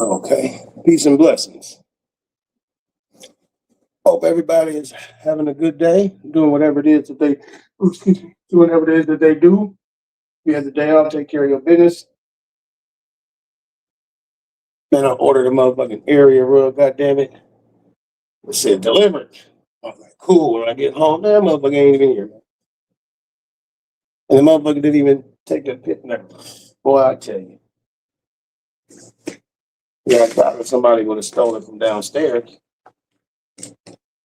Okay. Peace and blessings. Hope everybody is having a good day, doing whatever it is that they doing whatever it is that they do. You have the day off, take care of your business. Man, I ordered a motherfucking area rug, goddamn it. It said delivered. I was like, cool. When I get home, that motherfucker ain't even here. And the motherfucker didn't even take the pit. Boy, I tell you. Yeah, I thought somebody would have stolen it from downstairs.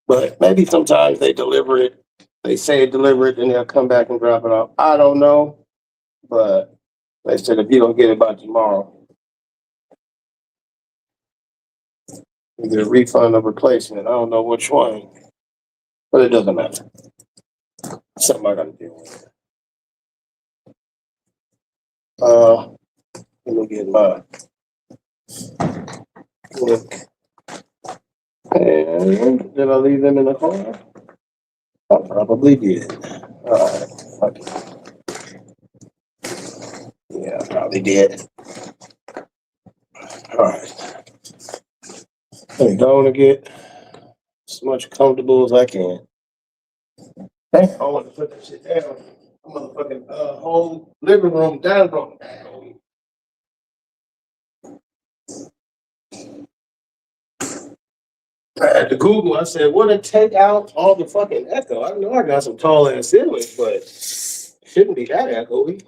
But maybe sometimes they deliver it. They say deliver it, and they'll come back and drop it off. I don't know. But they said if you don't get it by tomorrow, you get a refund or replacement. I don't know which one, but it doesn't matter. Something I gotta deal with. Let me get my link. And did I leave them in the car? I probably did. Alright, fuck it. Yeah, I probably did. Alright. I'm going to get as much comfortable as I can. Hey, I want to put that shit down. Motherfucking whole living room down on. I had to Google. I said, "What to take out all the fucking echo?" I know I got some tall ass ceilings, but shouldn't be that echoey.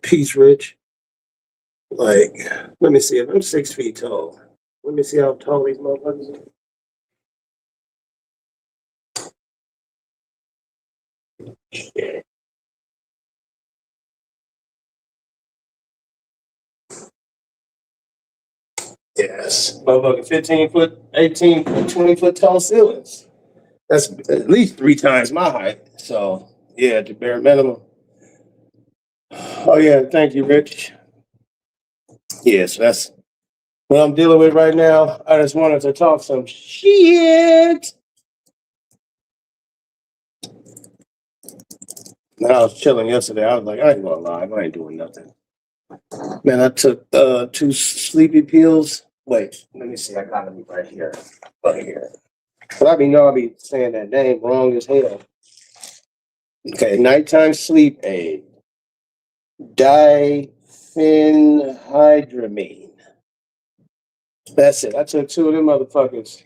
Peace, Rich. Like, let me see if I'm 6 feet tall. Let me see how tall these motherfuckers are. Yeah. Yes, motherfucking 15 foot, 18 foot, 20 foot tall ceilings. That's at least 3 times my height. So yeah, the bare minimum. Oh yeah, thank you, Rich. Yeah, so that's what I'm dealing with right now. I just wanted to talk some shit. And I was chilling yesterday. I was like, I ain't gonna lie, I ain't doing nothing. Man, I took 2 sleepy pills. Wait, let me see. I got them right here. Right here. But I mean, y'all be saying that name wrong as hell. Okay, nighttime sleep aid. Diphenhydramine. That's it. I took 2 of them motherfuckers.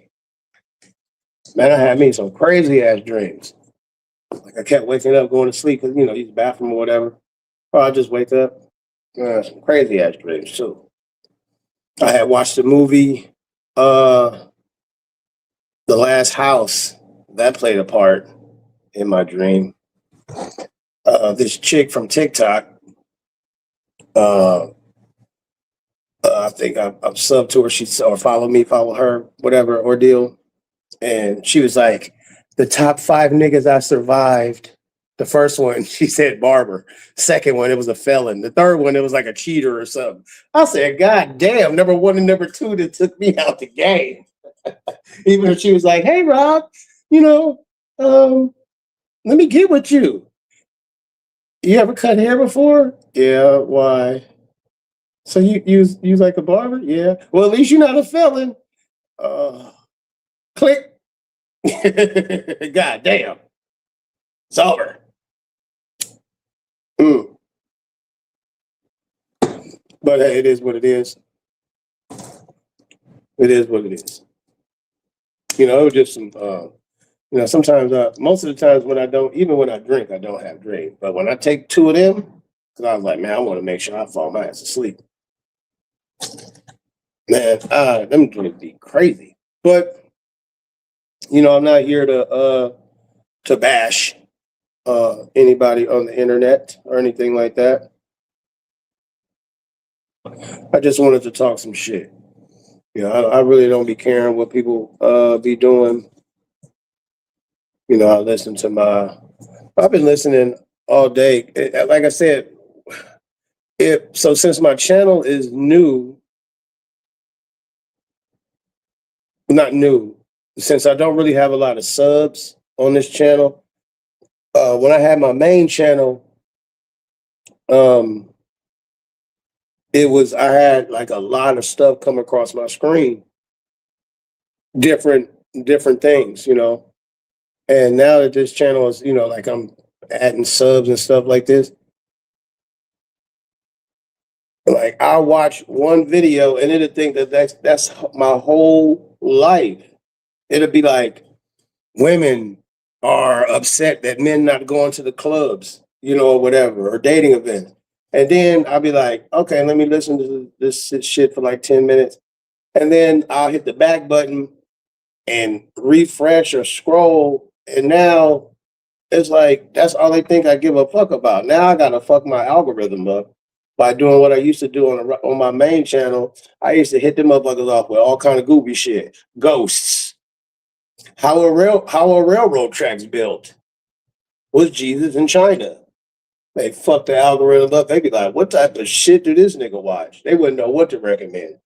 Man, I had me some crazy ass dreams. Like I kept waking up, going to sleep because use the bathroom or whatever. Or I just wake up. Some crazy ass dreams too. I had watched the movie, The Last House. That played a part in my dream. This chick from TikTok. Uh, I think I'm subbed to her. She or follow me, follow her, whatever ordeal. And she was like, the top 5 niggas I survived. The first one, she said barber. Second one, it was a felon. The third one, it was like a cheater or something. I said, God damn, number 1 and number 2 that took me out the game. Even if she was like, hey, Rob, let me get with you. You ever cut hair before? Yeah, why? So you like a barber? Yeah. Well, at least you're not a felon. Click. God damn. It's over. Mm. But hey, it is what it is. It is what it is. It was just some sometimes most of the times when I don't, even when I drink, I don't have drink. But when I take 2 of them, because I was like, man, I want to make sure I fall my ass asleep. Man, them drinks be crazy. But I'm not here to bash anybody on the internet or anything like that. I just wanted to talk some shit. I really don't be caring what people be doing. I listen to I've been listening all day. Like I said, so since my channel is new, not new, since I don't really have a lot of subs on this channel. When I had my main channel, um, I had like a lot of stuff come across my screen, different different things, you know. And now that this channel is, you know, like I'm adding subs and stuff like this, like I'll watch one video and it'll think that that's my whole life. It'll be like women are upset that men not going to the clubs, you know, or whatever, or dating events. And then I'll be like, okay, let me listen to this shit for like 10 minutes. And then I'll hit the back button and refresh or scroll. And now it's like, that's all they think I give a fuck about. Now I got to fuck my algorithm up by doing what I used to do on my main channel. I used to hit them motherfuckers off with all kind of goofy shit. Ghosts. How a railroad tracks built. Was Jesus in China? They fuck the algorithm up. They be like, what type of shit do this nigga watch? They wouldn't know what to recommend.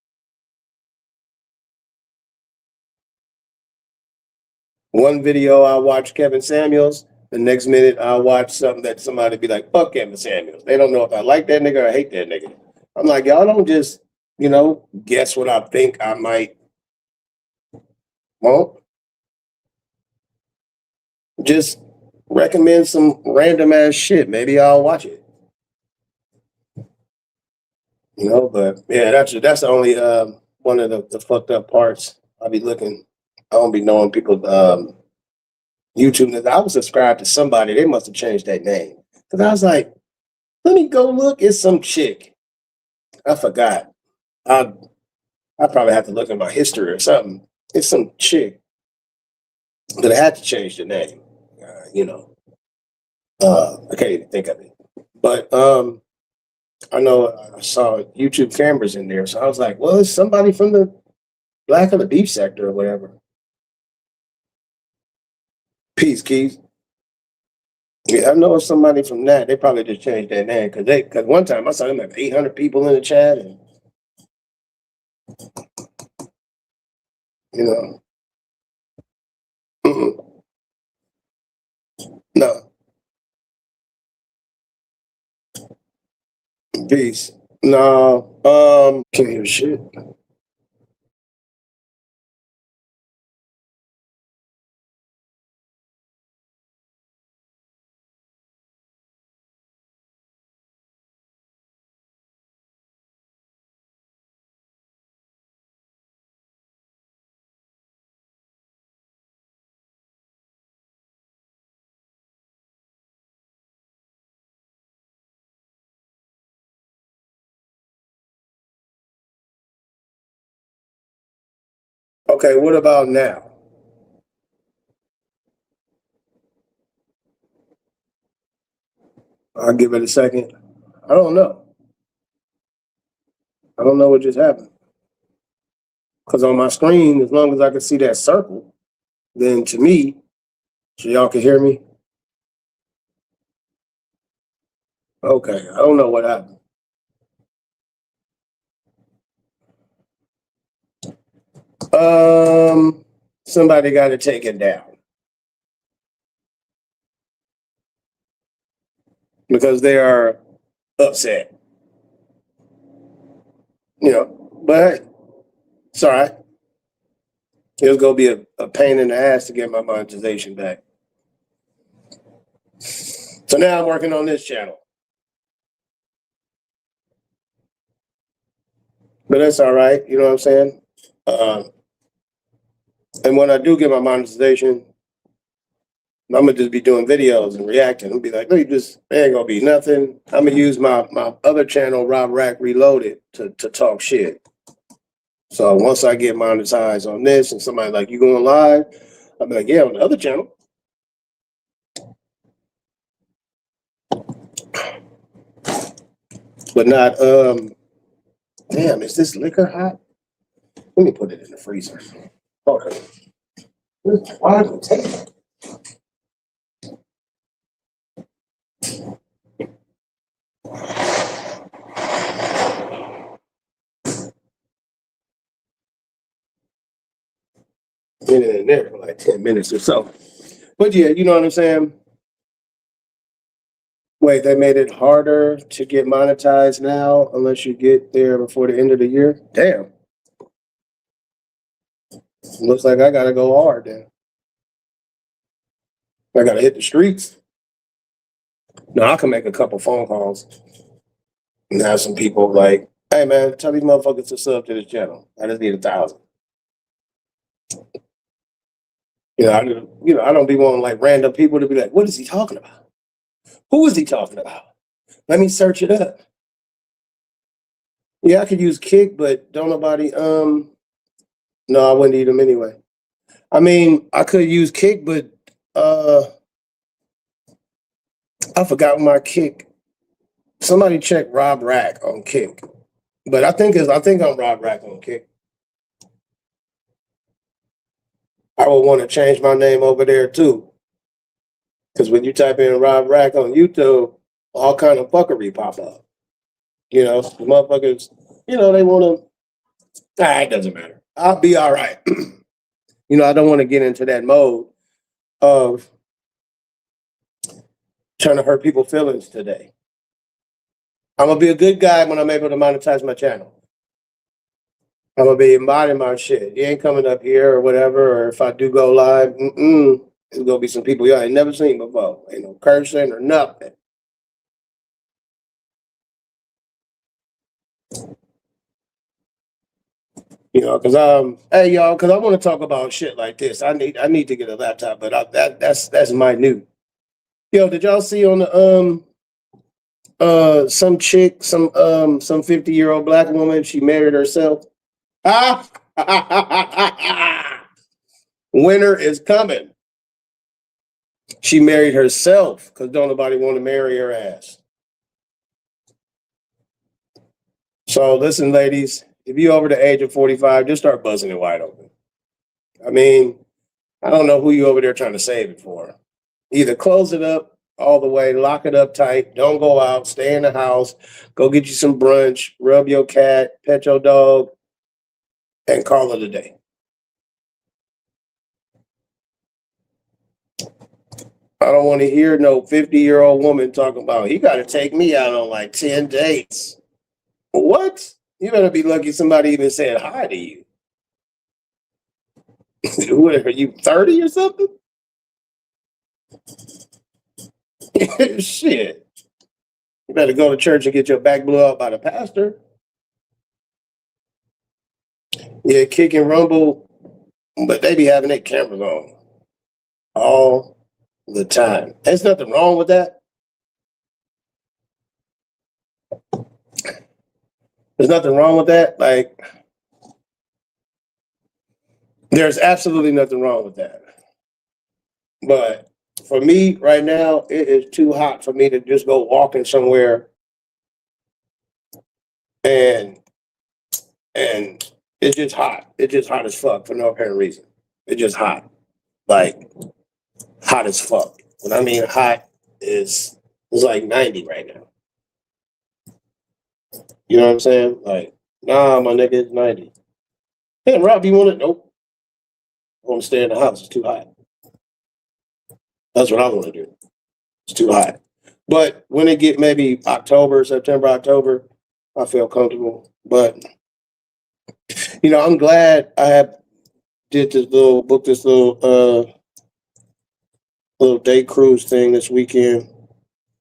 One video I watch Kevin Samuels. The next minute I watch something that somebody be like, fuck Kevin Samuels. They don't know if I like that nigga or hate that nigga. I'm like, y'all don't just, you know, guess what I think I might want. Just recommend some random ass shit. Maybe I'll watch it. You know, but yeah, that's the only one of the fucked up parts. I'll be looking. I don't be knowing people YouTube. I was subscribed to somebody. They must have changed that name because I was like, let me go look. It's some chick. I forgot. I I probably have to look at my history or something. It's some chick, but I had to change the name. You know, I can't even think of it. But I know I saw YouTube cameras in there, so I was like, well, it's somebody from the black of the beef sector or whatever. Peace, Keith. Yeah, I know it's somebody from that. They probably just changed their name because one time I saw them have 800 people in the chat, and you know, no, peace. No, can't hear shit. Okay, what about now? I'll give it a second. I don't know. I don't know what just happened. Because on my screen, as long as I can see that circle, then to me, so y'all can hear me. Okay, I don't know what happened. Somebody got to take it down because they are upset. You know, but it's all right. It's gonna be a pain in the ass to get my monetization back. So now I'm working on this channel, but that's all right. You know what I'm saying? Uh, and when I do get my monetization, I'm gonna just be doing videos and reacting. I'm be like, no, you just ain't gonna be nothing. I'm gonna use my other channel, Rob Rack Reloaded, to talk shit. So once I get monetized on this, and somebody like, you going live? I'm like, yeah, on the other channel. But not damn, is this liquor hot? Let me put it in the freezer. Okay. Why did it take it in there for like 10 minutes or so? But yeah, you know what I'm saying? Wait, they made it harder to get monetized now unless you get there before the end of the year? Damn. Looks like I gotta go hard then. I gotta hit the streets. No, I can make a couple phone calls and have some people like, hey man, tell these motherfuckers to sub to this channel. I just need 1,000. I don't be wanting like random people to be like, what is he talking about? Who is he talking about? Let me search it up. Yeah, I could use Kick, but don't nobody no, I wouldn't eat them anyway. I mean, I could use Kick, but I forgot my Kick. Somebody check Rob Rack on Kick. But I think I'm Rob Rack on Kick. I would want to change my name over there too. Because when you type in Rob Rack on YouTube, all kind of fuckery pop up. You know, the motherfuckers, they want to. It doesn't matter. I'll be all right. I don't want to get into that mode of trying to hurt people's feelings today. I'm gonna be a good guy when I'm able to monetize my channel. I'm gonna be embodying my shit. You ain't coming up here or whatever. Or if I do go live, there's gonna be some people y'all ain't never seen before. Ain't no cursing or nothing. Because hey y'all, because I want to talk about shit like this. I need to get a laptop, but that's minute. Yo, did y'all see on the some chick, some 50-year-old black woman, she married herself? Ah, winter is coming. She married herself because don't nobody want to marry her ass. So listen, ladies, if you over the age of 45, just start buzzing it wide open. I mean, I don't know who you over there trying to save it for. Either close it up all the way, lock it up tight, don't go out, stay in the house, go get you some brunch, rub your cat, pet your dog, and call it a day. I don't want to hear no 50-year-old woman talking about, he got to take me out on like 10 dates. What? You better be lucky somebody even said hi to you. What are you, 30 or something? Shit. You better go to church and get your back blew out by the pastor. Yeah, Kick and Rumble, but they be having their cameras on all the time. There's nothing wrong with that. There's nothing wrong with that. Like, there's absolutely nothing wrong with that. But for me right now, it is too hot for me to just go walking somewhere and it's just hot. It's just hot as fuck for no apparent reason. It's just hot. Like hot as fuck. When I mean hot it's like 90 right now. You know what I'm saying? Like, nah, my nigga, it's 90. Hey, Rob, you want it? Nope. I want to stay in the house. It's too hot. That's what I want to do. It's too hot. But when it get maybe September, October, I feel comfortable. But I'm glad I have did this little day cruise thing this weekend.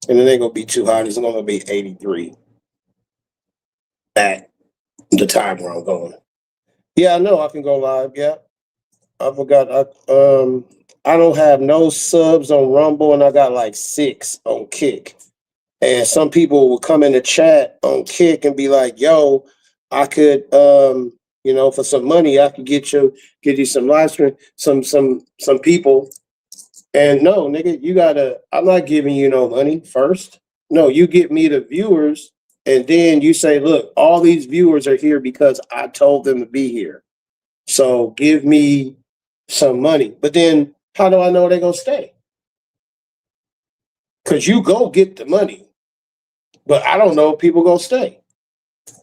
And it ain't gonna be too hot. It's gonna be 83 at the time where I'm going. Yeah, I know I can go live. Yeah. I forgot. I don't have no subs on Rumble, and I got like 6 on Kick. And some people will come in the chat on Kick and be like, "Yo, I could, for some money, I could get you some live stream, some people." And no, nigga, I'm not giving you no money first. No, you get me the viewers, and then you say, "Look, all these viewers are here because I told them to be here. So give me some money." But then how do I know they're gonna stay? Because you go get the money, but I don't know if people gonna stay.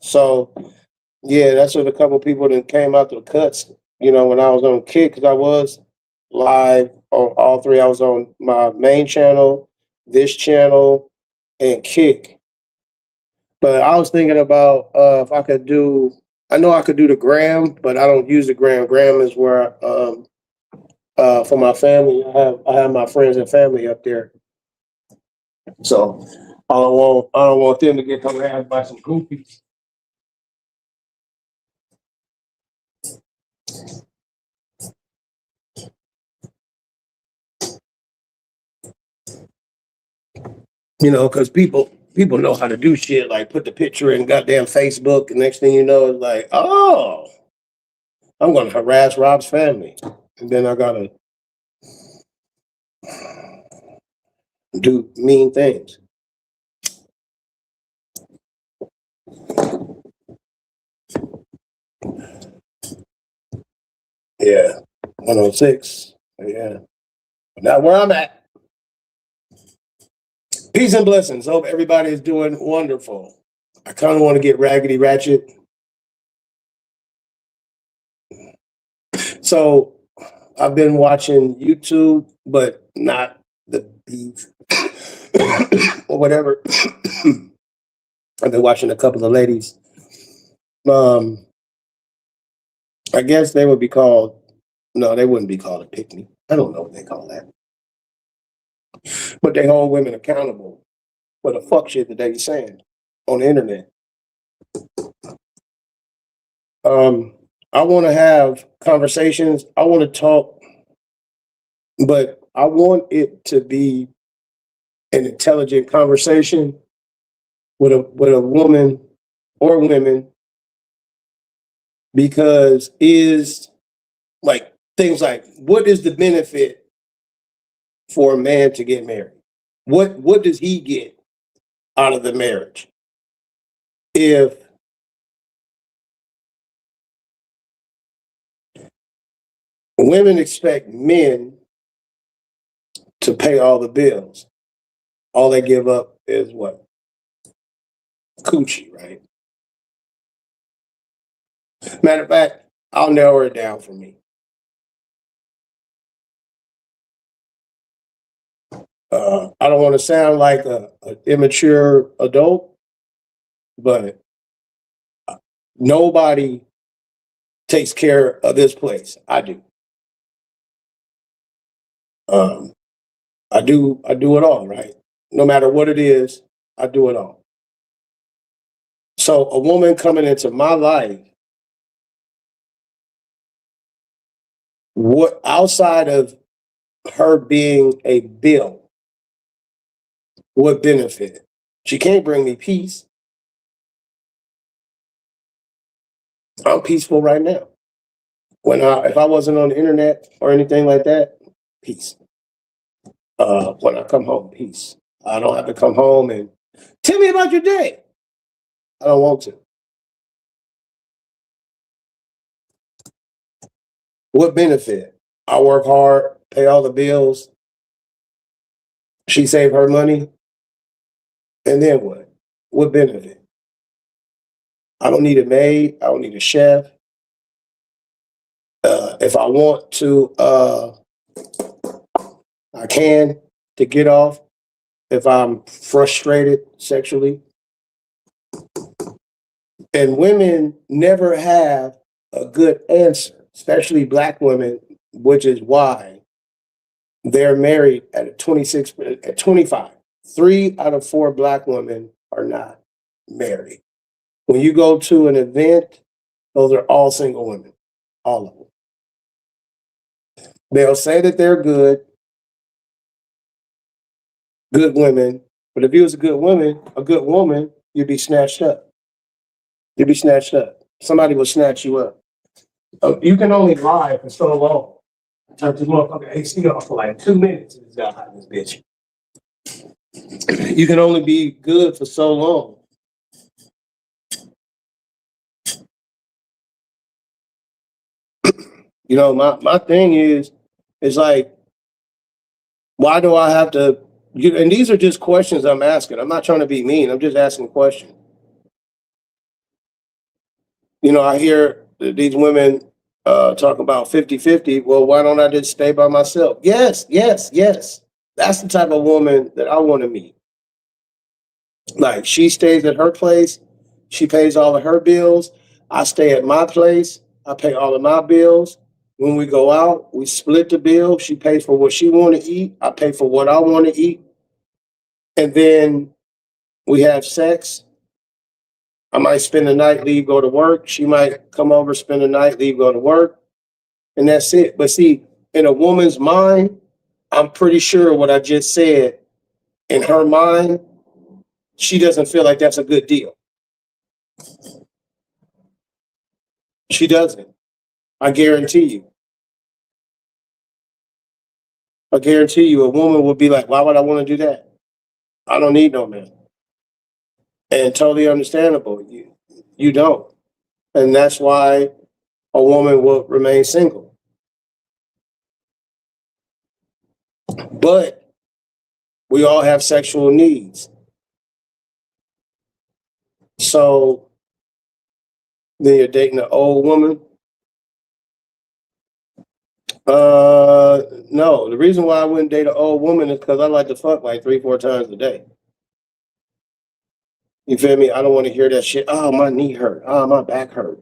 So yeah, that's what a couple of people that came out to the cuts, when I was on Kick, because I was live on all three. I was on my main channel, this channel, and Kick. But I was thinking about if I could do. I know I could do the gram, but I don't use the gram. Gram is where for my family, I have my friends and family up there. So I don't want them to get harassed by some goofies. Because people know how to do shit, like put the picture in goddamn Facebook, and next thing you know, it's like, oh, I'm gonna harass Rob's family, and then I gotta do mean things. Yeah, 106. Yeah, not where I'm at. Peace and blessings. Hope everybody is doing wonderful. I kind of want to get raggedy ratchet. So I've been watching YouTube, but not the beef or whatever. I've been watching a couple of ladies. I guess they would be called. No, they wouldn't be called a pick me. I don't know what they call that. But they hold women accountable for the fuck shit that they be saying on the internet. I want to have conversations. I want to talk, but I want it to be an intelligent conversation with a woman or women, because is like things like, what is the benefit for a man to get married? What does he get out of the marriage? If women expect men to pay all the bills, all they give up is what? Coochie, right? Matter of fact, I'll narrow it down for me. I don't want to sound like an immature adult, but nobody takes care of this place. I do. Um, I do it all, right? No matter what it is, I do it all. So a woman coming into my life, what outside of her being a bill, what benefit? She can't bring me peace. I'm peaceful right now. If I wasn't on the internet or anything like that, peace. When I come home, peace. I don't have to come home and tell me about your day. I don't want to. What benefit? I work hard, pay all the bills. She save her money, and then what? What benefit? I don't need a maid. I don't need a chef. If I want to, I can to get off. If I'm frustrated sexually, and women never have a good answer, especially black women, which is why they're married at 26, at 25. 3 out of 4 black women are not married. When you go to an event, those are all single women, all of them. They'll say that they're good women, but if you was a good woman, you'd be snatched up. You'd be snatched up. Somebody will snatch you up. You can only lie for so long. Turn this motherfucker AC off for like 2 minutes and it's got hot in this bitch. You can only be good for so long. My thing is like, why do I have to? And these are just questions I'm asking. I'm not trying to be mean. I'm just asking questions. I hear these women Talk about 50-50. Well, why don't I just stay by myself? Yes, yes, yes. That's the type of woman that I want to meet. Like she stays at her place, she pays all of her bills. I stay at my place, I pay all of my bills. When we go out, we split the bill. She pays for what she want to eat. I pay for what I want to eat. And then we have sex. I might spend the night, leave, go to work. She might come over, spend the night, leave, go to work. And that's it. But see, in a woman's mind, I'm pretty sure what I just said, in her mind, she doesn't feel like that's a good deal. She doesn't. I guarantee you. I guarantee you, a woman would be like, why would I want to do that? I don't need no man. And totally understandable. You don't. And that's why a woman will remain single. But we all have sexual needs. So then you're dating an old woman. No. The reason why I wouldn't date an old woman is because I like to fuck like 3-4 times a day. You feel me? I don't want to hear that shit. Oh, my knee hurt. Oh, my back hurt.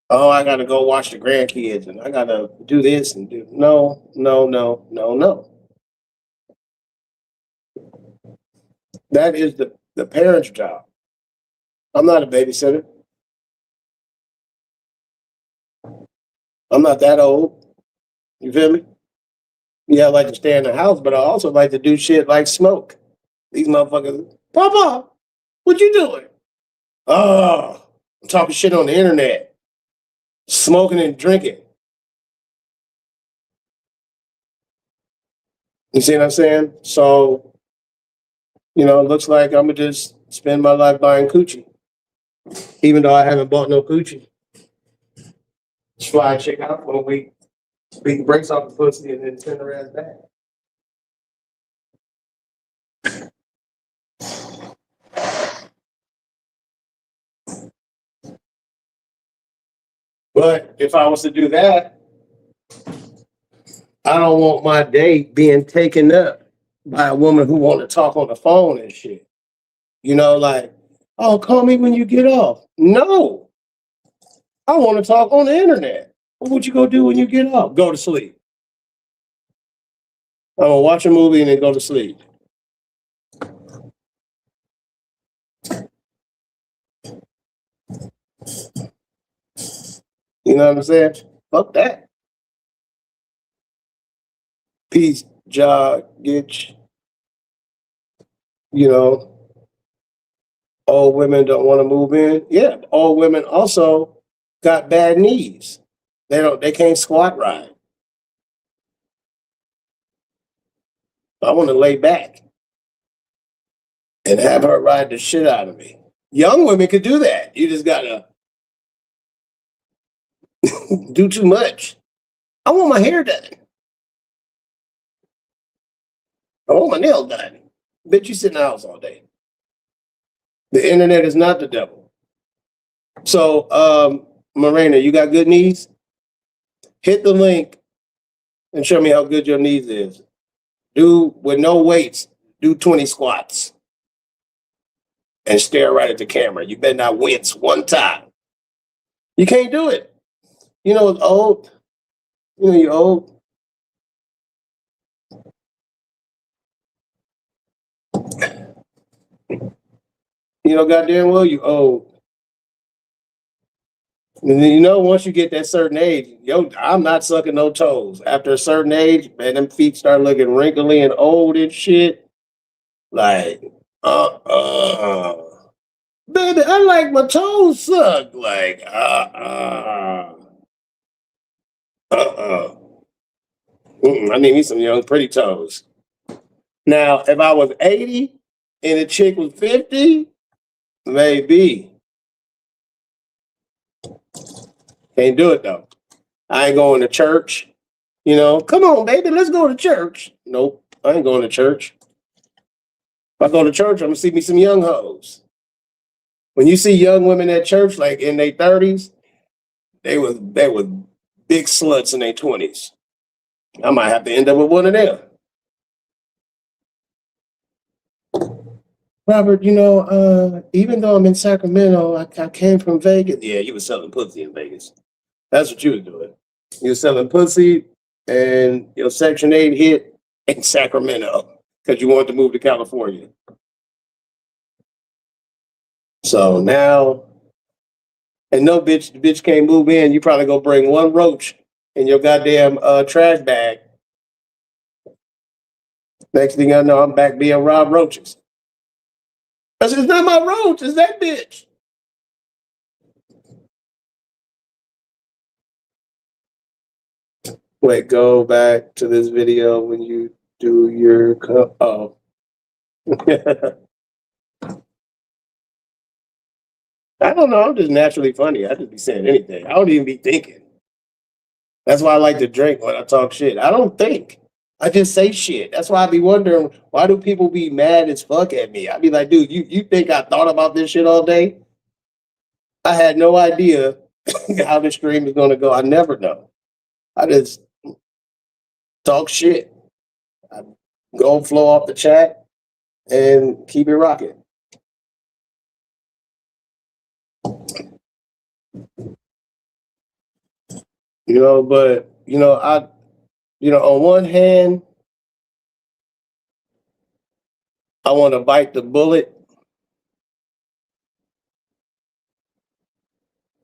Oh, I gotta go watch the grandkids and I gotta do this and do no, no, no, no, no. That is the parent's job. I'm not a babysitter. I'm not that old. You feel me? Yeah, I like to stay in the house, but I also like to do shit like smoke. These motherfuckers, Papa, what you doing? Oh, I'm talking shit on the internet, smoking and drinking. You see what I'm saying? So, it looks like I'm gonna just spend my life buying coochie, even though I haven't bought no coochie. Just fly a chick out for a week, beat the brakes off the pussy, and then send her ass back. But if I was to do that, I don't want my date being taken up by a woman who want to talk on the phone and shit. Like, oh, call me when you get off. No, I want to talk on the internet. What would you go do when you get off? Go to sleep. I'm gonna watch a movie and then go to sleep. You know what I'm saying? Fuck that. Peace, job, get you know, all women don't want to move in. Yeah, all women also got bad knees. They can't squat right. I want to lay back and have her ride the shit out of me. Young women could do that. You just gotta do too much. I want my hair done. I want my nails done. Bitch, you sit in the house all day. The internet is not the devil. So, Marina, you got good knees? Hit the link and show me how good your knees is. Do with no weights, do 20 squats and stare right at the camera. You better not wince one time. You can't do it. It's old. You're old. Goddamn well you old. And then, once you get that certain age, I'm not sucking no toes. After a certain age, man, them feet start looking wrinkly and old and shit. Like, baby, I like my toes sucked. Like, I need me some young, pretty toes. Now, if I was 80 and a chick was 50, maybe. Can't do it though. I ain't going to church. Come on, baby, let's go to church. Nope, I ain't going to church. If I go to church, I'm gonna see me some young hoes. When you see young women at church, like in their 30s, they was big sluts in their 20s. I might have to end up with one of them. Robert, even though I'm in Sacramento, I came from Vegas. Yeah, you were selling pussy in Vegas. That's what you were doing. You were selling pussy and your Section 8 hit in Sacramento because you wanted to move to California. So now, and no bitch, the bitch can't move in. You probably go bring one roach in your goddamn trash bag. Next thing I know, I'm back being Rob Roaches. I said, it's not my roach, it's that bitch. Wait, go back to this video when you do your oh. I don't know. I'm just naturally funny. I just be saying anything. I don't even be thinking. That's why I like to drink when I talk shit. I don't think. I just say shit. That's why I be wondering, why do people be mad as fuck at me? I be like, dude, you think I thought about this shit all day? I had no idea how the stream is going to go. I never know. I just talk shit. I go flow off the chat and keep it rocking. But on one hand, I want to bite the bullet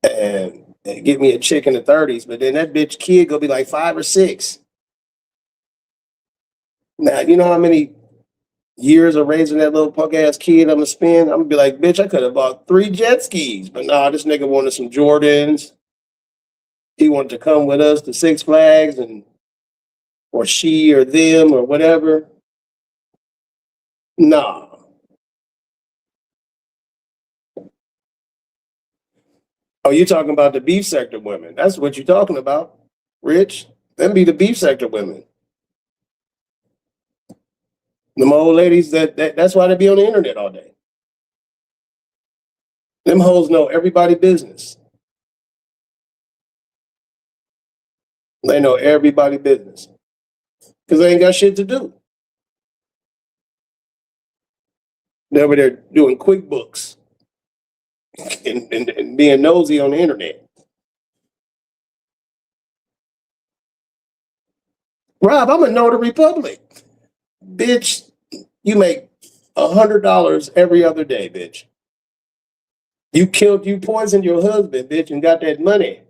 and get me a chick in the 30s, but then that bitch kid gonna be like 5 or 6. Now, you know how many years of raising that little punk ass kid I'm gonna spend? I'm gonna be like, bitch, I could have bought 3 jet skis, but nah, this nigga wanted some Jordans. He wanted to come with us to Six Flags or she or them or whatever. Nah. Oh, you talking about the beef sector women. That's what you're talking about, Rich. Them be the beef sector women. Them old ladies, that's why they be on the internet all day. Them hoes know everybody business. They know everybody business. Because they ain't got shit to do. They're over there doing QuickBooks and being nosy on the internet. Rob, I'm a notary public. Bitch, you make $100 every other day, bitch. You poisoned your husband, bitch, and got that money.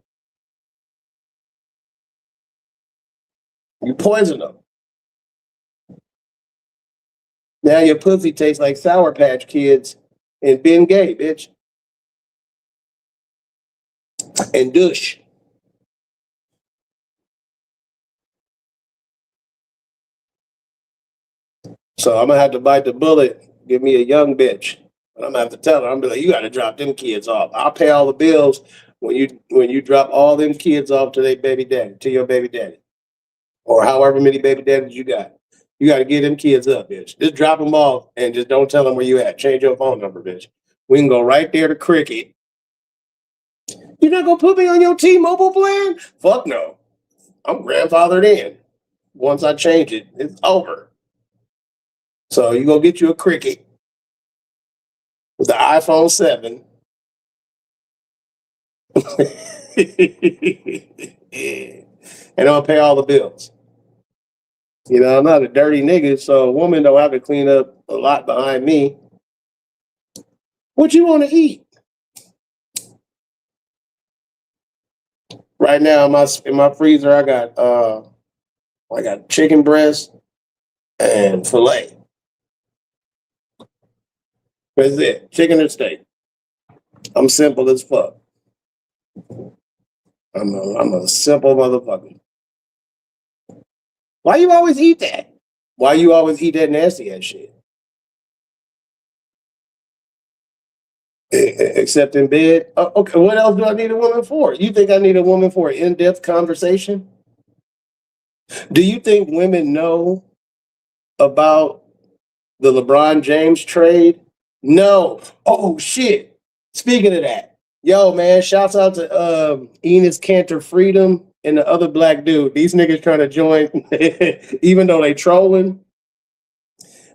You poisoned him. Now your pussy tastes like Sour Patch Kids and Ben Gay, bitch. And douche. So I'm gonna have to bite the bullet, give me a young bitch. And I'm gonna have to tell her, I'm gonna be like, you gotta drop them kids off. I'll pay all the bills when you drop all them kids off to their baby daddy, to your baby daddy. Or however many baby daddies you got. You gotta get them kids up, bitch. Just drop them off and just don't tell them where you at. Change your phone number, bitch. We can go right there to Cricket. You're not gonna put me on your T-Mobile plan? Fuck no. I'm grandfathered in. Once I change it, it's over. So you go get you a Cricket with the iPhone 7. And I'll pay all the bills. I'm not a dirty nigga, so a woman don't have to clean up a lot behind me. What you want to eat? Right now in my freezer, I got chicken breast and filet. That's it. Chicken and steak. I'm simple as fuck. I'm a simple motherfucker. Why you always eat that? Why you always eat that nasty ass shit? Except in bed. Okay, what else do I need a woman for? You think I need a woman for an in-depth conversation? Do you think women know about the LeBron James trade? No. Oh shit. Speaking of that, yo man, shouts out to Enos Cantor Freedom and the other black dude. These niggas trying to join, even though they trolling,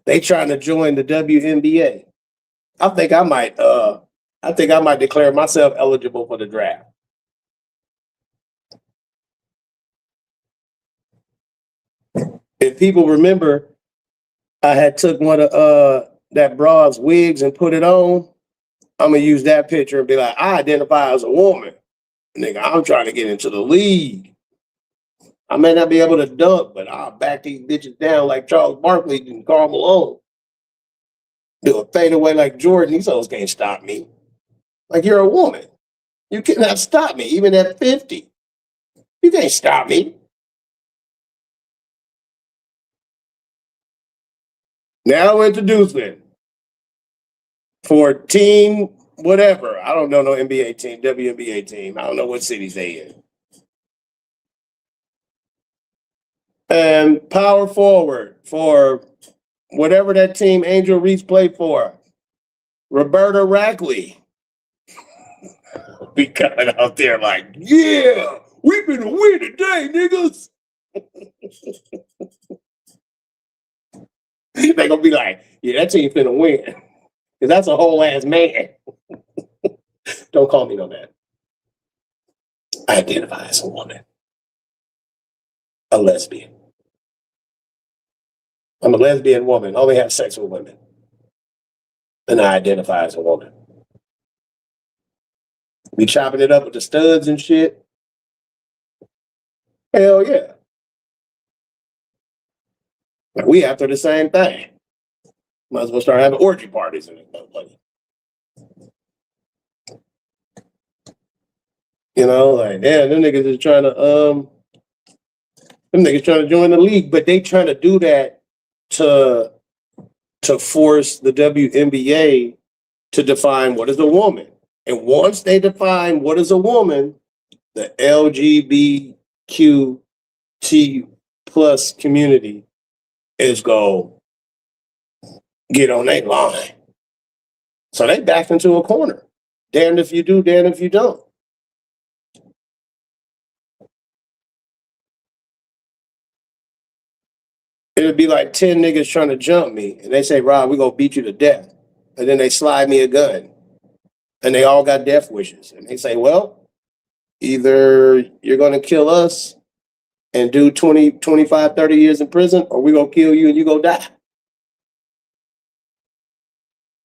they trying to join the WNBA. I think I might declare myself eligible for the draft. If people remember, I had took one of that broad's wigs and put it on. I'm gonna use that picture and be like, I identify as a woman. Nigga, I'm trying to get into the league. I may not be able to dunk, but I'll back these bitches down like Charles Barkley and Karl Malone. Do a fadeaway like Jordan. These hoes can't stop me. Like, you're a woman. You cannot stop me, even at 50. You can't stop me. Now introducing for team whatever. I don't know no NBA team, WNBA team. I don't know what cities they in. And power forward for whatever that team Angel Reese played for. Roberta Rackley. We coming out there like, yeah, we finna win today, niggas. They gonna be like, yeah, that team finna win. Because that's a whole ass man. Don't call me no man. I identify as a woman. A lesbian. I'm a lesbian woman. Only have sex with women. And I identify as a woman. We chopping it up with the studs and shit. Hell yeah. Like, we after the same thing. Might as well start having orgy parties and everything. You know, like, yeah, them niggas is trying to join the league, but they trying to do that to force the WNBA to define what is a woman. And once they define what is a woman, the LGBTQ plus community is going to get on their line. So they backed into a corner. Damned if you do, damned if you don't. It'd be like 10 niggas trying to jump me, and they say, Rob, we're going to beat you to death. And then they slide me a gun. And they all got death wishes. And they say, well, either you're going to kill us and do 20, 25, 30 years in prison, or we're going to kill you and you go die.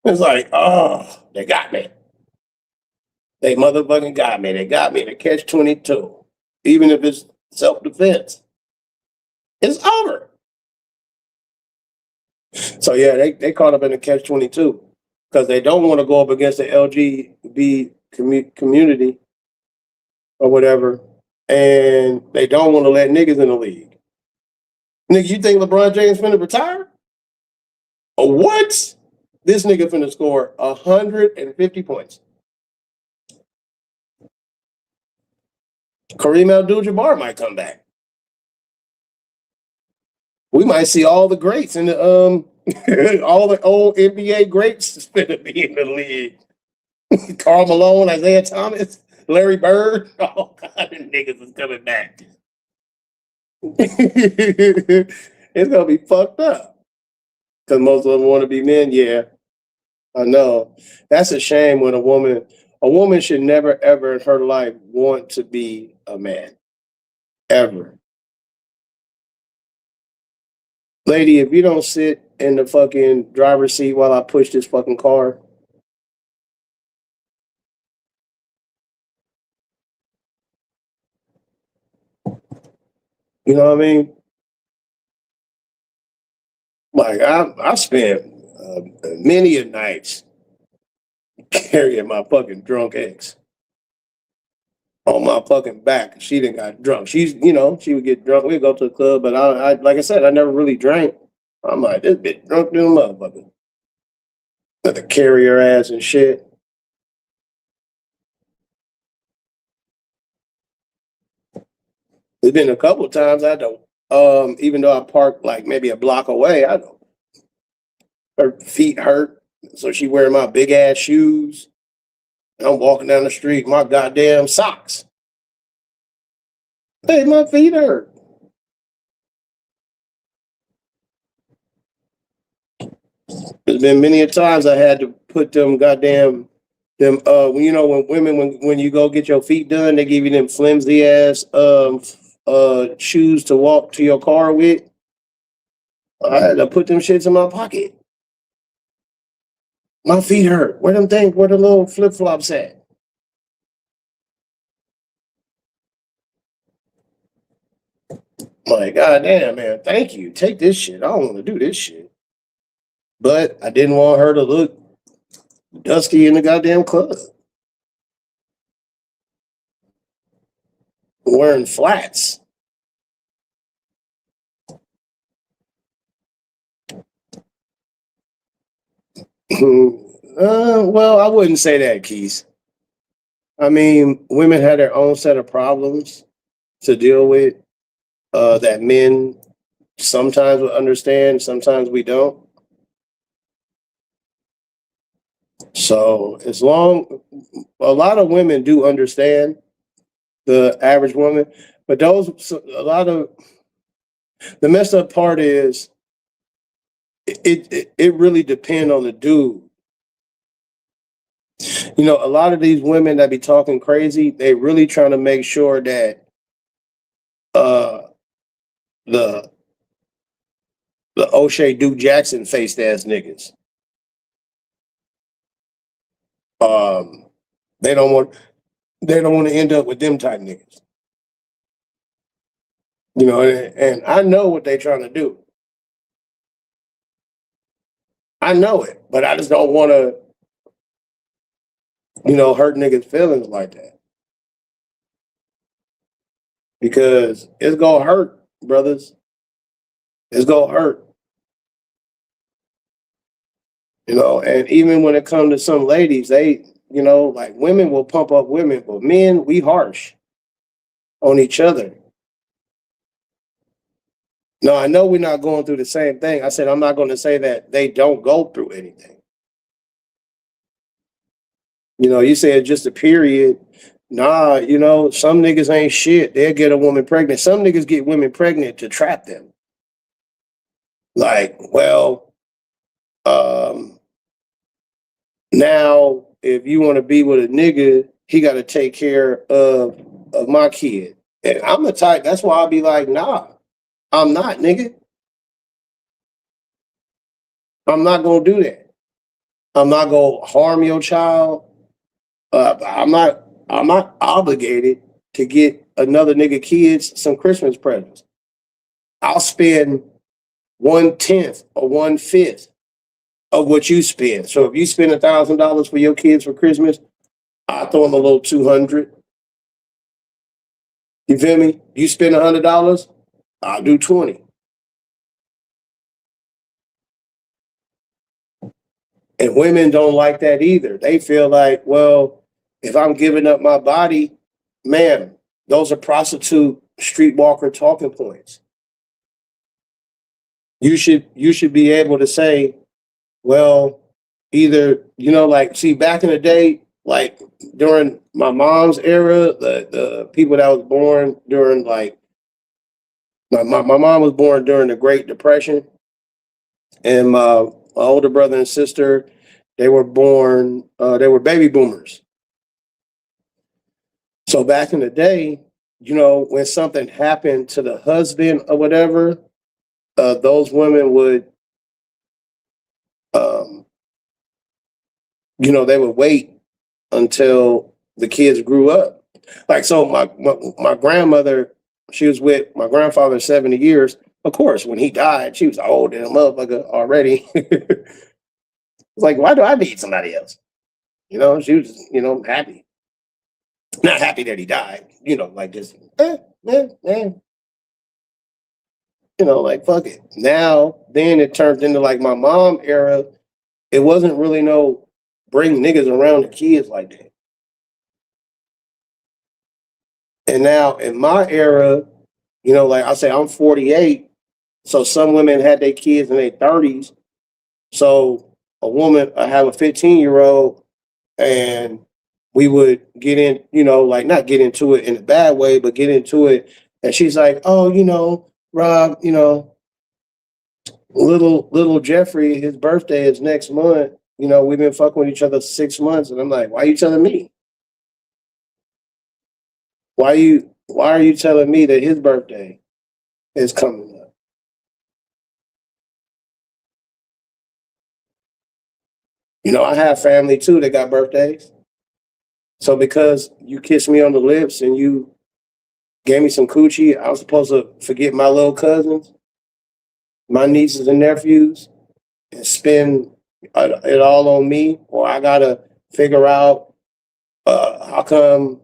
It's like, oh, they got me. They motherfucking got me. They got me to catch 22. Even if it's self-defense. It's over. So yeah, they caught up in the catch 22 because they don't want to go up against the LGBT community or whatever, and they don't want to let niggas in the league. Nigga, you think LeBron James finna retire? Or what? This nigga finna score 150 points. Kareem Abdul-Jabbar might come back. We might see all the greats in the all the old NBA greats is finna be in the league. Karl Malone, Isaiah Thomas, Larry Bird, all kind of niggas is coming back. It's gonna be fucked up. Because most of them want to be men, yeah. I know. That's a shame when a woman should never ever in her life want to be a man. Ever. Lady, if you don't sit in the fucking driver's seat while I push this fucking car. You know what I mean? Like, I spent many a nights carrying my fucking drunk ex on my fucking back. She didn't got drunk. She's, she would get drunk. We'd go to the club, but I like I said, I never really drank. I'm like, this bitch drunk to a motherfucker. Got to carry her ass and shit. There's been a couple of times I don't, even though I parked like maybe a block away, I don't. Her feet hurt, so she wearing my big ass shoes. I'm walking down the street, my goddamn socks. Hey, my feet hurt. There's been many a times I had to put them goddamn them when women when you go get your feet done, they give you them flimsy ass shoes to walk to your car with. I had to put them shits in my pocket. My feet hurt. Where them things? Where the little flip flops at? Like, goddamn, man, thank you. Take this shit. I don't want to do this shit. But I didn't want her to look dusty in the goddamn club wearing flats. Well, I wouldn't say that, Keith. I mean, women had their own set of problems to deal with that men sometimes will understand, sometimes we don't. So, as long a lot of women do understand the average woman, but a lot of the messed up part is it really depends on the dude. You know, a lot of these women that be talking crazy, they really trying to make sure that uh the the O'Shea Duke Jackson faced ass niggas. Um, they don't want they don't want to end up with them type niggas. You know, and I know what they trying to do. I know it, but I just don't want to, hurt niggas' feelings like that because it's gonna hurt, brothers. It's gonna hurt. And even when it comes to some ladies, like women will pump up women, but men, we harsh on each other. No, I know we're not going through the same thing. I said I'm not going to say that they don't go through anything. You said just a period. Nah, some niggas ain't shit. They'll get a woman pregnant. Some niggas get women pregnant to trap them. Like, well, um, now if you want to be with a nigga, he got to take care of my kid. And I'm the type. That's why I'll be like, nah, I'm not, nigga. I'm not gonna do that. I'm not gonna harm your child. I'm not. I'm not obligated to get another nigga kids some Christmas presents. I'll spend 1/10 or 1/5 of what you spend. So if you spend $1,000 for your kids for Christmas, I throw them a little 200. You feel me? You spend $100, I'll do 20. And women don't like that either. They feel like, well, if I'm giving up my body, man, those are prostitute streetwalker talking points. You should be able to say, well, either, like, see, back in the day, like during my mom's era, the people that was born during, like, my mom was born during the Great Depression, and my older brother and sister, they were baby boomers. So back in the day, when something happened to the husband or whatever, those women would, um, they would wait until the kids grew up. Like, so my grandmother, she was with my grandfather 70 years. Of course, when he died, she was old and a motherfucker already. It's like, why do I need somebody else? She was, happy. Not happy that he died, like just, like fuck it. Now, then it turned into like my mom era. It wasn't really no bring niggas around the kids like that. And now in my era, like I say, I'm 48. So some women had their kids in their 30s. So a woman, I have a 15-year-old, and we would get in, like not get into it in a bad way, but get into it And she's like, oh, Rob, little Jeffrey, his birthday is next month. We've been fucking with each other 6 months. And I'm like, why are you telling me? Why are you telling me that his birthday is coming up? I have family too that got birthdays. So because you kissed me on the lips and you gave me some coochie, I was supposed to forget my little cousins, my nieces and nephews, and spend it all on me, or I gotta figure out how come,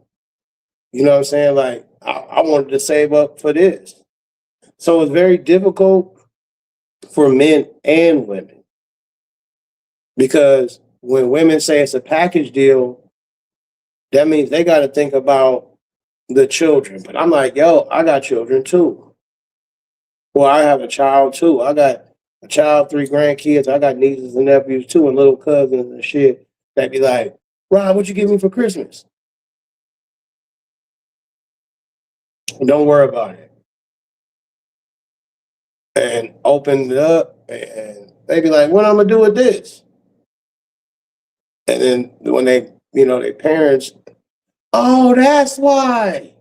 you know what I'm saying? Like, I wanted to save up for this. So it's very difficult for men and women because when women say it's a package deal, that means they got to think about the children. But I'm like, yo, I got children too. Well, I have a child too. I got a child, 3 grandkids. I got nieces and nephews too, and little cousins and shit that be like, Rob, what you give me for Christmas? Don't worry about it. And open it up, and they be like, what I'm gonna do with this? And then when they, their parents, oh, that's why.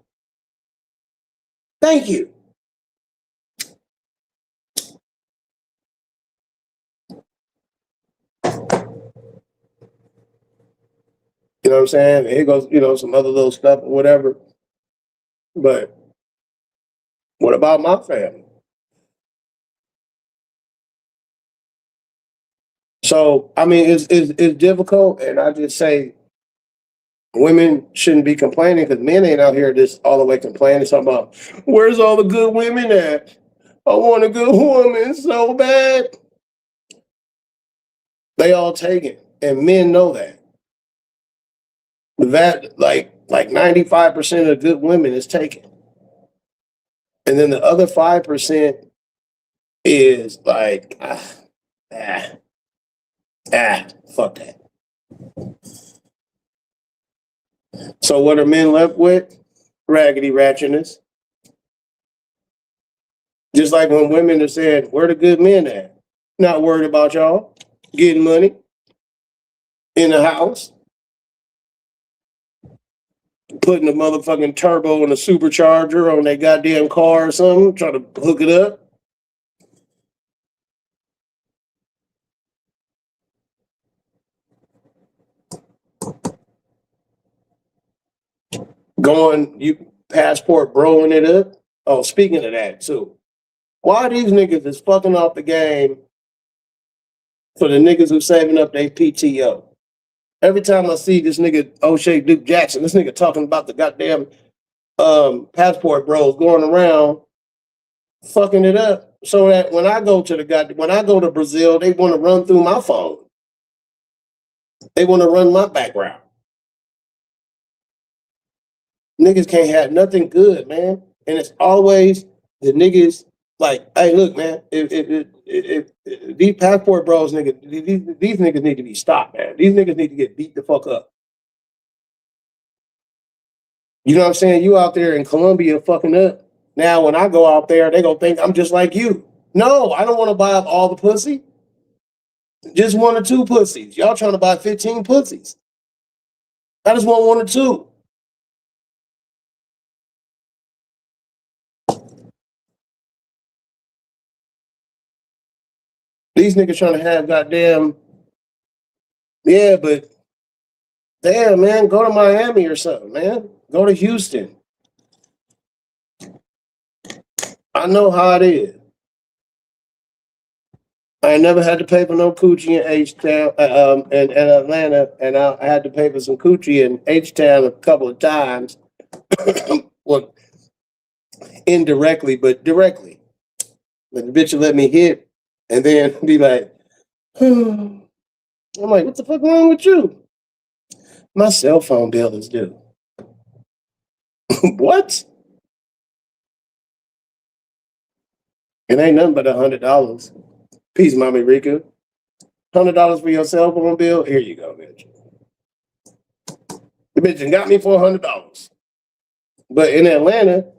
Thank you. You know what I'm saying? Here goes, some other little stuff or whatever. But what about my family? So I mean, it's difficult, and I just say women shouldn't be complaining because men ain't out here just all the way complaining. Talking about where's all the good women at? I want a good woman so bad. They all taken, and men know that. That like 95% of good women is taken, and then the other 5% is like ah, fuck that. So what are men left with? Raggedy ratchetness. Just like when women have said, where the good men at? Not worried about y'all getting money in the house, putting a motherfucking turbo and a supercharger on their goddamn car or something, trying to hook it up. Going, you passport broing it up. Oh, speaking of that too. Why these niggas is fucking off the game for the niggas who saving up their PTO? Every time I see this nigga O'Shea Duke Jackson, this nigga talking about the goddamn passport bros going around fucking it up, so that when I go to Brazil, they want to run through my phone. They want to run my background. Niggas can't have nothing good, man, and it's always the niggas. Like, hey, look, man, if these passport bros, these niggas need to be stopped, man. These niggas need to get beat the fuck up. You know what I'm saying? You out there in Colombia fucking up. Now, when I go out there, they gonna think I'm just like you. No, I don't want to buy up all the pussy. Just 1 or 2 pussies. Y'all trying to buy 15 pussies. I just want 1 or 2. These niggas trying to have goddamn, yeah, but damn, man, go to Miami or something, man. Go to Houston. I know how it is. I ain't never had to pay for no coochie in H-Town, in Atlanta, and I had to pay for some coochie in H-Town a couple of times. Well, indirectly, but directly. But the bitch will let me hit and then be like, I'm like, what the fuck wrong with you? My cell phone bill is due. What? It ain't nothing but $100. Peace, Mommy Rika. $100 for your cell phone bill? Here you go, bitch. The bitch got me for $100. But in Atlanta,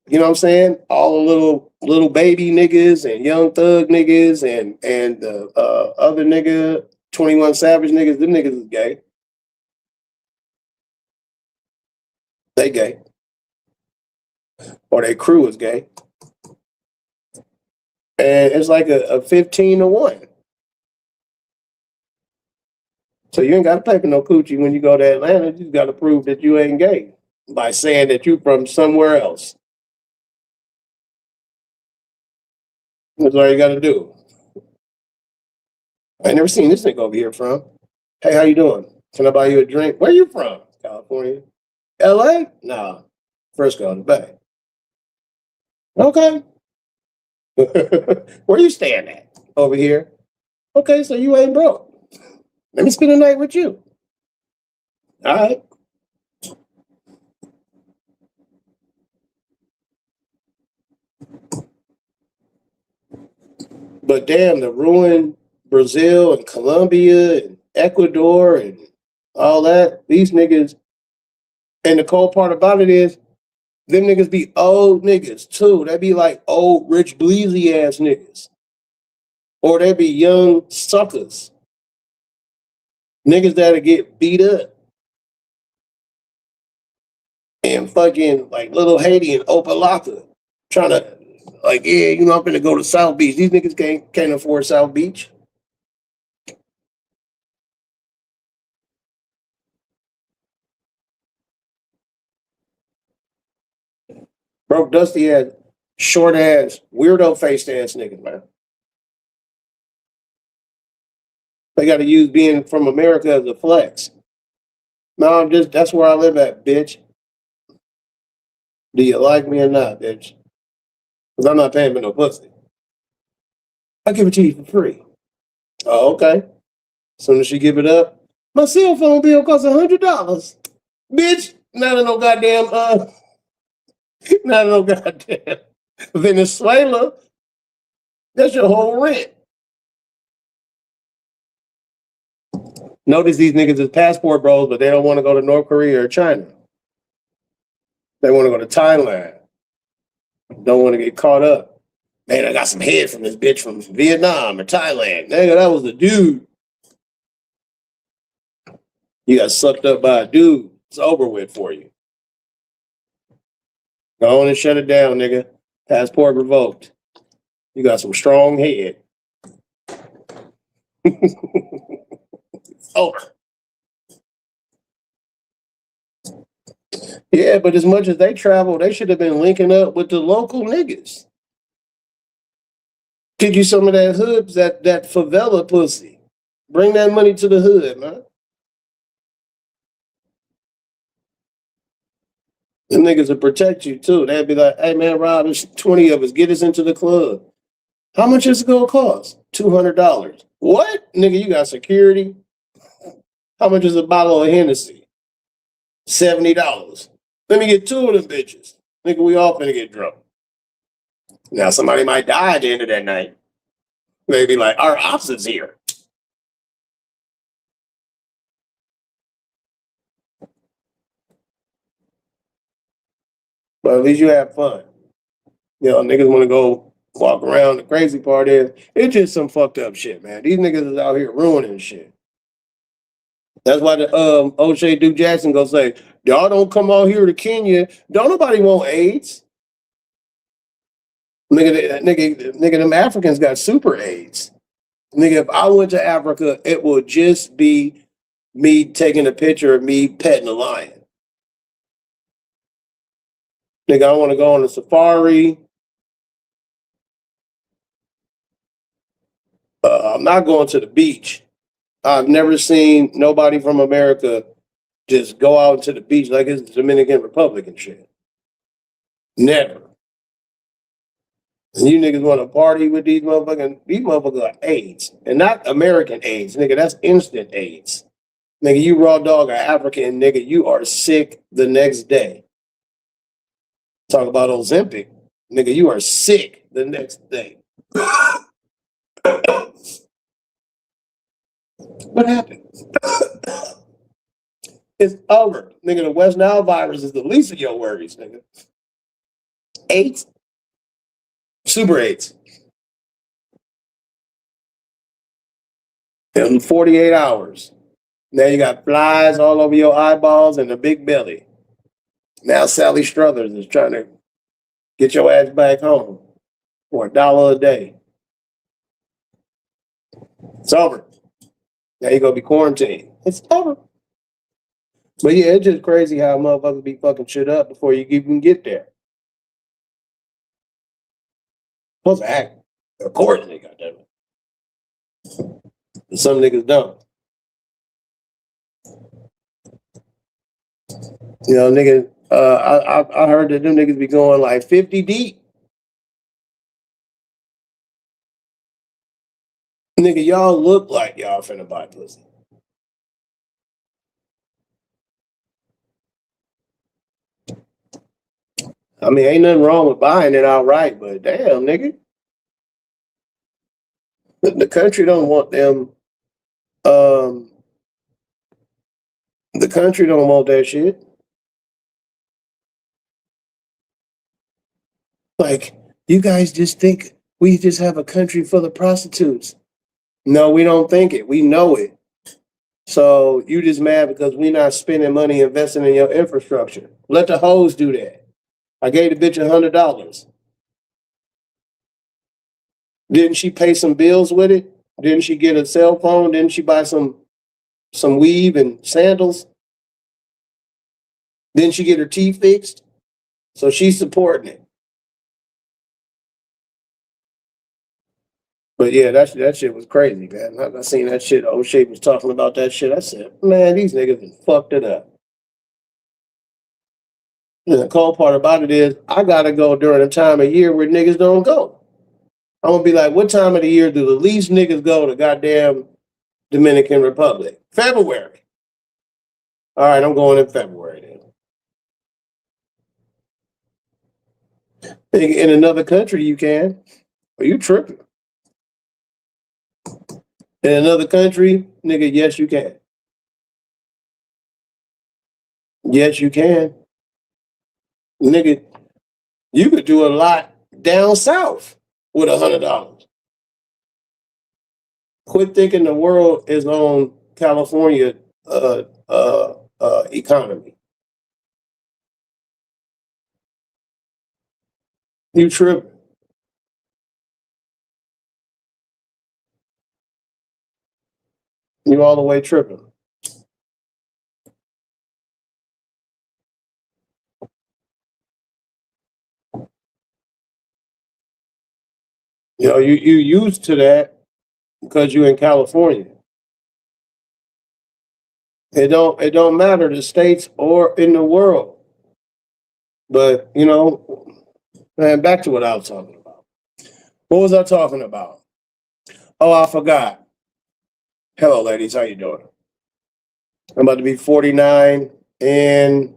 You know what I'm saying? All the little baby niggas and young thug niggas and the other nigga, 21 Savage niggas, them niggas is gay. They gay. Or their crew is gay. And it's like a 15-1. So you ain't got to pay for no coochie when you go to Atlanta. You just got to prove that you ain't gay by saying that you from somewhere else. That's all you got to do. I ain't never seen this nigga over here from. Hey, how you doing? Can I buy you a drink? Where you from? California. LA? Nah. Frisco, the Bay. Okay. Where you staying at? Over here. Okay, so you ain't broke. Let me spend the night with you. All right. But damn, to ruin Brazil and Colombia and Ecuador and all that, these niggas, and the cold part about it is, them niggas be old niggas too. They be like old, rich, bleezy ass niggas. Or they be young suckers. Niggas that'll get beat up. And fucking like little Haiti and Opalaka. Trying to, like, yeah, you know, I'm gonna go to South Beach. These niggas can't afford South Beach. Broke Dusty had short ass, weirdo faced ass niggas, man. They gotta use being from America as a flex. No, I'm just that's where I live at, bitch. Do you like me or not, bitch? Because I'm not paying for no pussy. I'll give it to you for free. Oh, okay. As soon as she give it up, my cell phone bill costs $100. Bitch, not in no goddamn not in no goddamn Venezuela. That's your whole rent. Notice these niggas is passport bros, but they don't want to go to North Korea or China. They want to go to Thailand. Don't want to get caught up. Man, I got some head from this bitch from Vietnam or Thailand. Nigga, that was the dude. You got sucked up by a dude. It's over with for you. Go on and shut it down, nigga. Passport revoked. You got some strong head. Oh, yeah, but as much as they travel, they should have been linking up with the local niggas. Get you some of that hood, that favela pussy. Bring that money to the hood, man. Them niggas will protect you too. They'd be like, hey man, Rob, there's 20 of us. Get us into the club. How much is it gonna cost? $200. What? Nigga, you got security? How much is a bottle of Hennessy? $70. Let me get two of them bitches. Nigga, we all finna get drunk. Now somebody might die at the end of that night. They'd be like, our ops is here. But at least you have fun. You know, niggas want to go walk around. The crazy part is, it's just some fucked up shit, man. These niggas is out here ruining shit. That's why the O'Shea Duke Jackson go say, y'all don't come out here to Kenya. Don't nobody want AIDS. Nigga, them Africans got super AIDS. Nigga, if I went to Africa, it would just be me taking a picture of me petting a lion. Nigga, I want to go on a safari. I'm not going to the beach. I've never seen nobody from America just go out to the beach like it's the Dominican Republic and shit. Never. And you niggas want to party with these motherfuckers are AIDS. And not American AIDS, nigga, that's instant AIDS. Nigga, you raw dog are African, nigga, you are sick the next day. Talk about Ozempic. Nigga, you are sick the next day. What happened? It's over. Nigga, the West Nile virus is the least of your worries, nigga. 8, Super 8s, in 48 hours. Now you got flies all over your eyeballs and a big belly. Now Sally Struthers is trying to get your ass back home for $1 a day. It's over. Now you're gonna be quarantined. It's over. But yeah, it's just crazy how motherfuckers be fucking shit up before you even get there. Supposed to act accordingly, goddammit. Some niggas don't. You know, nigga, I heard that them niggas be going like 50 deep. Nigga, y'all look like y'all finna buy pussy. I mean, ain't nothing wrong with buying it outright, but damn, nigga. The country don't want them. Um, the country don't want that shit. Like, you guys just think we just have a country full of prostitutes. No, we don't think it. We know it. So you just mad because we not spending money investing in your infrastructure. Let the hoes do that. I gave the bitch $100. Didn't she pay some bills with it? Didn't she get a cell phone? Didn't she buy some weave and sandals? Didn't she get her teeth fixed? So she's supporting it. But yeah, that shit was crazy, man. I seen that shit. O'Shea was talking about that shit. I said, man, these niggas have fucked it up. And the cold part about it is I gotta go during a time of year where niggas don't go. I'm gonna be like, what time of the year do the least niggas go to goddamn Dominican Republic? February. All right, I'm going in February then. In another country, you can. Are you tripping? In another country, nigga, yes, you can. Yes, you can. Nigga, you could do a lot down south with $100. Quit thinking the world is on California economy. You tripping. You all the way tripping. You know, you used to that because you're in California. It don't matter the states or in the world. But you know, man, back to what I was talking about. What was I talking about? Oh, I forgot. Hello, ladies. How you doing? I'm about to be 49 in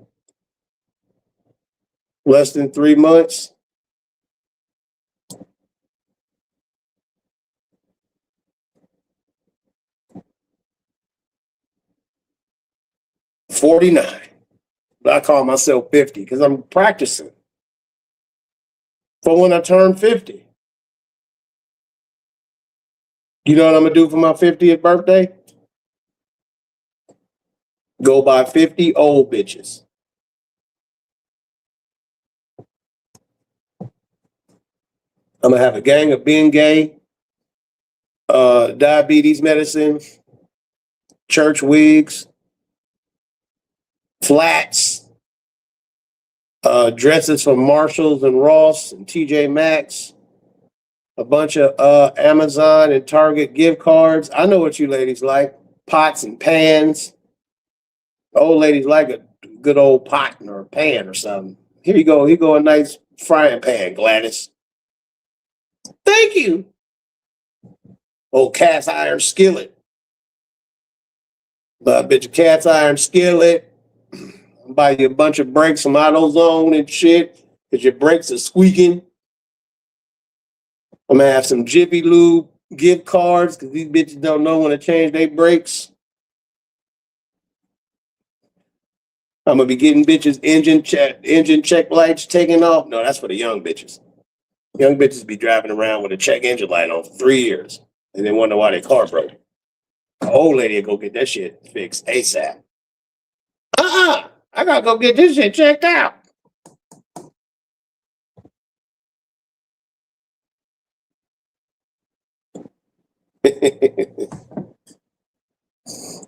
less than 3 months. $49. But I call myself 50 because I'm practicing for when I turn 50. You know what I'm gonna do for my 50th birthday? Go buy 50 old bitches. I'm gonna have a gang of Bengay, diabetes medicine, church wigs, flats, dresses from Marshalls and Ross and TJ Maxx, a bunch of Amazon and Target gift cards. I know what you ladies like: pots and pans. Old ladies like a good old pot or a pan or something. Here you go. Here you go, a nice frying pan, Gladys. Thank you. Old cast iron skillet. Bitch, a cast iron skillet. Buy you a bunch of brakes from AutoZone and shit, because your brakes are squeaking. I'm gonna have some Jiffy Lube gift cards because these bitches don't know when to change their brakes. I'm gonna be getting bitches engine check lights taken off. No, that's for the young bitches. Young bitches be driving around with a check engine light on for 3 years and then wonder why their car broke. An old lady will go get that shit fixed ASAP. I gotta go get this shit checked out.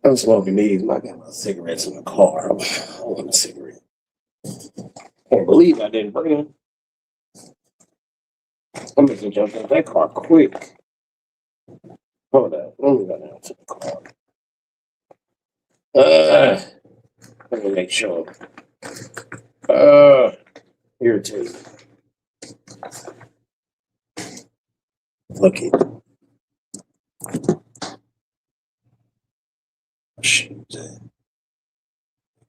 I'm smoking these. I got my cigarettes in the car. I want a cigarette. Can't believe I didn't bring them. I'm gonna jump out that car quick. Hold up. Let me go down to the car. Let me make sure. Here too. Look at shoot.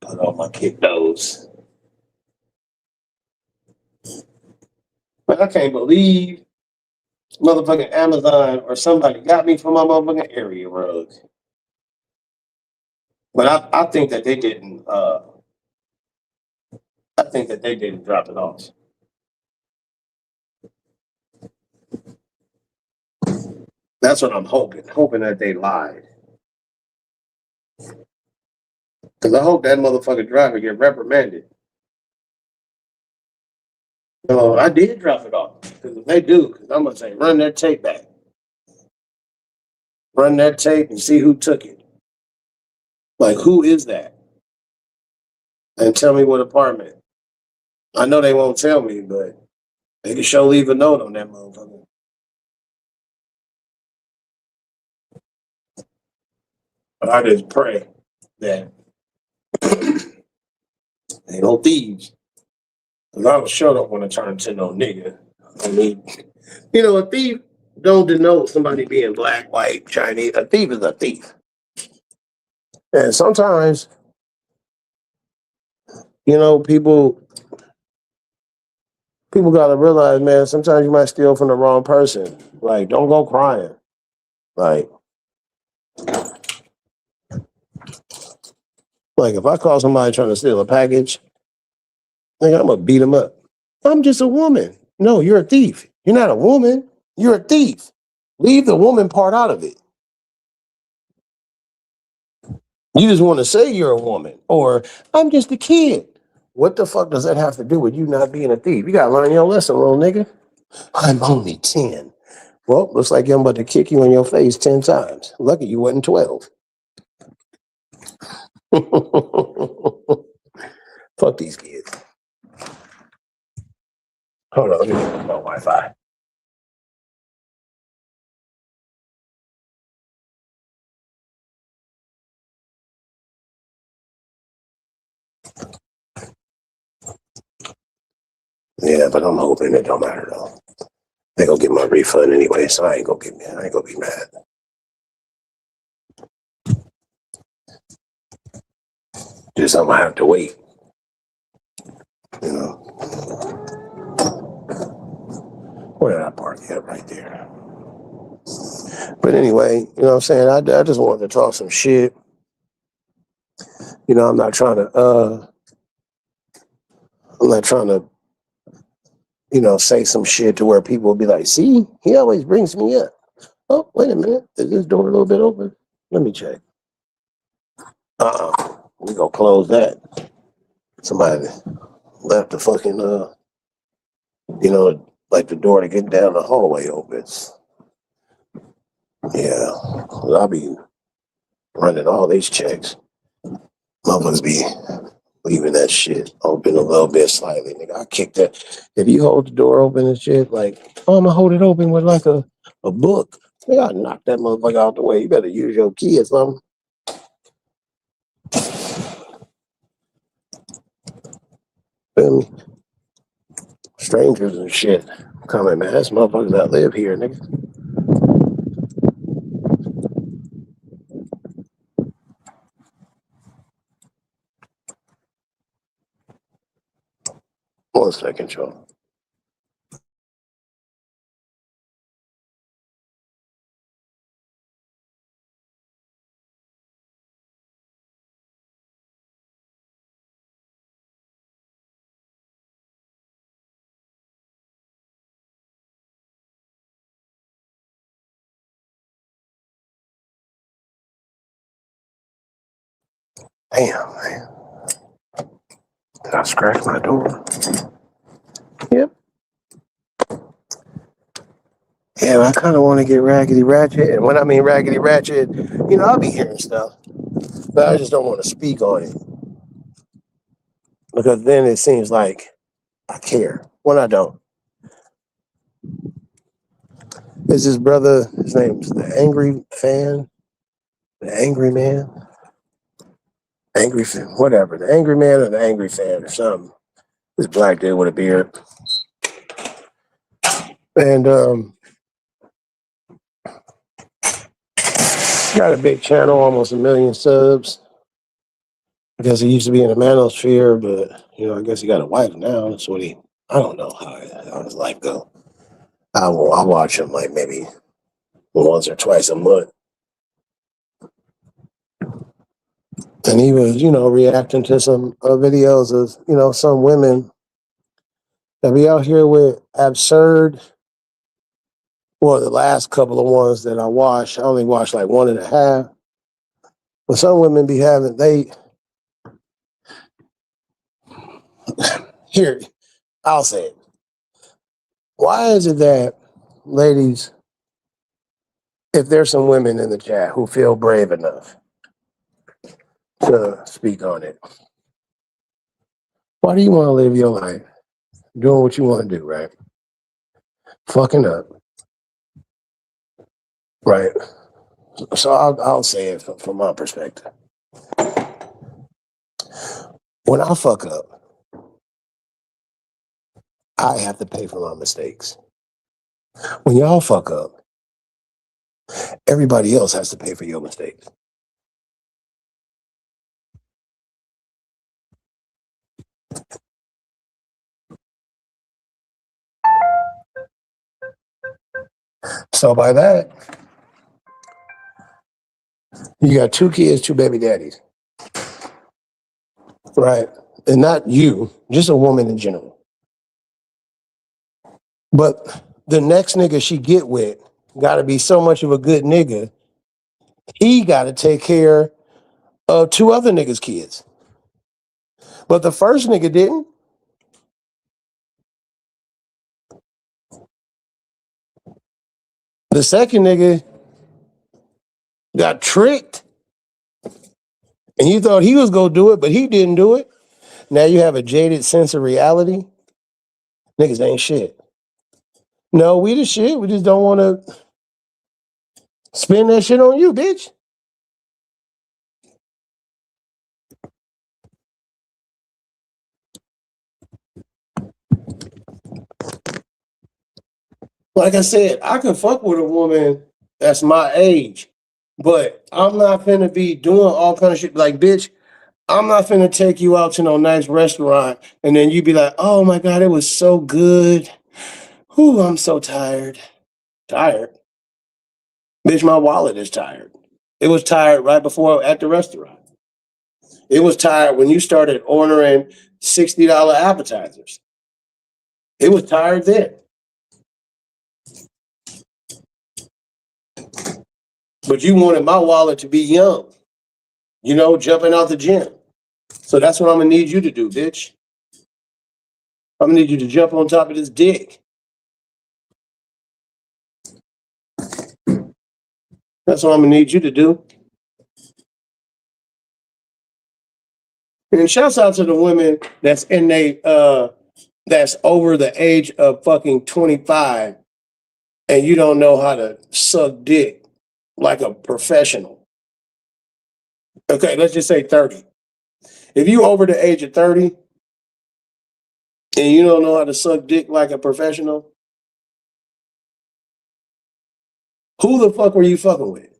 Put on my kick nose. But I can't believe motherfucking Amazon or somebody got me for my motherfucking area rug. But I think that they didn't I think that they didn't drop it off. That's what I'm hoping that they lied. Because I hope that motherfucking driver get reprimanded. No, I did drop it off. Because if they do, because I'm gonna say run that tape back. Run that tape and see who took it. Like who is that? And tell me what apartment. I know they won't tell me, but they can show leave a note on that motherfucker. But I just pray that they no thieves. Because I was sure don't want to turn to no nigga. I mean, a thief don't denote somebody being black, white, Chinese. A thief is a thief. And sometimes, people gotta realize, man, sometimes you might steal from the wrong person. Like, don't go crying. Like, if I call somebody trying to steal a package, I'm gonna beat them up. I'm just a woman. No, you're a thief. You're not a woman. You're a thief. Leave the woman part out of it. You just want to say you're a woman, or I'm just a kid. What the fuck does that have to do with you not being a thief? You gotta learn your lesson, little nigga. I'm only 10. Well, looks like I'm about to kick you in your face 10 times. Lucky you wasn't 12. Fuck these kids. Hold on, let me get my Wi-Fi. Yeah, but I'm hoping it don't matter though. They gonna get my refund anyway, so I ain't gonna be mad. Just I'm gonna have to wait. You know. Where did I park at? Right there. But anyway, you know what I'm saying? I just wanted to talk some shit. I'm not trying to say some shit to where people will be like, see, he always brings me up. Oh, wait a minute. Is this door a little bit open? Let me check. We gonna close that. Somebody left the fucking like the door to get down the hallway opens. Yeah. I'll be running all these checks. Motherfuckers be leaving that shit open a little bit slightly. Nigga, I kick that. If you hold the door open and shit, like, I'm gonna hold it open with like a book. Nigga, I knock that motherfucker out the way. You better use your key or something. Feel me? Strangers and shit coming, man. That's motherfuckers that live here, nigga. One second, y'all. Damn, man. I scratched my door. Yep. Yeah, I kind of want to get Raggedy Ratchet. And when I mean Raggedy Ratchet, I'll be hearing stuff, but I just don't want to speak on it because then it seems like I care when I don't. Is his brother, his name's the Angry Fan, the Angry Man, Angry Fan, whatever, the Angry Man or the Angry Fan or something. This black dude with a beard. And got a big channel, almost 1 million subs. Because he used to be in the manosphere, but I guess he got a wife now. That's what I don't know how his life go. I'll watch him like maybe once or twice a month. And he was, reacting to some videos of, some women that be out here with absurd. Well, the last couple of ones that I watched, I only watched like 1.5. But some women be having, here, I'll say it. Why is it that ladies, if there's some women in the chat who feel brave enough to speak on it, why do you want to live your life doing what you want to do, right? Fucking up, right? So I'll say it from my perspective. When I fuck up, I have to pay for my mistakes. When y'all fuck up, everybody else has to pay for your mistakes. So by that, you got 2 kids, 2 baby daddies, right? And not you, just a woman in general. But the next nigga she get with got to be so much of a good nigga, he got to take care of 2 other niggas' kids. But the first nigga didn't. The second nigga got tricked. And you thought he was going to do it, but he didn't do it. Now you have a jaded sense of reality. Niggas ain't shit. No, we the shit. We just don't want to spend that shit on you, bitch. Like I said, I can fuck with a woman that's my age, but I'm not finna be doing all kind of shit. Like, bitch, I'm not finna take you out to no nice restaurant and then you be like, oh my God, it was so good. Whew, I'm so tired. Tired? Bitch, my wallet is tired. It was tired right before at the restaurant. It was tired when you started ordering $60 appetizers. It was tired then. But you wanted my wallet to be young, jumping out the gym. So that's what I'm gonna need you to do, bitch. I'm gonna need you to jump on top of this dick. That's what I'm gonna need you to do. And shouts out to the women that's over the age of fucking 25 and you don't know how to suck dick like a professional. Okay, let's just say 30. If you over the age of 30 and you don't know how to suck dick like a professional, who the fuck were you fucking with?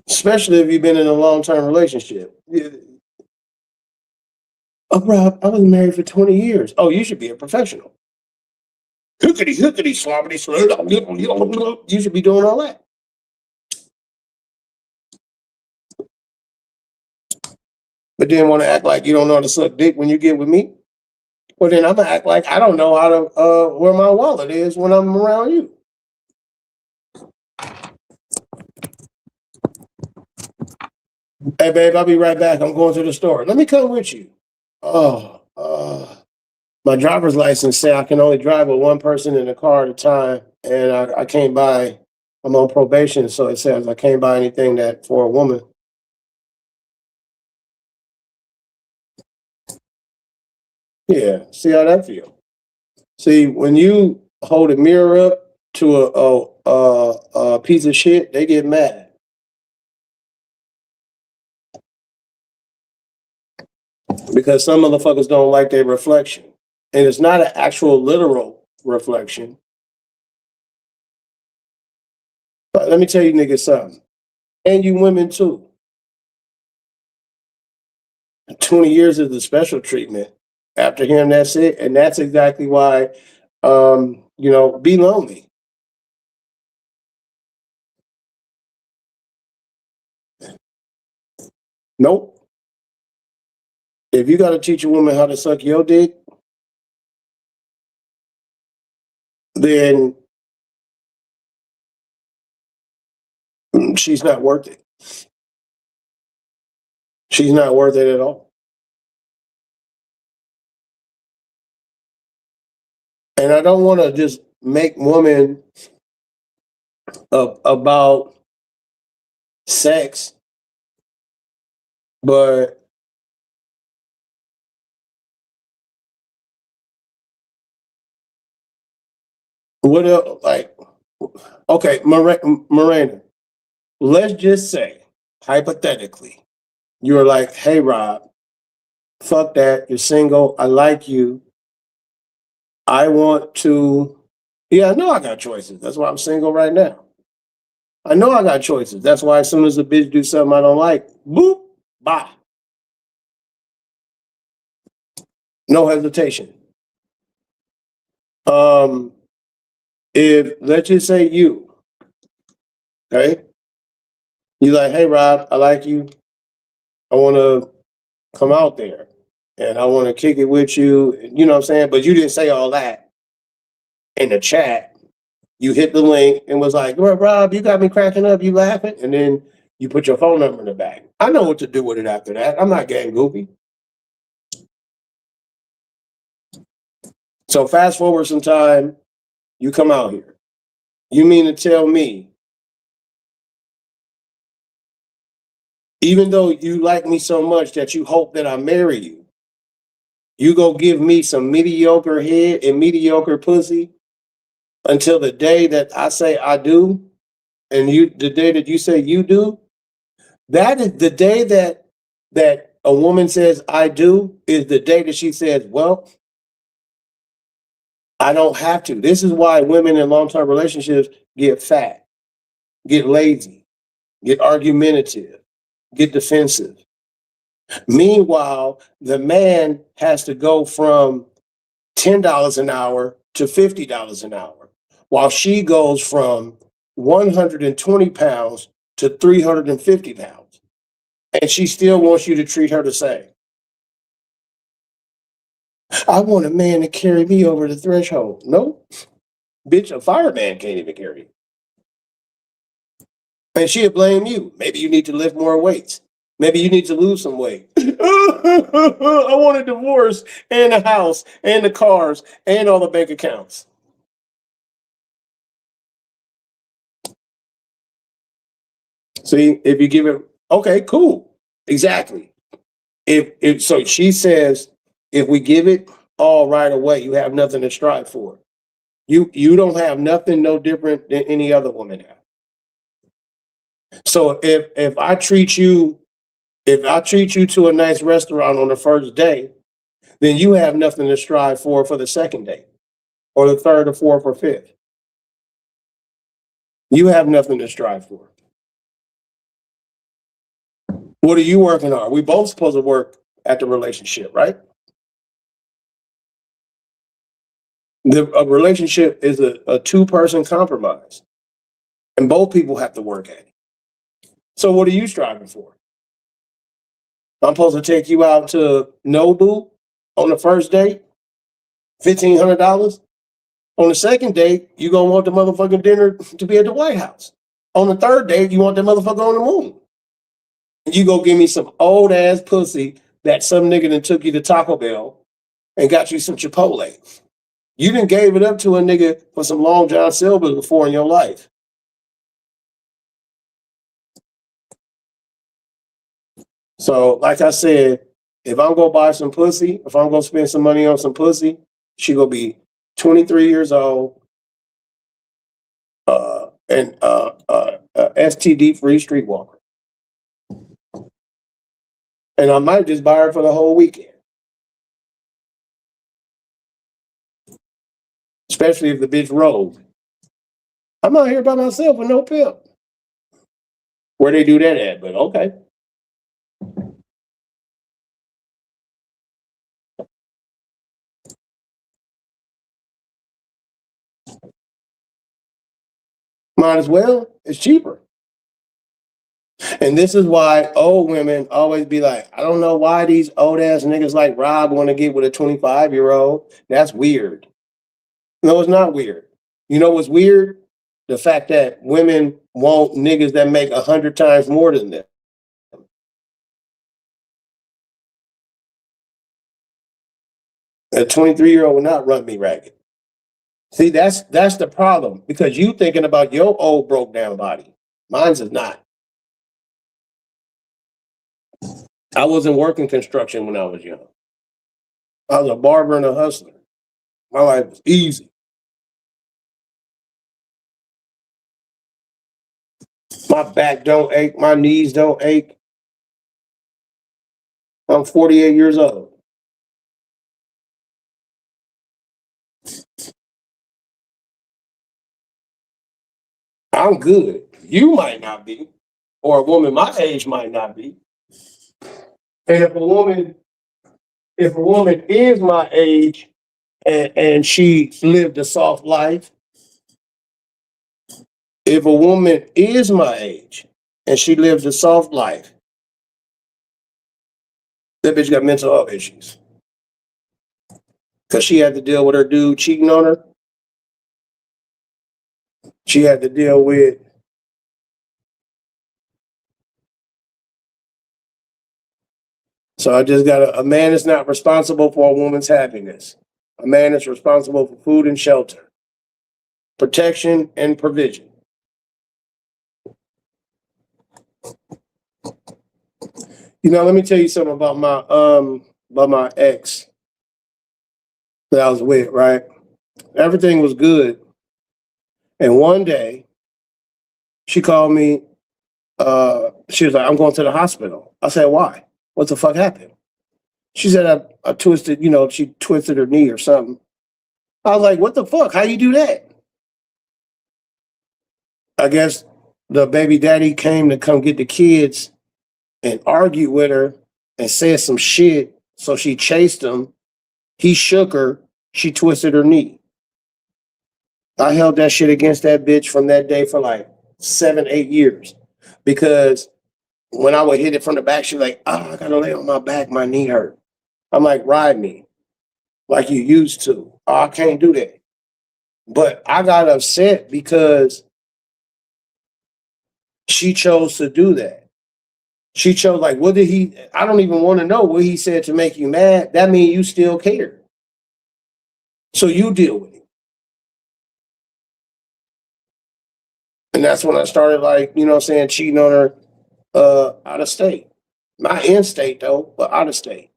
Especially if you've been in a long-term relationship. Oh, bro, I was married for 20 years. Oh, you should be a professional. Hookity, hookity, sloppity, slow. You should be doing all that. But then want to act like you don't know how to suck dick when you get with me? Well, then I'm going to act like I don't know how to, where my wallet is when I'm around you. Hey, babe, I'll be right back. I'm going to the store. Let me come with you. Oh, my driver's license say I can only drive with one person in the car at a time, and I can't buy. I'm on probation, so it says I can't buy anything that for a woman. Yeah, see how that feel. See, when you hold a mirror up to a piece of shit, they get mad because some motherfuckers don't like their reflection, and it's not an actual literal reflection. But let me tell you, niggas, something, and you women too. 20 years is the special treatment. After him, that's it, and that's exactly why, be lonely. Nope. If you got to teach a woman how to suck your dick, then she's not worth it. She's not worth it at all. And I don't want to just make women about sex, but what else? Like, okay, Miranda, let's just say, hypothetically, you're like, hey, Rob, fuck that. You're single. I like you. I want to. Yeah, I know I got choices. That's why I'm single right now. I know I got choices. That's why as soon as a bitch do something I don't like, boop, bye. No hesitation. Um, if let's just say you, okay, you like, hey Rob, I like you. I want to come out there and I want to kick it with you. You know what I'm saying? But you didn't say all that in the chat. You hit the link and was like, well, Rob, you got me cracking up. You laughing? And then you put your phone number in the back. I know what to do with it after that. I'm not getting goofy. So fast forward some time, you come out here. You mean to tell me, even though you like me so much that you hope that I marry you, you go give me some mediocre head and mediocre pussy until the day that I say I do, and the day that you say you do, that is the day that a woman says I do is the day that she says, well, I don't have to. This is why women in long-term relationships get fat, get lazy, get argumentative, get defensive. Meanwhile, the man has to go from $10 an hour to $50 an hour, while she goes from 120 pounds to 350 pounds. And she still wants you to treat her the same. I want a man to carry me over the threshold. No, bitch, a fireman can't even carry you. And she'll blame you. Maybe you need to lift more weights. Maybe you need to lose some weight. I want a divorce and a house and the cars and all the bank accounts. See, if you give it, okay, cool. Exactly. If so, she says, if we give it all right away, you have nothing to strive for. You don't have nothing no different than any other woman have. So if I treat you to a nice restaurant on the first day, then you have nothing to strive for the second day, or the third, or fourth, or fifth. You have nothing to strive for. What are you working on? We both supposed to work at the relationship, right? A relationship is a two-person compromise, and both people have to work at it. So what are you striving for? I'm supposed to take you out to Nobu on the first date, $1,500. On the second date, you gonna want the motherfucking dinner to be at the White House. On the third date, you want the motherfucker on the moon. You go give me some old ass pussy that some nigga done took you to Taco Bell and got you some Chipotle. You done gave it up to a nigga for some Long John Silver before in your life. So, like I said, if I'm gonna buy some pussy, if I'm gonna spend some money on some pussy, she gonna be 23 years old, and STD free streetwalker. And I might just buy her for the whole weekend, especially if the bitch rolls. I'm out here by myself with no pimp. Where they do that at, but okay. Might as well. It's cheaper. And this is why old women always be like, I don't know why these old ass niggas like Rob want to get with a 25-year-old. That's weird. No, it's not weird. You know what's weird? The fact that women want niggas that make 100 times more than them. A 23-year-old will not run me ragged. See, that's the problem because you thinking about your old broke down body. Mine's is not. I wasn't working construction when I was young. I was a barber and a hustler. My life was easy. My back don't ache. My knees don't ache. I'm 48 years old. I'm good. You might not be, or a woman my age might not be. And if a woman is my age and she lived a soft life, if a woman is my age and she lives a soft life, that bitch got mental health issues. Because she had to deal with her dude cheating on her. She had to deal with. So I just got a man is not responsible for a woman's happiness. A man is responsible for food and shelter, protection and provision. You know, let me tell you something about my ex that I was with, right? Everything was good. And one day she called me, she was like, I'm going to the hospital. I said, why? What the fuck happened? She said I twisted, she twisted her knee or something. I was like, what the fuck? How you do that? I guess the baby daddy came to come get the kids and argued with her and said some shit. So she chased him. He shook her. She twisted her knee. I held that shit against that bitch from that day for like 7, 8 years. Because when I would hit it from the back, she was like, I gotta lay on my back, my knee hurt. I'm like, ride me like you used to. Oh, I can't do that. But I got upset because she chose to do that. She chose, like, what did he, I don't even want to know what he said to make you mad. That means you still care. So you deal with it. And that's when I started, like, cheating on her out of state. Not in state, though, but out of state.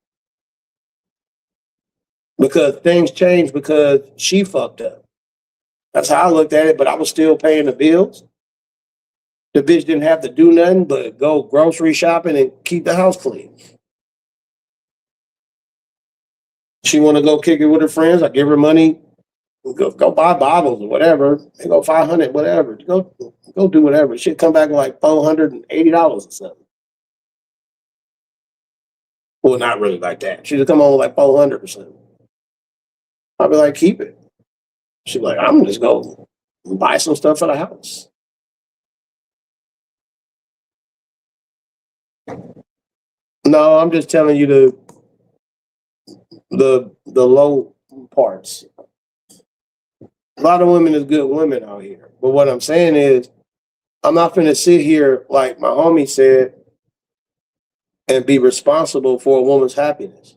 Because things changed because she fucked up. That's how I looked at it, but I was still paying the bills. The bitch didn't have to do nothing but go grocery shopping and keep the house clean. She want to go kick it with her friends. I give her money. Go buy bottles or whatever. They go 500, whatever. Go do whatever. She'd come back with like $480 or something. Well, not really like that. She'd come on with like 400 or something. I'd be like, keep it. She'd be like, I'm just go buy some stuff for the house. No, I'm just telling you the low parts. A lot of women is good women out here. But what I'm saying is, I'm not going to sit here like my homie said. and be responsible for a woman's happiness.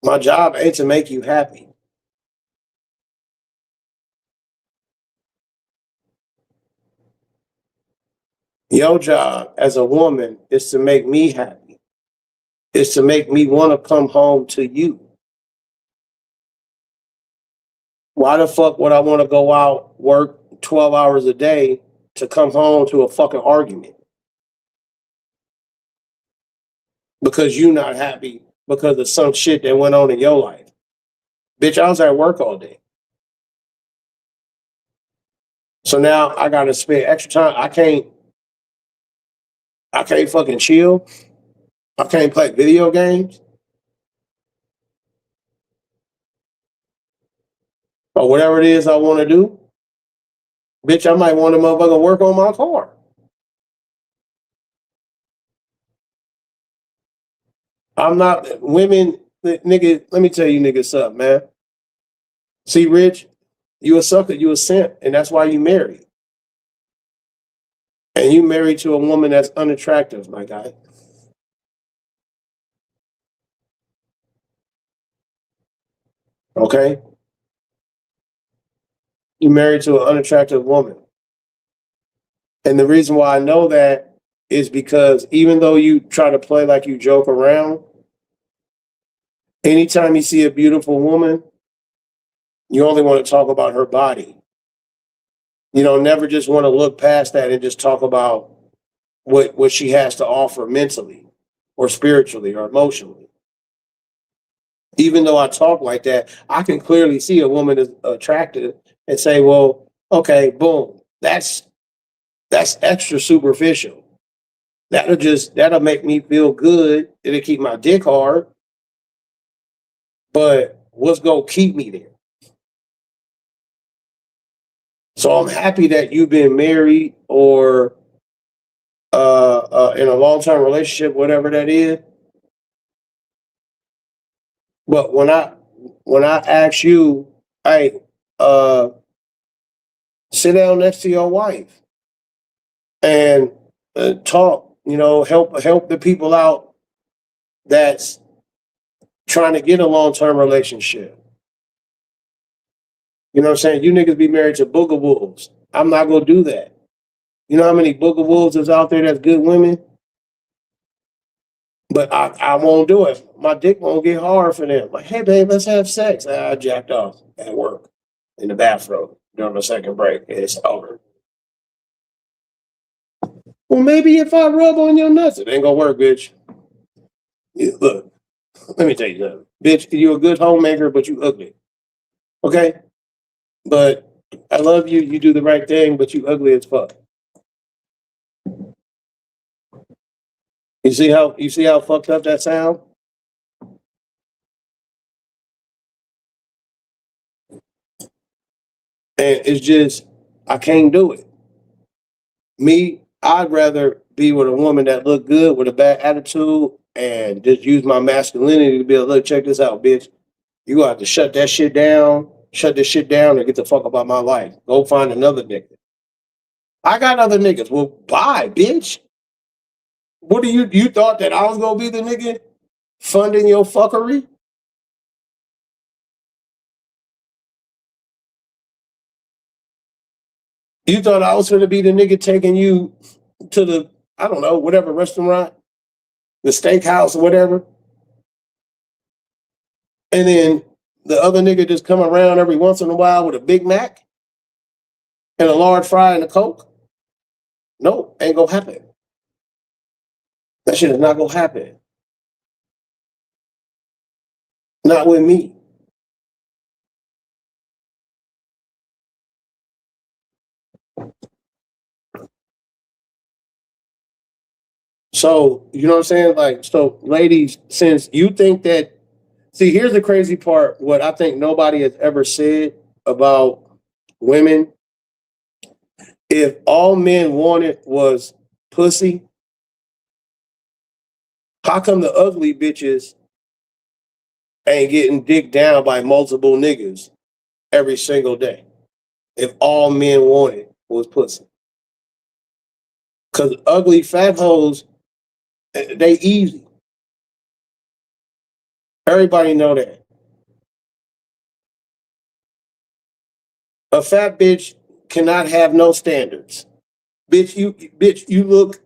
My job ain't to make you happy. Your job as a woman is to make me happy, is to make me want to come home to you. Why the fuck would I want to go out, work 12 hours a day to come home to a fucking argument? Because you not happy because of some shit that went on in your life. Bitch, I was at work all day. So now I gotta spend extra time. I can't fucking chill. I can't play video games or whatever it is I want to do. Bitch, I might want to motherfucker work on my car. I'm not women, nigga. Let me tell you, nigga, something, man. See, Rich, you a sucker, you a simp, and that's why you married. And you married to a woman that's unattractive, my guy. Okay, you married to an unattractive woman, and the reason why I know that is because even though you try to play like you joke around, anytime you see a beautiful woman, you only want to talk about her body. You know, never just want to look past that and just talk about what she has to offer mentally or spiritually or emotionally. Even though I talk like that, I can clearly see a woman is attractive and say, well, okay, boom, that's extra superficial. That'll make me feel good. It'll keep my dick hard, but what's gonna keep me there? So I'm happy that you've been married or in a long term relationship, whatever that is. But when I ask you, hey, uh, sit down next to your wife and talk, help the people out that's trying to get a long term relationship. You know what I'm saying? You niggas be married to booger wolves. I'm not gonna do that. You know how many booger wolves is out there that's good women? But I won't do it. My dick won't get hard for them. Like, hey babe, let's have sex. I jacked off at work in the bathroom during the second break. It's over. Well, maybe if I rub on your nuts, it ain't gonna work, bitch. Look, let me tell you something. Bitch, you're a good homemaker, but you ugly. Okay? But I love you, you do the right thing, but you ugly as fuck. You see how fucked up that sound? And it's just I can't do it. Me, I'd rather be with a woman that look good with a bad attitude and just use my masculinity to be like, look, check this out, bitch. You gonna have to shut this shit down, and get the fuck about my life. Go find another nigga. I got other niggas. Well, bye, bitch. What do you thought that I was gonna be the nigga funding your fuckery? You thought I was gonna be the nigga taking you to the, I don't know, whatever restaurant, the steakhouse or whatever, and then the other nigga just come around every once in a while with a Big Mac and a large fry and a Coke? No, ain't gonna happen. That shit is not gonna happen. Not with me. So, you know what I'm saying? Like, so ladies, since you think that, see, here's the crazy part. What I think nobody has ever said about women, if all men wanted was pussy, how come the ugly bitches ain't getting dicked down by multiple niggas every single day? If all men wanted was pussy. Because ugly fat hoes They easy. Everybody know that. A fat bitch cannot have no standards. Bitch, you look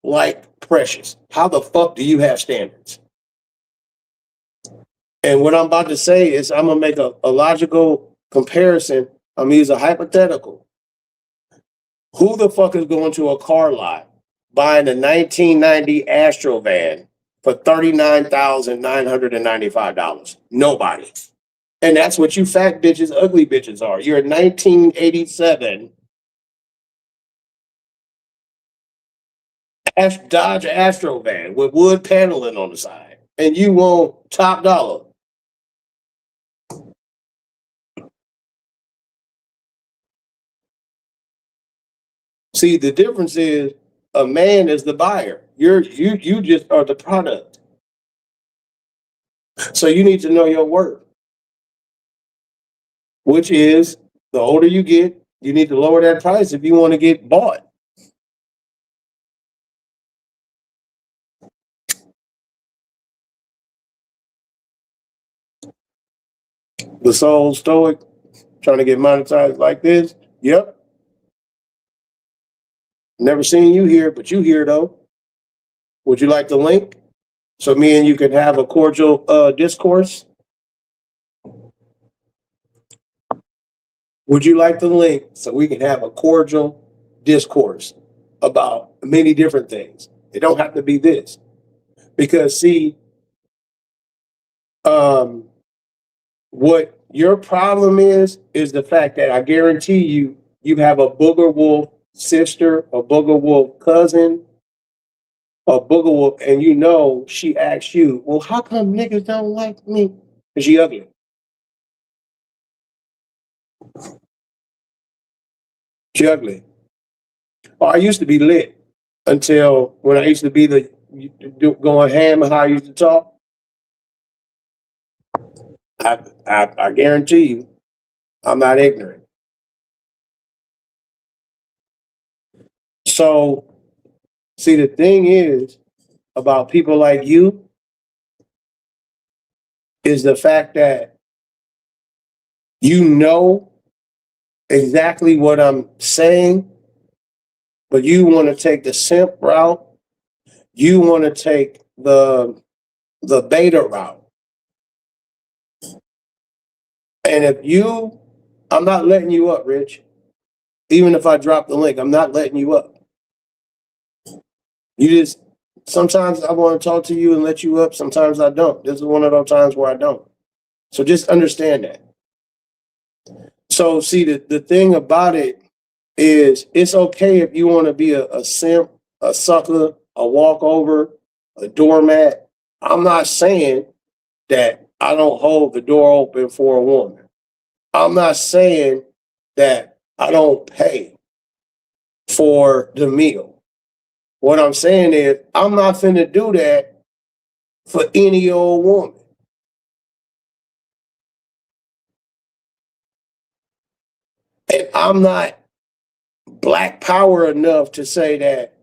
like Precious. How the fuck do you have standards? And what I'm about to say is I'm gonna make a logical comparison. I'm gonna use a hypothetical. Who the fuck is going to a car lot buying a 1990 Astro van for $39,995? Nobody. And that's what you fat bitches, ugly bitches are. You're a 1987 Dodge Astro van with wood paneling on the side, and you want top dollar. See, the difference is a man is the buyer. You just are the product. So you need to know your worth, which is the older you get, you need to lower that price if you want to get bought. The soul stoic trying to get monetized like this. Yep. Never seen you here, but you here though. Would you like the link so me and you can have a cordial discourse? Would you like the link so we can have a cordial discourse about many different things? It don't have to be this. Because see, um, what your problem is the fact that I guarantee you, you have a booger wolf sister, a booger wolf cousin, a booger wolf, and you know she asks you, well, how come niggas don't like me? Because she ugly. She ugly. Oh, I used to be lit until when I used to be the going ham and how I used to talk. I guarantee you, I'm not ignorant. So, see, the thing is about people like you is the fact that you know exactly what I'm saying, but you want to take the simp route. You want to take the beta route. And if you, I'm not letting you up, Rich. Even if I drop the link, I'm not letting you up. You just sometimes I want to talk to you and let you up. Sometimes I don't. This is one of those times where I don't. So just understand that. So see the thing about it is it's okay if you want to be a simp, a sucker, a walkover, a doormat. I'm not saying that I don't hold the door open for a woman. I'm not saying that I don't pay for the meal. What I'm saying is I'm not finna do that for any old woman. And I'm not black power enough to say that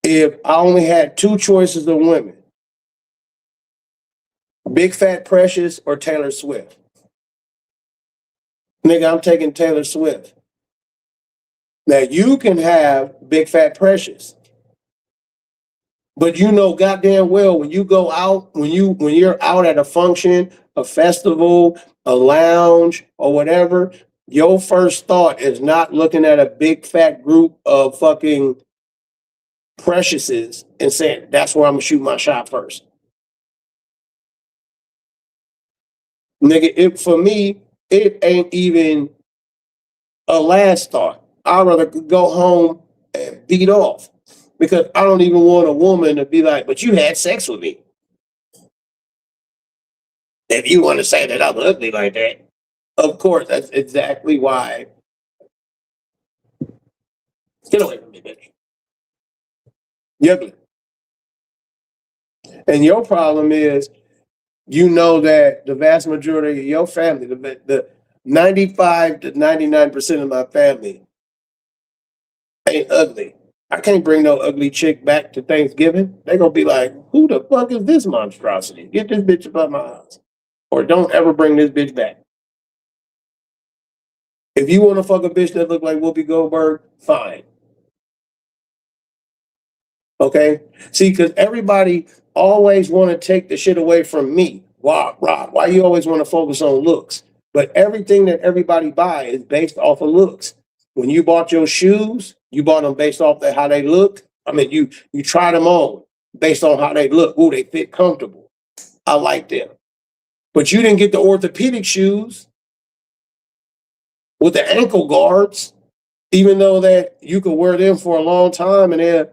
if I only had two choices of women, Big Fat Precious or Taylor Swift. Nigga, I'm taking Taylor Swift. Now you can have Big Fat Precious, but you know goddamn well when you go out, when you're out at a function, a festival, a lounge, or whatever, your first thought is not looking at a big fat group of fucking preciouses and saying that's where I'm gonna shoot my shot first. Nigga, it for me, it ain't even a last thought. I'd rather go home and beat off because I don't even want a woman to be like, but you had sex with me. If you want to say that I'm ugly like that, of course, that's exactly why. Get away from me, bitch. You're ugly. And your problem is, you know that the vast majority of your family, the 95 to 99% of my family ain't ugly. I can't bring no ugly chick back to Thanksgiving. They gonna be like, who the fuck is this monstrosity? Get this bitch above my house. Or don't ever bring this bitch back. If you want to fuck a bitch that look like Whoopi Goldberg, fine. Okay? See, because everybody always want to take the shit away from me. Why, Rob? Why you always want to focus on looks? But everything that everybody buy is based off of looks. When you bought your shoes, you bought them based off of how they looked. I mean, you tried them on based on how they look. Ooh, they fit comfortable. I like them. But you didn't get the orthopedic shoes with the ankle guards, even though that you could wear them for a long time and they're,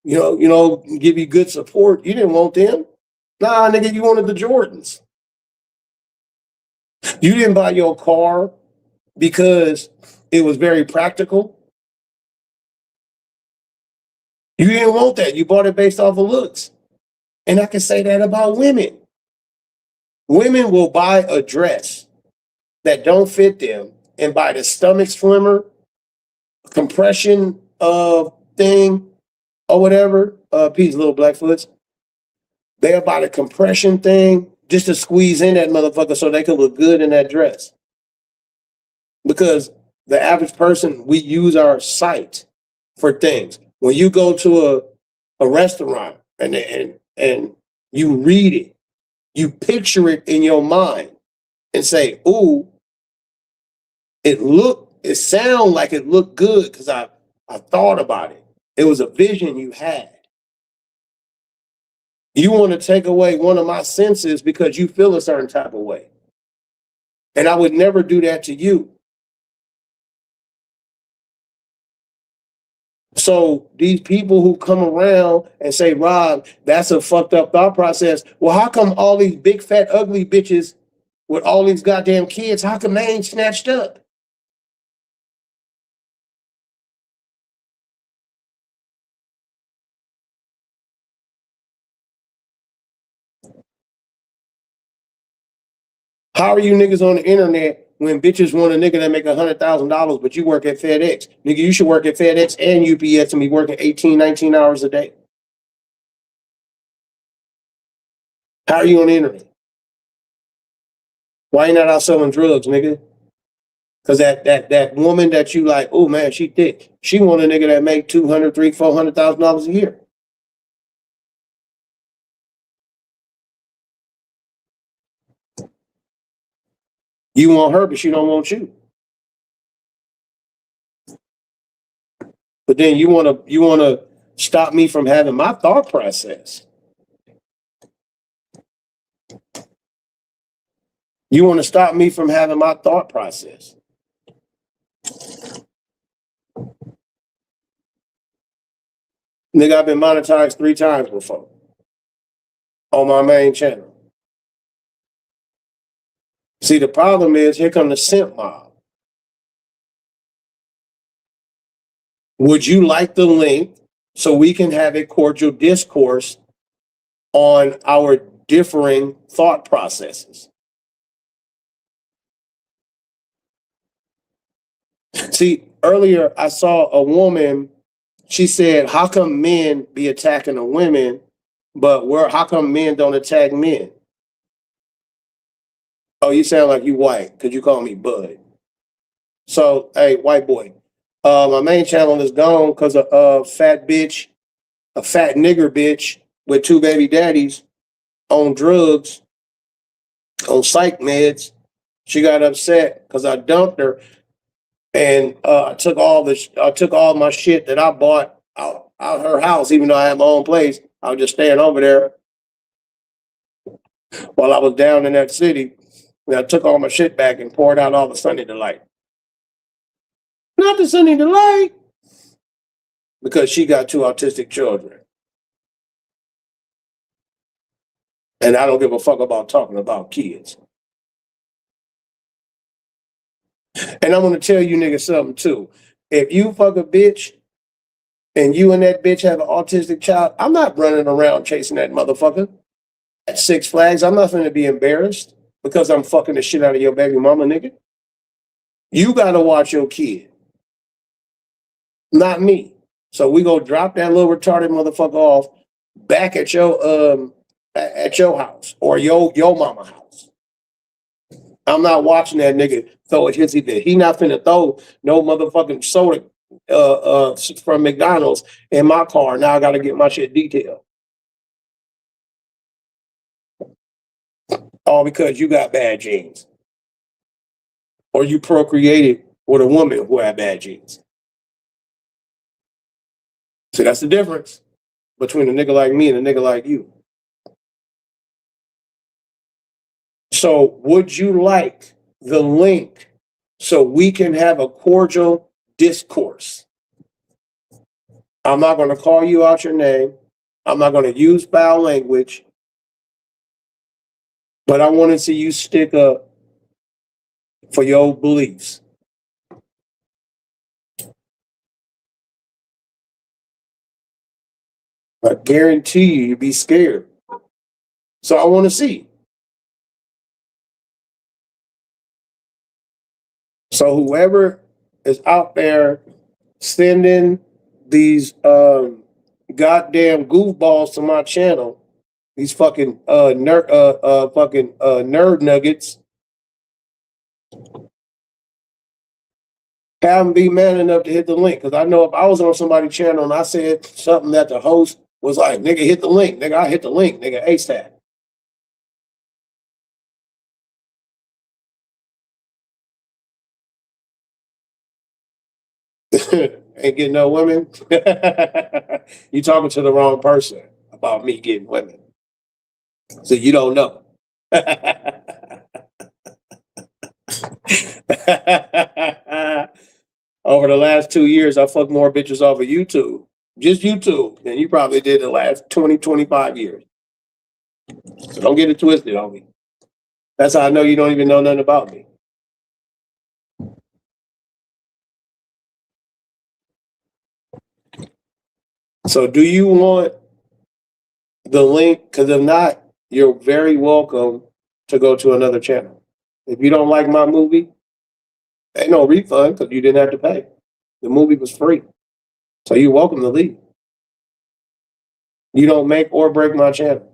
give you good support. You didn't want them. Nah, nigga, you wanted the Jordans. You didn't buy your car because it was very practical. You didn't want that. You bought it based off of looks. And I can say that about women. Women will buy a dress that don't fit them and buy the stomach slimmer, compression thing, or whatever, piece little Blackfoots. They'll buy the compression thing just to squeeze in that motherfucker so they can look good in that dress. Because the average person, we use our sight for things. When you go to a restaurant and you read it, you picture it in your mind and say, ooh, it sound like it looked good because I thought about it. It was a vision you had. You want to take away one of my senses because you feel a certain type of way. And I would never do that to you. So these people who come around and say, Rob, that's a fucked up thought process. Well, how come all these big, fat, ugly bitches with all these goddamn kids, how come they ain't snatched up? How are you niggas on the internet when bitches want a nigga that make $100,000, but you work at FedEx? Nigga, you should work at FedEx and UPS and be working 18, 19 hours a day. How are you on the internet? Why you not out selling drugs, nigga? Because that woman that you like, oh man, she thick. She want a nigga that make $200,000, $300,000, $400,000 a year. You want her, but she don't want you. But then you wanna stop me from having my thought process. You want to stop me from having my thought process. Nigga, I've been monetized 3 times before on my main channel. See, the problem is, here come the simp mob. Would you like the link so we can have a cordial discourse on our differing thought processes? See, earlier I saw a woman, she said, how come men be attacking the women, but how come men don't attack men? Oh, you sound like you white because you call me Bud. So, hey, white boy, my main channel is gone because a fat bitch, a fat nigger bitch with 2 baby daddies on drugs, on psych meds. She got upset because I dumped her, and I took all my shit that I bought out her house, even though I had my own place. I was just staying over there while I was down in that city. And I took all my shit back and poured out all the Sunny Delight. Not the Sunny Delight, because she got 2 autistic children. And I don't give a fuck about talking about kids. And I'm gonna tell you niggas something too. If you fuck a bitch and you and that bitch have an autistic child, I'm not running around chasing that motherfucker at Six Flags. I'm not gonna be embarrassed because I'm fucking the shit out of your baby mama, nigga. You gotta watch your kid, not me. So we go drop that little retarded motherfucker off back at your house or your mama house. I'm not watching that nigga throw a hissy fit. He not finna throw no motherfucking soda from McDonald's in my car. Now I gotta get my shit detailed. All because you got bad genes. Or you procreated with a woman who had bad genes. So that's the difference between a nigga like me and a nigga like you. So would you like the link so we can have a cordial discourse? I'm not going to call you out your name. I'm not going to use foul language. But I want to see you stick up for your beliefs. I guarantee you, you'd be scared. So I want to see. So whoever is out there sending these goddamn goofballs to my channel, these fucking nerd nuggets, have them be man enough to hit the link. Because I know if I was on somebody's channel and I said something that the host was like, nigga, hit the link. Nigga, I hit the link. Nigga, ASAP. Ain't getting no women. You talking to the wrong person about me getting women. So you don't know. Over the last 2 years, I fucked more bitches off of YouTube. Just YouTube than you probably did the last 20, 25 years. So don't get it twisted on me. That's how I know you don't even know nothing about me. So do you want the link? Because if not, you're very welcome to go to another channel. If you don't like my movie, ain't no refund because you didn't have to pay. The movie was free. So you're welcome to leave. You don't make or break my channel.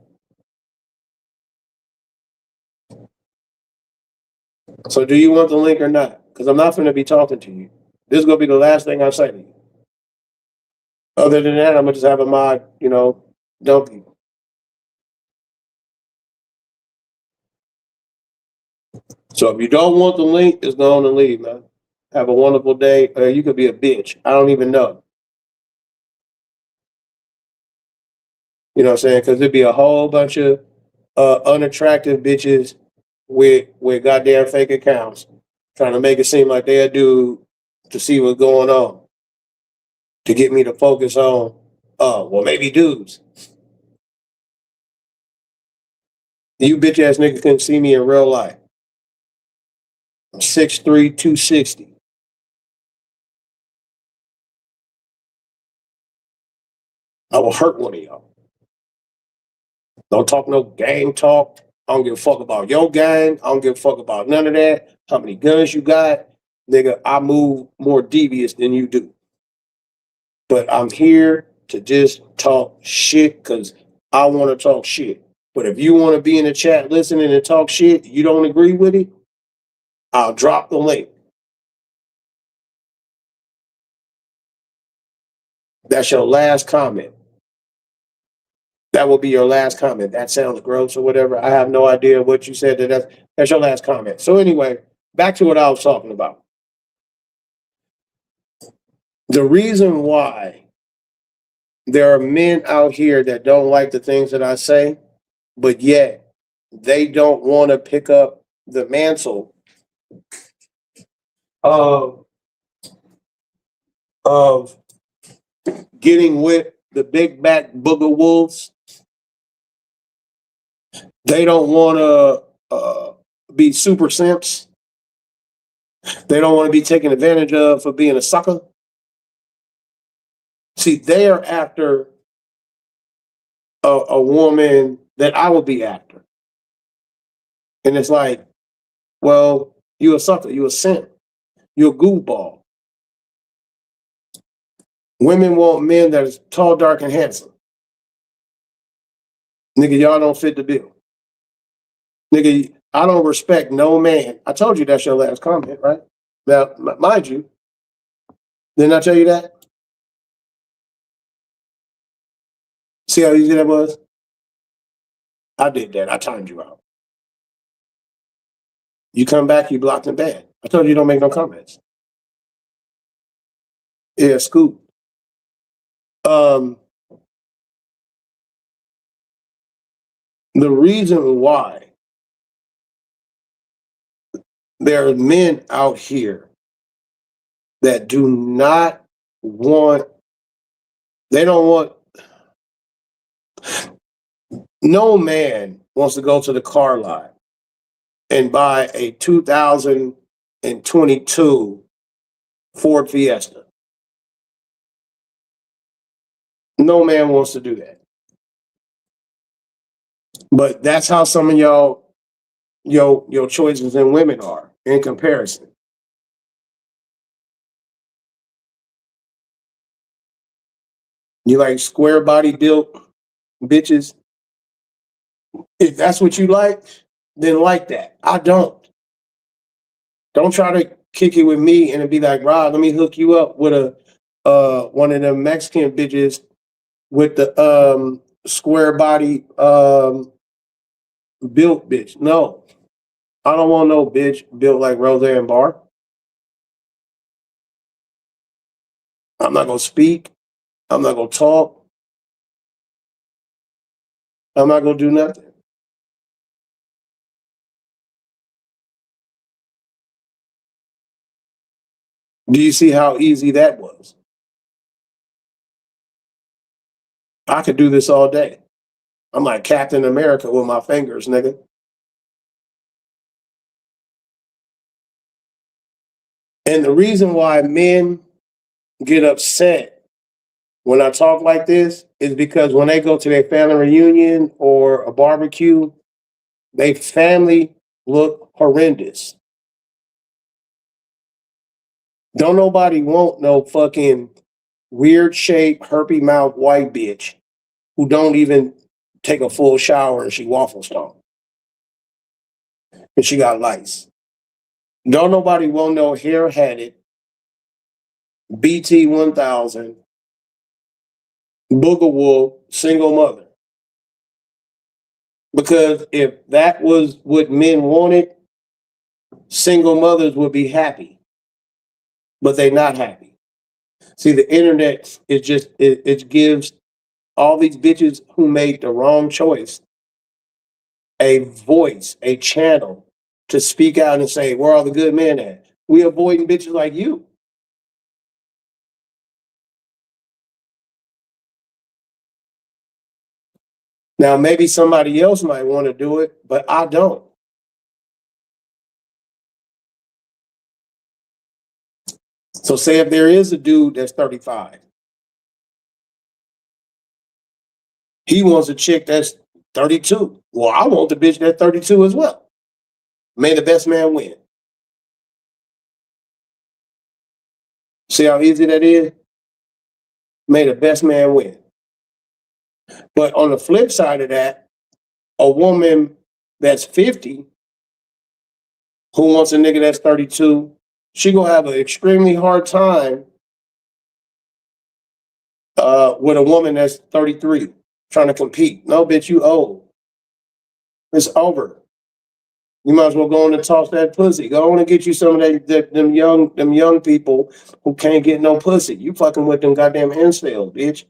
So do you want the link or not? Because I'm not going to be talking to you. This is going to be the last thing I say to you. Other than that, I'm going to just have a mod, dump you. So if you don't want the link, it's going to leave, man. Have a wonderful day. You could be a bitch. I don't even know. You know what I'm saying? Because there'd be a whole bunch of unattractive bitches with goddamn fake accounts trying to make it seem like they're a dude to see what's going on. To get me to focus on, well, maybe dudes. You bitch ass niggas couldn't see me in real life. I'm 6'3", 260. I will hurt one of y'all. Don't talk no gang talk. I don't give a fuck about your gang. I don't give a fuck about none of that. How many guns you got. Nigga, I move more devious than you do. But I'm here to just talk shit because I want to talk shit. But if you want to be in the chat listening and talk shit, you don't agree with it, I'll drop the link. That's your last comment. That will be your last comment. That sounds gross or whatever. I have no idea what you said. That's your last comment. So anyway, back to what I was talking about. The reason why there are men out here that don't like the things that I say, but yet they don't want to pick up the mantle of of getting with the big back booger wolves. They don't want to be super simps. They don't want to be taken advantage of for being a sucker. See, they are after a woman that I would be after. And it's like, well, you a sucker, you a simp, you a goofball. Women want men that is tall, dark, and handsome. Nigga, y'all don't fit the bill. Nigga, I don't respect no man. I told you that's your last comment, right? Now, mind you, didn't I tell you that? See how easy that was? I did that. I timed you out. You come back, you blocked and banned. I told you don't make no comments. Yeah, scoop. The reason why there are men out here that do not want, they don't want, no man wants to go to the car lot and buy a 2022 Ford Fiesta. No man wants to do that. But that's how some of your choices in women are in comparison. You like square body built bitches. If that's what you like, then like that. I don't. Don't try to kick it with me and be like, Rob, let me hook you up with a one of them Mexican bitches with the square body built bitch. No. I don't want no bitch built like Roseanne Barr. I'm not gonna speak. I'm not gonna talk. I'm not gonna do nothing. Do you see how easy that was? I could do this all day. I'm like Captain America with my fingers, nigga. And the reason why men get upset when I talk like this is because when they go to their family reunion or a barbecue, they family look horrendous. Don't nobody want no fucking weird shaped, herpy mouth white bitch who don't even take a full shower and she waffle stomp. And she got lice. Don't nobody want no hair headed BT 1000 booger wolf single mother. Because if that was what men wanted, single mothers would be happy, but they're not happy. See, the internet is just, it gives all these bitches who made the wrong choice a voice, a channel to speak out and say, where are the good men at? We avoiding bitches like you. Now, maybe somebody else might want to do it, but I don't. So say if there is a dude that's 35, he wants a chick that's 32. Well, I want the bitch that's 32 as well. May the best man win. See how easy that is? May the best man win. But on the flip side of that, a woman that's 50 who wants a nigga that's 32, she gonna have an extremely hard time with a woman that's 33 trying to compete. No, bitch, you old. It's over. You might as well go on and toss that pussy. Go on and get you some of them young people who can't get no pussy. You fucking with them goddamn incels, bitch.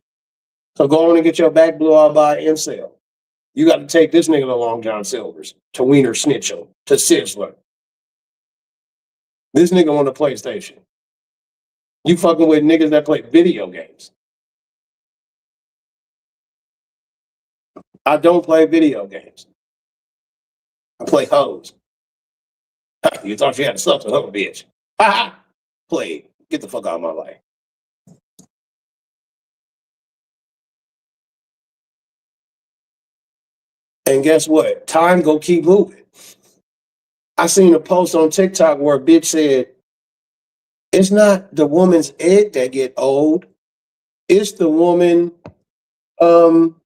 So go on and get your back blew out by an incel. You got to take this nigga to Long John Silver's, to Wiener Schnitzel, to Sizzler. This nigga on the PlayStation. You fucking with niggas that play video games. I don't play video games. I play hoes. You thought you had to suck a hoe, bitch. Ha ha. Play. Get the fuck out of my life. And guess what? Time go keep moving. I seen a post on TikTok where a bitch said, it's not the woman's egg that get old. It's the woman. Um,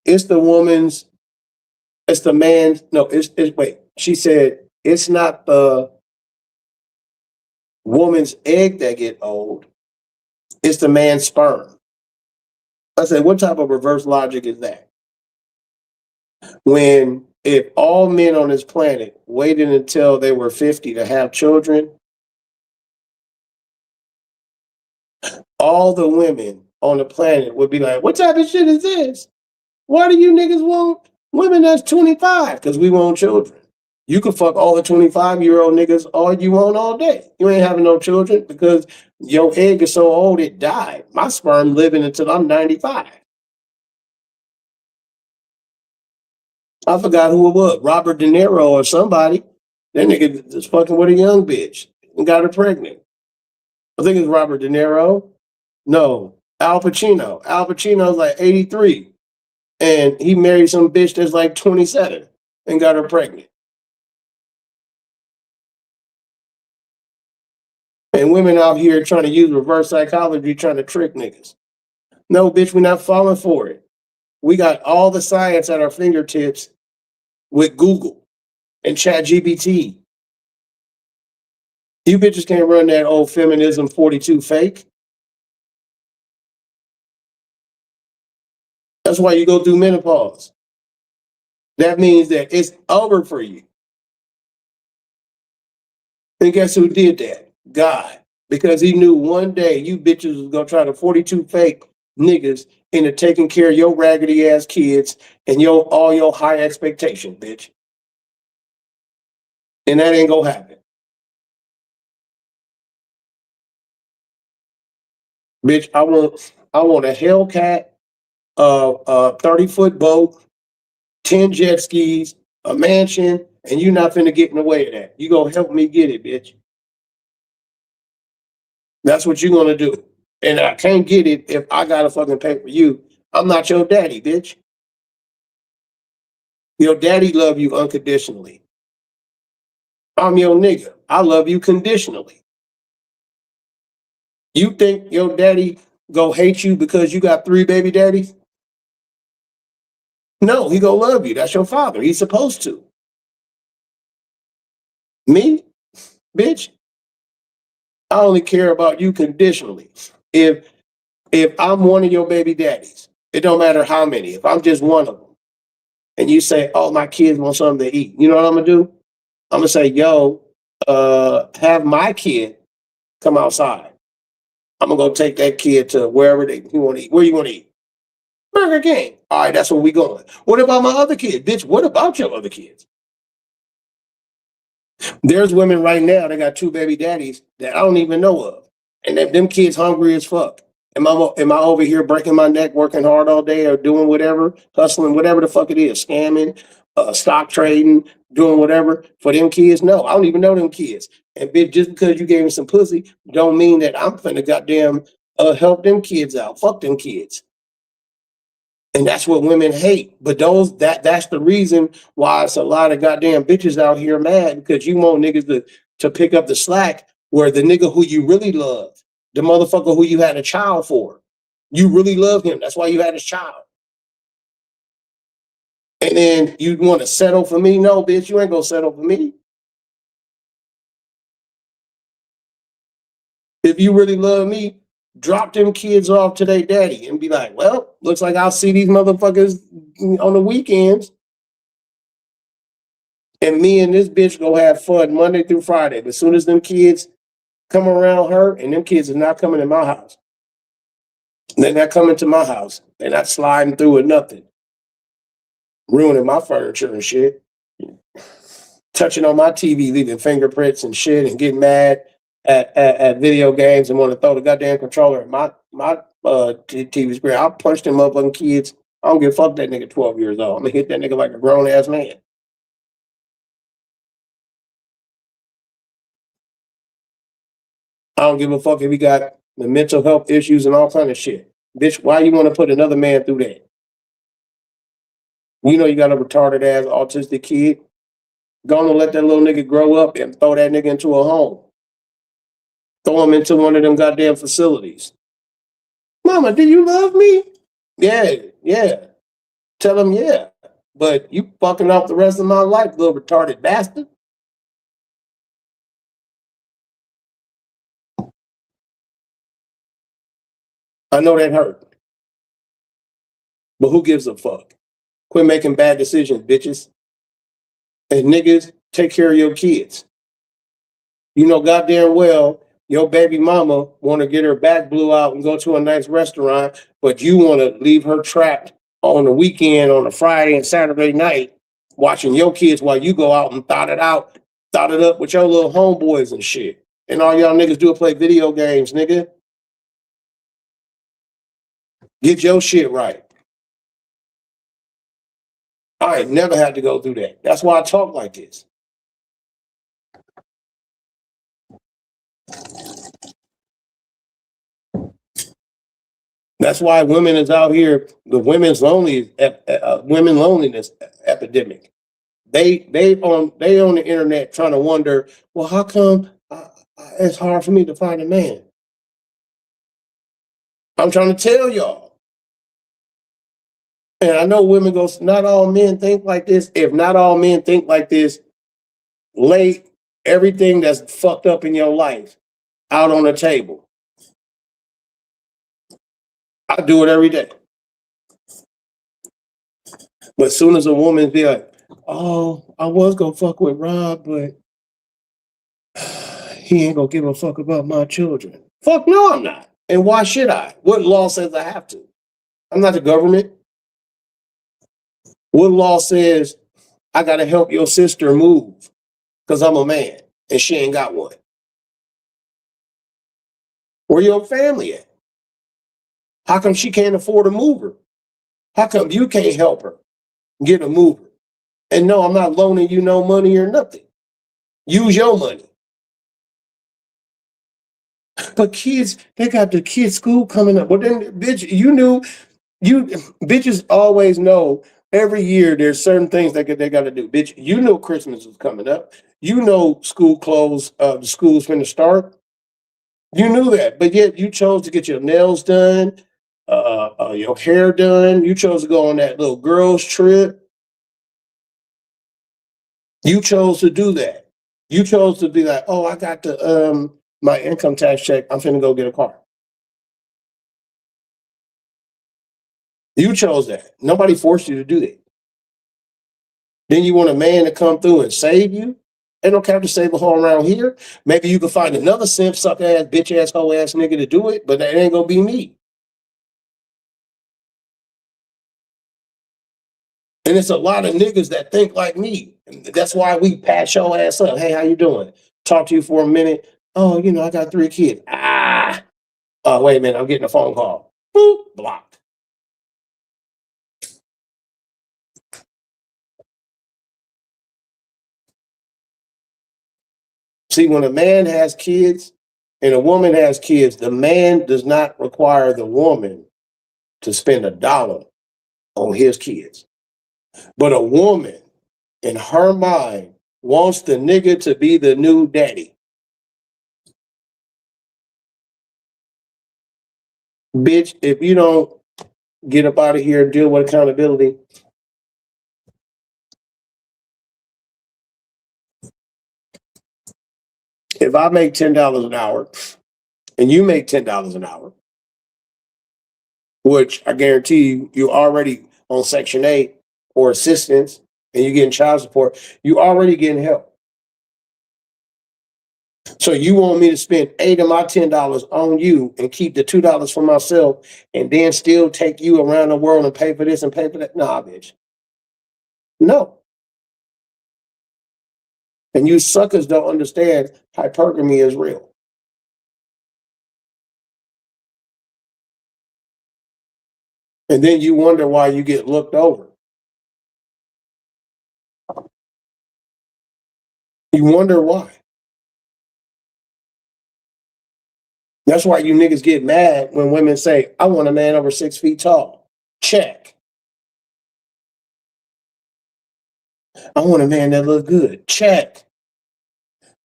it's the woman's. It's the man's. No, it's wait. She said it's not the woman's egg that get old. It's the man's sperm. I said, what type of reverse logic is that? When if all men on this planet waited until they were 50 to have children, all the women on the planet would be like, what type of shit is this? Why do you niggas want women that's 25? Because we want children. You can fuck all the 25-year-old niggas all you want all day. You ain't having no children because your egg is so old it died. My sperm living until I'm 95. I forgot who it was, Robert De Niro or somebody. That nigga is fucking with a young bitch and got her pregnant. I think it's Robert De Niro. No, Al Pacino. Al Pacino's like 83. And he married some bitch that's like 27 and got her pregnant. And women out here trying to use reverse psychology trying to trick niggas. No, bitch, we're not falling for it. We got all the science at our fingertips with Google and ChatGPT. You bitches can't run that old feminism 42 fake. That's why you go through menopause. That means that it's over for you. And guess who did that? God. Because he knew one day you bitches was gonna try to 42 fake niggas into taking care of your raggedy ass kids and all your high expectation, bitch. And that ain't gonna happen. Bitch, I want a Hellcat, 30-foot boat, 10 jet skis, a mansion, and you not finna get in the way of that. You gonna help me get it, bitch. That's what you gonna do. And I can't get it if I gotta fucking pay for you. I'm not your daddy, bitch. Your daddy love you unconditionally. I'm your nigga. I love you conditionally. You think your daddy go hate you because you got 3 baby daddies? No, he gonna love you. That's your father. He's supposed to. Me, bitch, I only care about you conditionally. If if I'm one of your baby daddies, it don't matter how many. If I'm just one of them, and you say, "Oh, my kids want something to eat," you know what I'm gonna do? I'm gonna say, "Yo, have my kid come outside. I'm gonna go take that kid to wherever you want to eat. Where you want to eat? Burger King. All right, that's where we going. What about my other kids, bitch? What about your other kids? There's women right now that got 2 baby daddies that I don't even know of, and them kids hungry as fuck. Am I over here breaking my neck, working hard all day, or doing whatever, hustling, whatever the fuck it is, scamming, stock trading, doing whatever for them kids? No, I don't even know them kids. And bitch, just because you gave me some pussy, don't mean that I'm finna goddamn help them kids out. Fuck them kids. And that's what women hate. But that's the reason why it's a lot of goddamn bitches out here mad because you want niggas to pick up the slack where the nigga who you really love, the motherfucker who you had a child for, you really love him. That's why you had his child. And then you want to settle for me? No, bitch, you ain't gonna settle for me. If you really love me, drop them kids off to their daddy and be like, well, looks like I'll see these motherfuckers on the weekends. And me and this bitch go have fun Monday through Friday. But as soon as them kids come around her, and them kids are not coming to my house. They're not coming to my house. They're not sliding through or nothing. Ruining my furniture and shit. Touching on my TV, leaving fingerprints and shit, and getting mad at video games and want to throw the goddamn controller at my TV screen. I'll punch them motherfucking kids. I don't give a fuck that nigga 12 years old. I'm gonna hit that nigga like a grown ass man. I don't give a fuck if he got the mental health issues and all kind of shit. Bitch, why you want to put another man through that? You know you got a retarded ass autistic kid. Gonna let that little nigga grow up and throw that nigga into a home. Throw him into one of them goddamn facilities. Mama, do you love me? Yeah, yeah. Tell him, yeah. But you fucking off the rest of my life, little retarded bastard. I know that hurt. But who gives a fuck? Quit making bad decisions, bitches. And niggas, take care of your kids. You know goddamn well your baby mama want to get her back blew out and go to a nice restaurant, but you want to leave her trapped on the weekend on a Friday and Saturday night watching your kids while you go out and thought it up with your little homeboys and shit. And all y'all niggas do is play video games, nigga. Get your shit right. I ain't never had to go through that. That's why I talk like this. That's why women is out here, the women loneliness epidemic. They on the internet trying to wonder, well, how come it's hard for me to find a man? I'm trying to tell y'all, and I know women go, not all men think like this. If not all men think like this, lay everything that's fucked up in your life out on the table. I do it every day. But as soon as a woman be like, oh, I was gonna fuck with Rob, but he ain't gonna give a fuck about my children. Fuck no, I'm not. And why should I? What law says I have to? I'm not the government. What law says I gotta help your sister move because I'm a man and she ain't got one? Where your family at? How come she can't afford a mover? How come you can't help her get a mover? And no, I'm not loaning you no money or nothing. Use your money. But kids, they got the kids' school coming up. Well, then, bitch, you bitches always know every year there's certain things that they got to do. Bitch, you know Christmas is coming up. You know school clothes, the school's finna start. You knew that, but yet you chose to get your nails done, your hair done. You chose to go on that little girls' trip. You chose to do that. You chose to be like, oh, I got the my income tax check. I'm finna go get a car. You chose that. Nobody forced you to do that. Then you want a man to come through and save you? They don't have to save a hole around here. Maybe you can find another simp, suck ass, bitch ass, hoe ass nigga to do it, but that ain't gonna be me. And it's a lot of niggas that think like me. That's why we pass your ass up. Hey, how you doing? Talk to you for a minute. Oh, I got 3 kids. Oh, wait a minute, I'm getting a phone call. Boop, blocked. See, when a man has kids and a woman has kids, the man does not require the woman to spend $1 on his kids. But a woman, in her mind, wants the nigga to be the new daddy. Bitch, if you don't get up out of here and deal with accountability, if I make $10 an hour and you make $10 an hour, which I guarantee you already on Section 8 or assistance and you're getting child support, you already getting help. So you want me to spend 8 of my $10 on you and keep the $2 for myself and then still take you around the world and pay for this and pay for that? Nah, bitch. No. And you suckers don't understand hypergamy is real. And then you wonder why you get looked over. You wonder why. That's why you niggas get mad when women say, I want a man over 6 feet tall. Check. I want a man that look good. Check.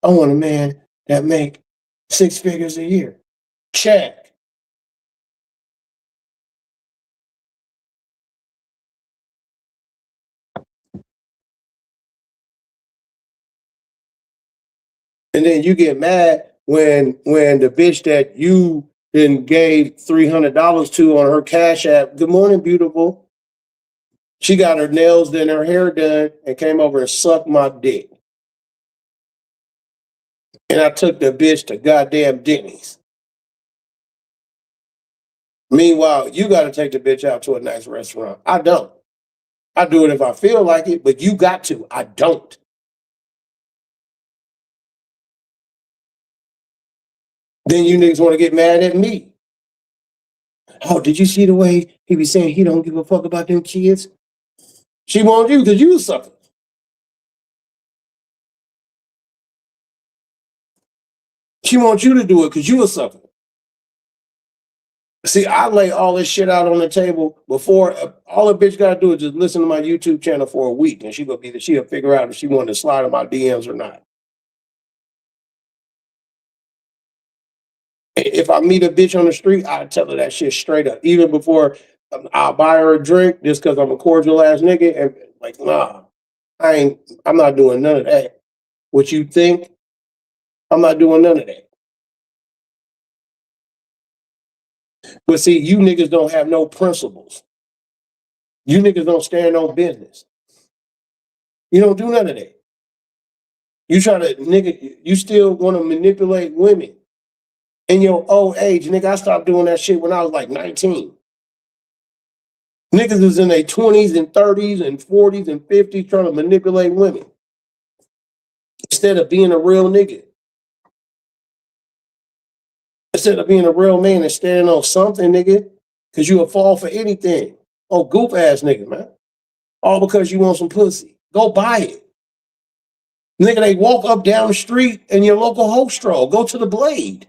I want a man that make 6 figures a year. Check. And then you get mad when the bitch that you then gave $300 to on her Cash App, good morning, beautiful. She got her nails done, her hair done, and came over and sucked my dick. And I took the bitch to goddamn Denny's. Meanwhile, you got to take the bitch out to a nice restaurant. I don't. I do it if I feel like it, but you got to. I don't. Then you niggas want to get mad at me. Oh, did you see the way he be saying he don't give a fuck about them kids? She wants you because you a sucker. She wants you to do it because you a sucker. See, I lay all this shit out on the table before. All a bitch got to do is just listen to my YouTube channel for a week, and she'll figure out if she wanted to slide in my DMs or not. If I meet a bitch on the street, I tell her that shit straight up, even before I'll buy her a drink, just because I'm a cordial ass nigga. And like, nah, I'm not doing none of that. What you think? I'm not doing none of that. But see, you niggas don't have no principles. You niggas don't stand on business. You don't do none of that. You try to, nigga, you still want to manipulate women in your old age. Nigga, I stopped doing that shit when I was like 19. Niggas is in their 20s and 30s and 40s and 50s trying to manipulate women instead of being a real nigga. Instead of being a real man and standing on something, nigga, because you'll fall for anything. Oh, goof ass nigga, man. All because you want some pussy. Go buy it. Nigga, they walk up down the street in your local Hope Stroll. Go to the Blade.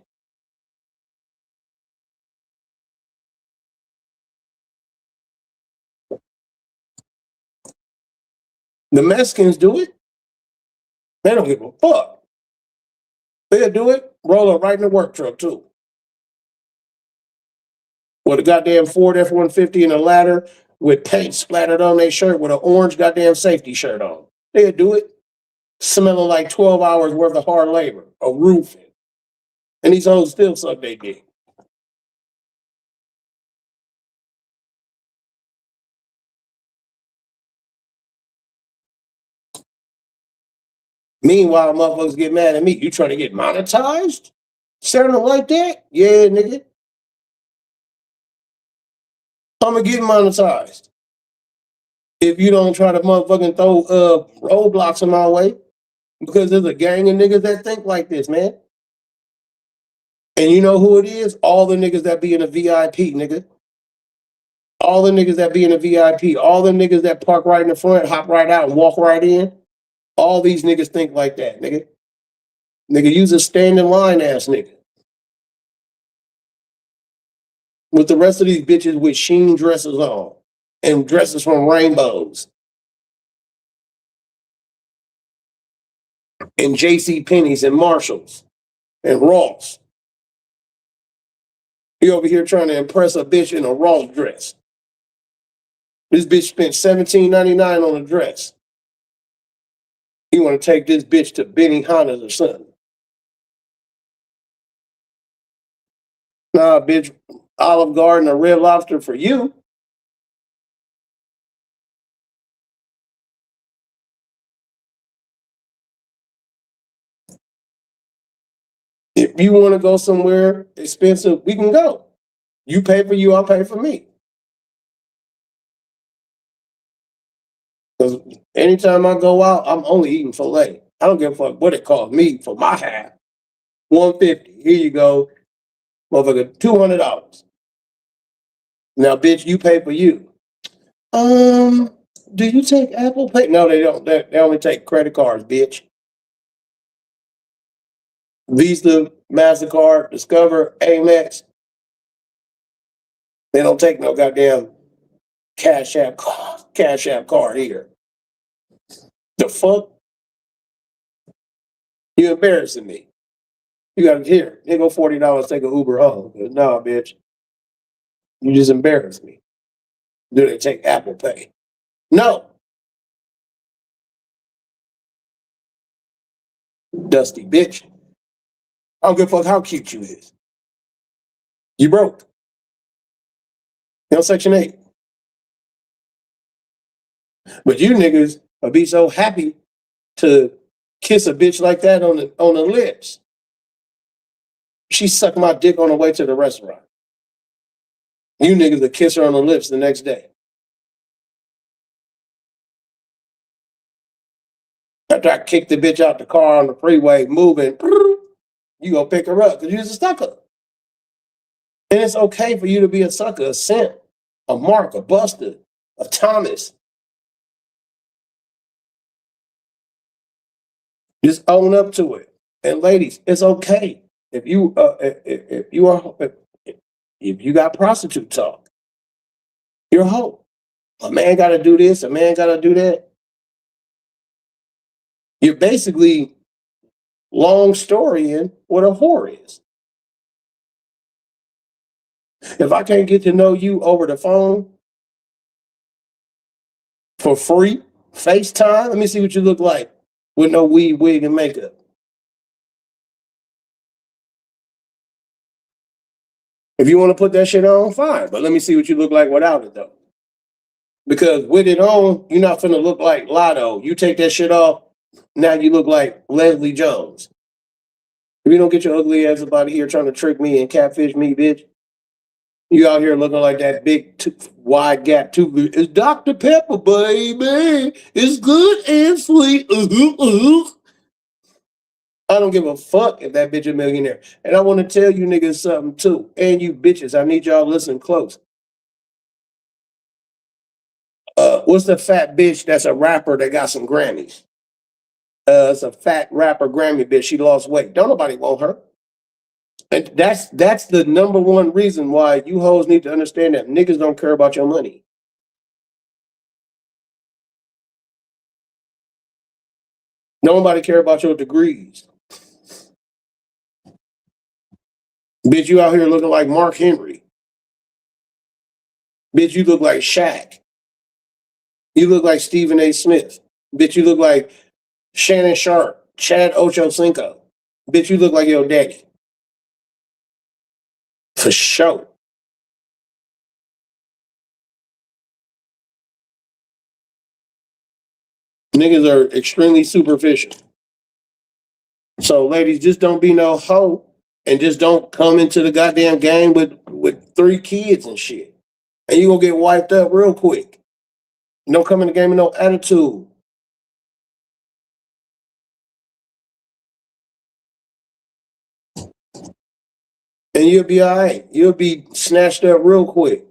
The Mexicans do it. They don't give a fuck. They'll do it. Roll up right in the work truck, too. With a goddamn Ford F-150 and a ladder with paint splattered on their shirt with an orange goddamn safety shirt on. They'll do it. Smelling like 12 hours worth of hard labor, of roofing. And these hoes still suck their dick. Meanwhile, motherfuckers get mad at me. You trying to get monetized? Sounding like that? Yeah, nigga. I'm gonna get monetized. If you don't try to motherfucking throw roadblocks in my way, because there's a gang of niggas that think like this, man. And you know who it is? All the niggas that be in a VIP, nigga. All the niggas that be in a VIP, all the niggas that park right in the front, hop right out and walk right in. All these niggas think like that, nigga. Nigga, use a standing line ass nigga. With the rest of these bitches with sheen dresses on and dresses from Rainbows and JC Penney's and Marshalls and Ross. You over here trying to impress a bitch in a Ross dress. This bitch spent $17.99 on a dress. You want to take this bitch to Benny Hanna's or something. Nah, bitch, Olive Garden or Red Lobster for you. If you want to go somewhere expensive, we can go. You pay for you, I'll pay for me. Because anytime I go out, I'm only eating filet. I don't give a fuck what it costs me for my half. $150. Here you go. Motherfucker, $200. Now, bitch, you pay for you. Do you take Apple Pay? No, they don't. They only take credit cards, bitch. Visa, MasterCard, Discover, Amex. They don't take no goddamn Cash App card here. The fuck? You embarrassing me. You got to here go $40, take an Uber home. No, bitch. You just embarrassed me. Do they take Apple Pay? No. Dusty bitch. I don't give a fuck how cute you is. You broke. You on Section 8. But you niggas will be so happy to kiss a bitch like that on the lips. She sucked my dick on the way to the restaurant. You niggas will kiss her on the lips the next day. After I kick the bitch out the car on the freeway, moving, you go pick her up because you're a sucker. And it's okay for you to be a sucker, a simp, a Mark, a Buster, a Thomas. Just own up to it. And ladies, it's okay if you got prostitute talk. You're a hoe. A man got to do this. A man got to do that. You're basically long storying what a whore is. If I can't get to know you over the phone for free, FaceTime, let me see what you look like with no weed, wig, and makeup. If you want to put that shit on, fine. But let me see what you look like without it, though. Because with it on, you're not finna look like Lotto. You take that shit off, now you look like Leslie Jones. If you don't get your ugly ass up out of here trying to trick me and catfish me, bitch, you out here looking like that big, wide gap tooth. It's Dr. Pepper, baby. It's good and sweet. I don't give a fuck if that bitch a millionaire. And I want to tell you niggas something too. And you bitches, I need y'all to listen close. What's the fat bitch that's a rapper that got some Grammys? It's a fat rapper Grammy bitch. She lost weight. Don't nobody want her. And that's the number one reason why you hoes need to understand that niggas don't care about your money. Nobody care about your degrees. Bitch, you out here looking like Mark Henry. Bitch, you look like Shaq. You look like Stephen A. Smith. Bitch, you look like Shannon Sharp, Chad Ochocinco. Bitch, you look like your daddy. For sure. Niggas are extremely superficial. So, ladies, just don't be no hoe and just don't come into the goddamn game with 3 kids and shit. And you gonna get wiped up real quick. Don't come in the game with no attitude. And you'll be all right. You'll be snatched up real quick.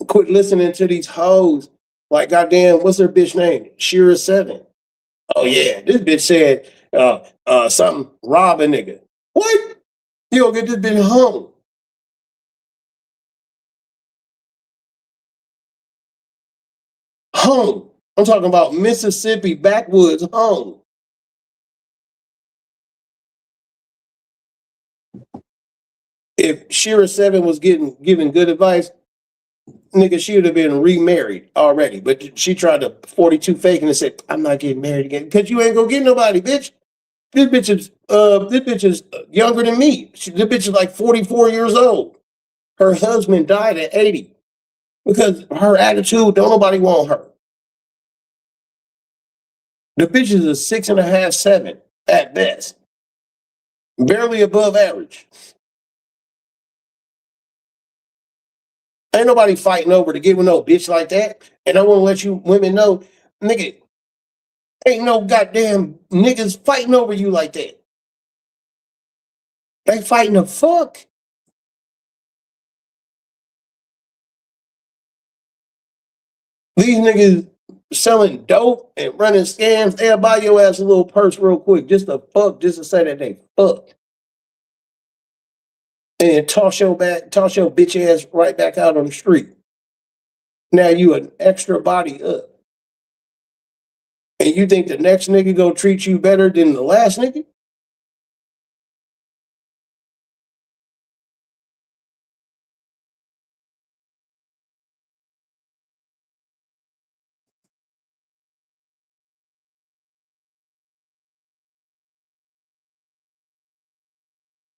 Quit listening to these hoes. Like, goddamn, what's her bitch name? Shira 7. Oh, yeah. This bitch said something, rob a nigga. What? You don't get this bitch home. Home. I'm talking about Mississippi backwoods home. If Shira 7 was giving good advice, nigga, she would have been remarried already. But she tried to 42 faking and said, I'm not getting married again. Because you ain't gonna get nobody, bitch. This bitch is younger than me. This bitch is like 44 years old. Her husband died at 80 because her attitude, don't nobody want her. The bitch is a 6.5, 7 at best. Barely above average. Ain't nobody fighting over to get with no bitch like that. And I want to let you women know, nigga, ain't no goddamn niggas fighting over you like that. They fighting the fuck. These niggas selling dope and running scams, they'll buy your ass a little purse real quick just to fuck, just to say that they fuck. And toss your bitch ass right back out on the street. Now you an extra body up. And you think the next nigga gonna treat you better than the last nigga?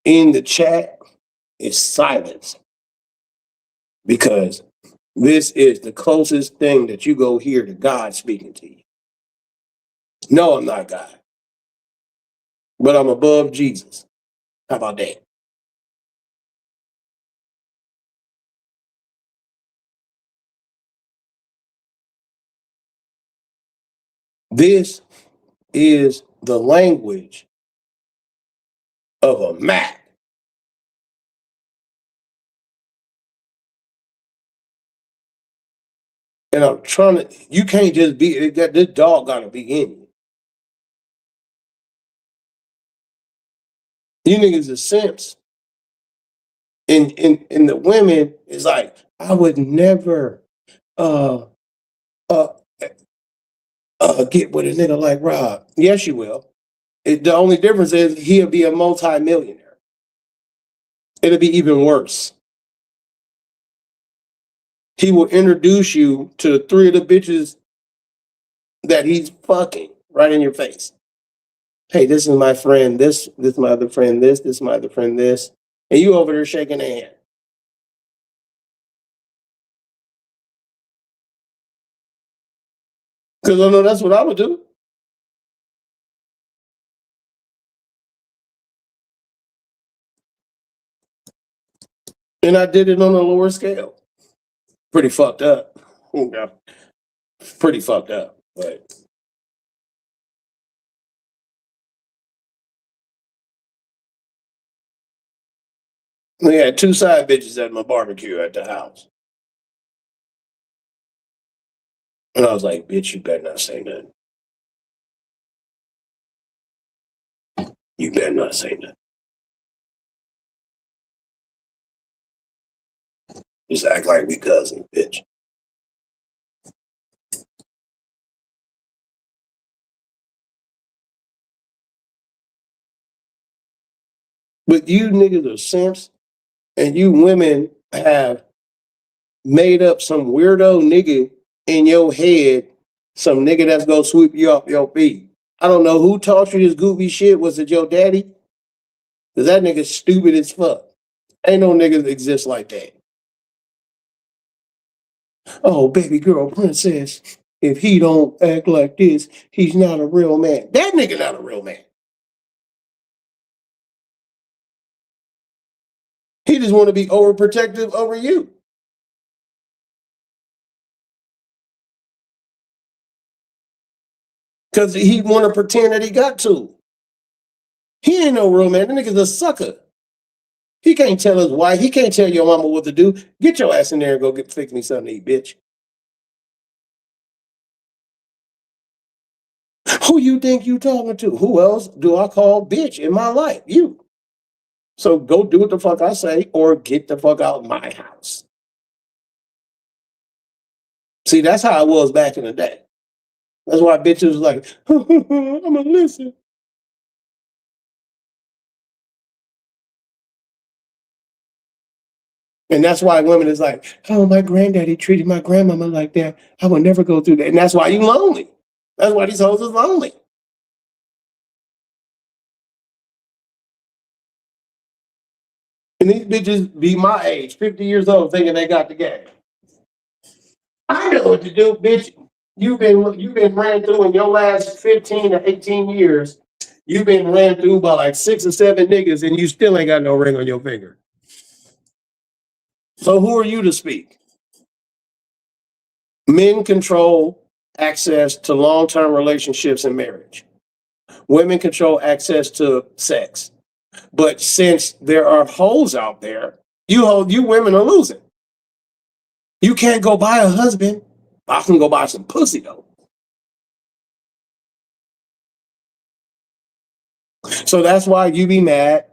in the chat is silence, because this is the closest thing that you go hear to God speaking to you. No, I'm not God, but I'm above Jesus. How about that? This is the language of a Mac. And I'm trying to, you can't just be, this dog got to be in you. You niggas are simps. And the women is like, I would never uh uh get with a nigga like Rob. Yes, you will. The only difference is he'll be a multi-millionaire. It'll be even worse. He will introduce you to three of the bitches that he's fucking right in your face. Hey, this is my friend, this is my other friend, this is my other friend, this. And you over there shaking their hand. Because I know that's what I would do. And I did it on a lower scale. Pretty fucked up. Yeah. Pretty fucked up. But we had two side bitches at my barbecue at the house. And I was like, bitch, you better not say nothing. You better not say nothing. Just act like we cousins, bitch. But you niggas are simps, and you women have made up some weirdo nigga in your head, some nigga that's gonna sweep you off your feet. I don't know who taught you this goofy shit. Was it your daddy? Cause that nigga's stupid as fuck. Ain't no niggas that exist like that. Oh, baby girl, princess. If he don't act like this, he's not a real man. That nigga not a real man. He just want to be overprotective over you. Cause he want to pretend that he got to. He ain't no real man. That nigga's a sucker. He can't tell his wife. He can't tell your mama what to do. Get your ass in there and go fix me something to eat, bitch. Who you think you talking to? Who else do I call bitch in my life? You. So go do what the fuck I say or get the fuck out of my house. See, that's how I was back in the day. That's why bitches was like, I'm gonna listen. And that's why women is like, oh, my granddaddy treated my grandmama like that. I would never go through that. And that's why you lonely. That's why these hoes is lonely. And these bitches be my age, 50 years old, thinking they got the game. I know what to do, bitch. You've been ran through in your last 15 to 18 years. You've been ran through by like 6 or 7 niggas, and you still ain't got no ring on your finger. So who are you to speak? Men control access to long-term relationships and marriage. Women control access to sex. But since there are hoes out there, you women are losing. You can't go buy a husband. I can go buy some pussy though. So that's why you be mad.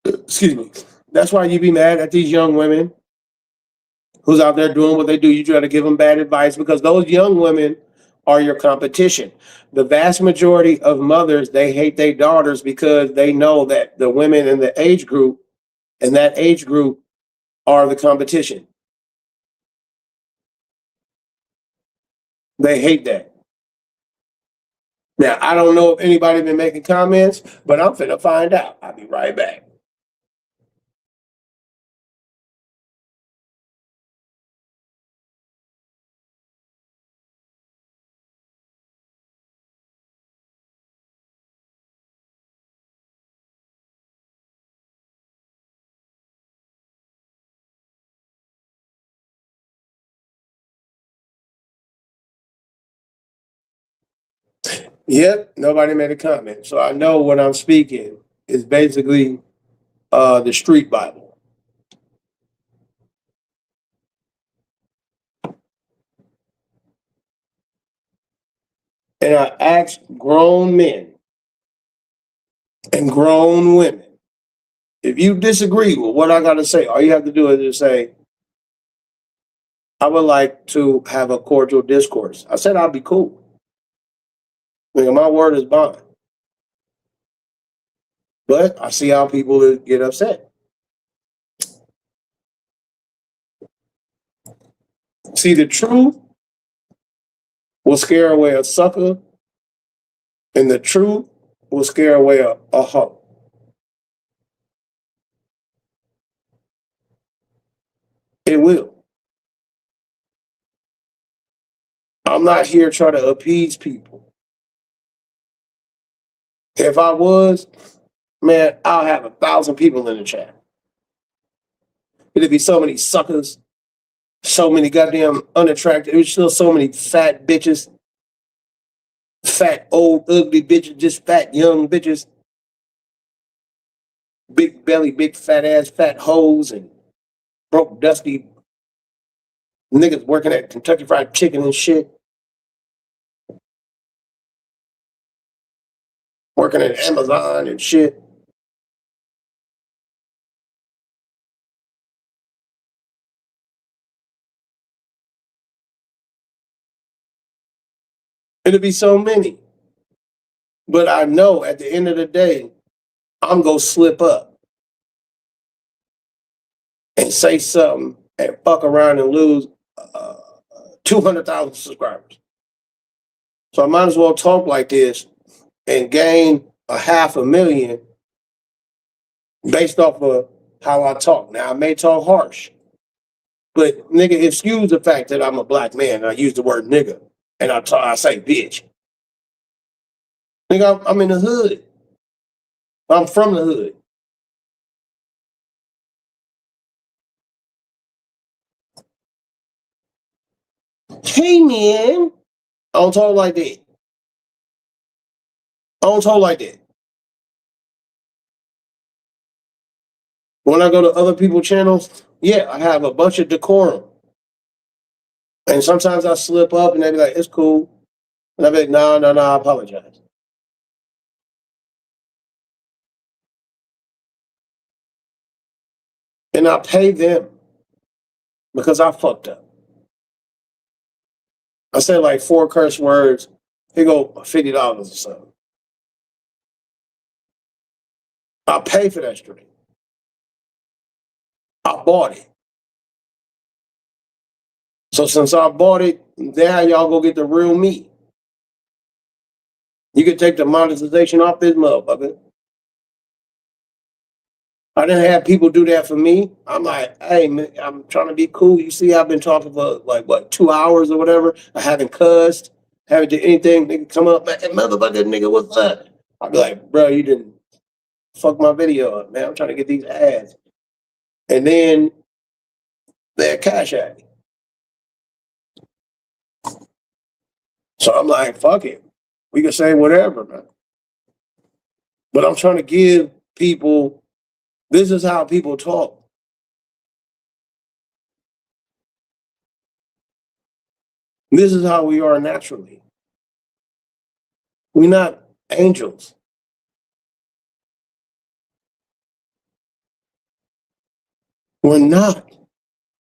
Excuse me. That's why you be mad at these young women who's out there doing what they do. You try to give them bad advice because those young women are your competition. The vast majority of mothers, they hate their daughters because they know that the women in the age group and that age group are the competition. They hate that. Now, I don't know if anybody been making comments, but I'm finna find out. I'll be right back. Yep, nobody made a comment. So I know what I'm speaking is basically the street Bible. And I asked grown men and grown women, if you disagree with what I got to say, all you have to do is just say, I would like to have a cordial discourse. I said I'll be cool. My word is bond. But I see how people get upset. See, the truth will scare away a sucker, and the truth will scare away a hoe. It will. I'm not here trying to appease people. If I was, man, I'll have 1,000 people in the chat. It'd be so many suckers, so many goddamn unattractive. There's still so many fat bitches, fat old ugly bitches, just fat young bitches, big belly, big fat ass, fat hoes, and broke dusty niggas working at Kentucky Fried Chicken and shit, working at Amazon and shit. It'll be so many. But I know at the end of the day, I'm going to slip up and say something and fuck around and lose 200,000 subscribers. So I might as well talk like this and gain 500,000 based off of how I talk. Now, I may talk harsh, but nigga, excuse the fact that I'm a black man and I use the word nigga and I say bitch. Nigga, I'm in the hood. I'm from the hood. Hey, man. I don't talk like that. I don't talk like that. When I go to other people's channels, yeah, I have a bunch of decorum. And sometimes I slip up and they be like, it's cool. And I be like, no, no, no, I apologize. And I pay them because I fucked up. I said like 4 curse words. Here go $50 or something. I pay for that stream. I bought it. So since I bought it, now y'all go get the real me. You can take the monetization off this motherfucker. I didn't have people do that for me. I'm like, hey, man, I'm trying to be cool. You see, I've been talking for like, what, 2 hours or whatever. I haven't cussed, haven't did anything. Nigga come up, man, motherfucker, nigga, what's up? I'll be like, bro, you didn't fuck my video up, man. I'm trying to get these ads. And then they're cash at me. So I'm like, fuck it. We can say whatever, man. But I'm trying to give people, this is how people talk. This is how we are naturally. We're not angels. We're not.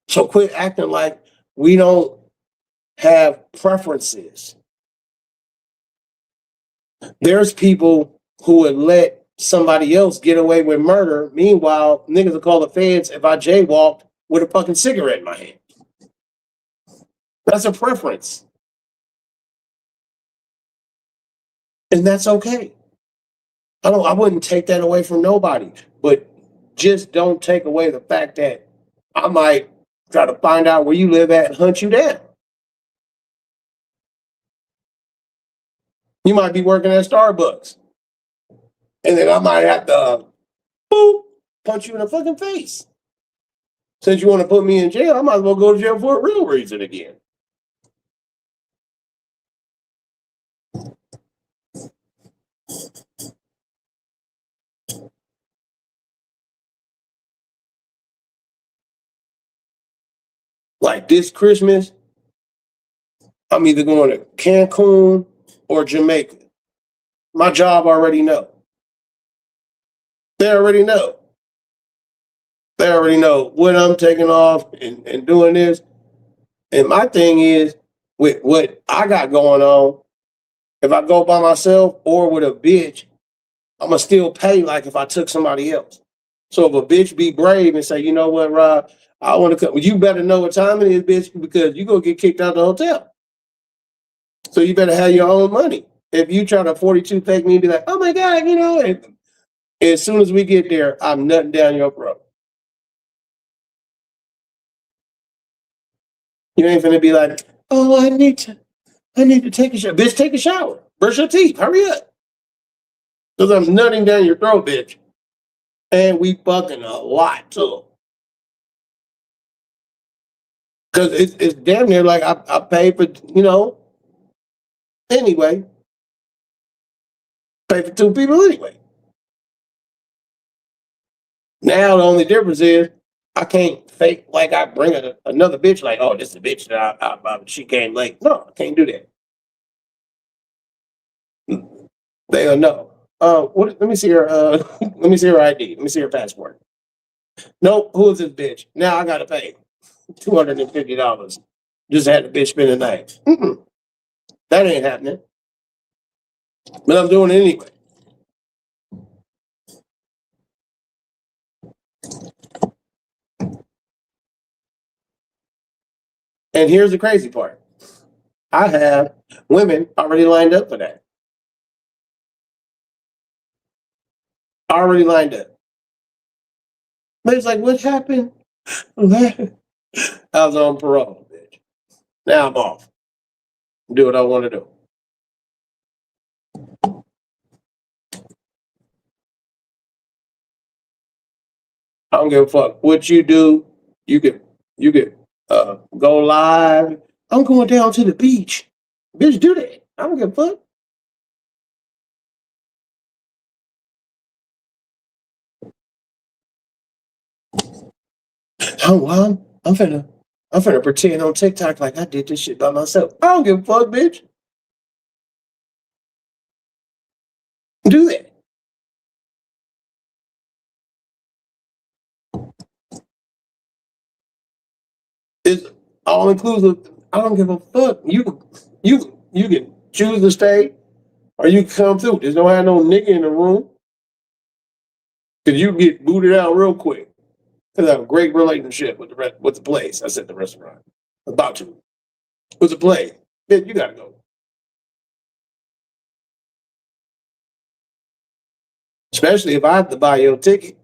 So quit acting like we don't have preferences. There's people who would let somebody else get away with murder. Meanwhile, niggas will call the feds if I jaywalked with a fucking cigarette in my hand. That's a preference. And that's okay. I wouldn't take that away from nobody. But just don't take away the fact that I might try to find out where you live at and hunt you down. You might be working at Starbucks. And then I might have to boop, punch you in the fucking face. Since you want to put me in jail, I might as well go to jail for a real reason again. Like this Christmas, I'm either going to Cancun or Jamaica. My job already know. They already know. They already know what I'm taking off and doing this. And my thing is, with what I got going on, if I go by myself or with a bitch, I'm gonna still pay like if I took somebody else. So if a bitch be brave and say, you know what, Rob, I want to come. Well, you better know what time it is, bitch, because you gonna get kicked out of the hotel. So you better have your own money. If you try to 42 take me and be like, oh my God, and as soon as we get there, I'm nutting down your throat. You ain't finna be like, oh, I need to take a shower. Bitch, take a shower. Brush your teeth. Hurry up. Because I'm nutting down your throat, bitch. And we fucking a lot too. Because it's damn near like I pay for, anyway, pay for two people anyway. Now the only difference is I can't fake like I bring another bitch like, oh, this is a bitch that she came late. No, I can't do that. They'll know. What? Let me see her. Let me see her ID. Let me see her passport. Nope. Who is this bitch? Now I gotta pay $250. Just had the bitch spend the night. That ain't happening. But I'm doing it anyway. And here's the crazy part. I have women already lined up for that. Already lined up. But it's like, what happened? I was on parole, bitch. Now I'm off. Do what I want to do. I don't give a fuck what you do. You could go live. I'm going down to the beach. Bitch, do that. I don't give a fuck. I'm finna pretend on TikTok like I did this shit by myself. I don't give a fuck, bitch. Do that. It's all inclusive. I don't give a fuck. You can choose to stay or you can come through. There's no have no nigga in the room because you get booted out real quick. Because I have a great relationship with the place. I said the restaurant. About to. With the place. Bitch, you gotta go. Especially if I have to buy your ticket.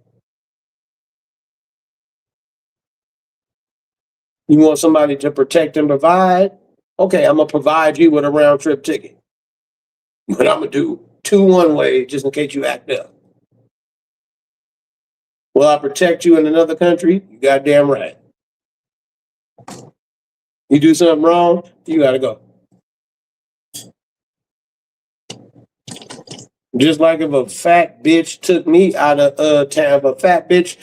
You want somebody to protect and provide? Okay, I'm gonna provide you with a round trip ticket. But I'm gonna do two one way just in case you act up. Will I protect you in another country? You goddamn right. You do something wrong, you gotta go. Just like if a fat bitch took me out of town, if a fat bitch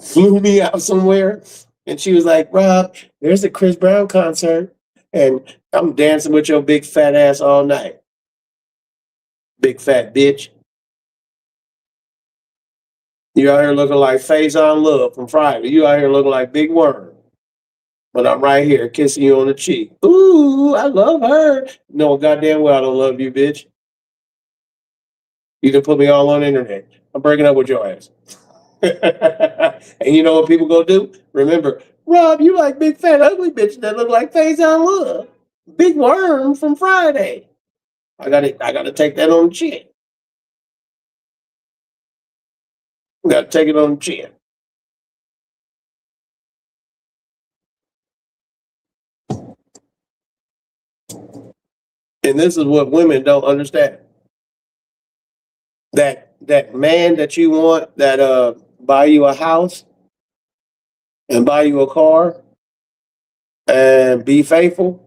flew me out somewhere and she was like, Rob, there's a Chris Brown concert and I'm dancing with your big fat ass all night. Big fat bitch. You out here looking like Face on Love from Friday. You out here looking like Big Worm. But I'm right here kissing you on the cheek. Ooh, I love her. No, goddamn well I don't love you, bitch. You can put me all on the internet. I'm breaking up with your ass. And you know what people gonna do? Remember, Rob, you like big fat ugly bitches that look like Face on Love. Big Worm from Friday. I gotta take that on the chin. Gotta take it on the chin. And this is what women don't understand. That man that you want that buy you a house and buy you a car and be faithful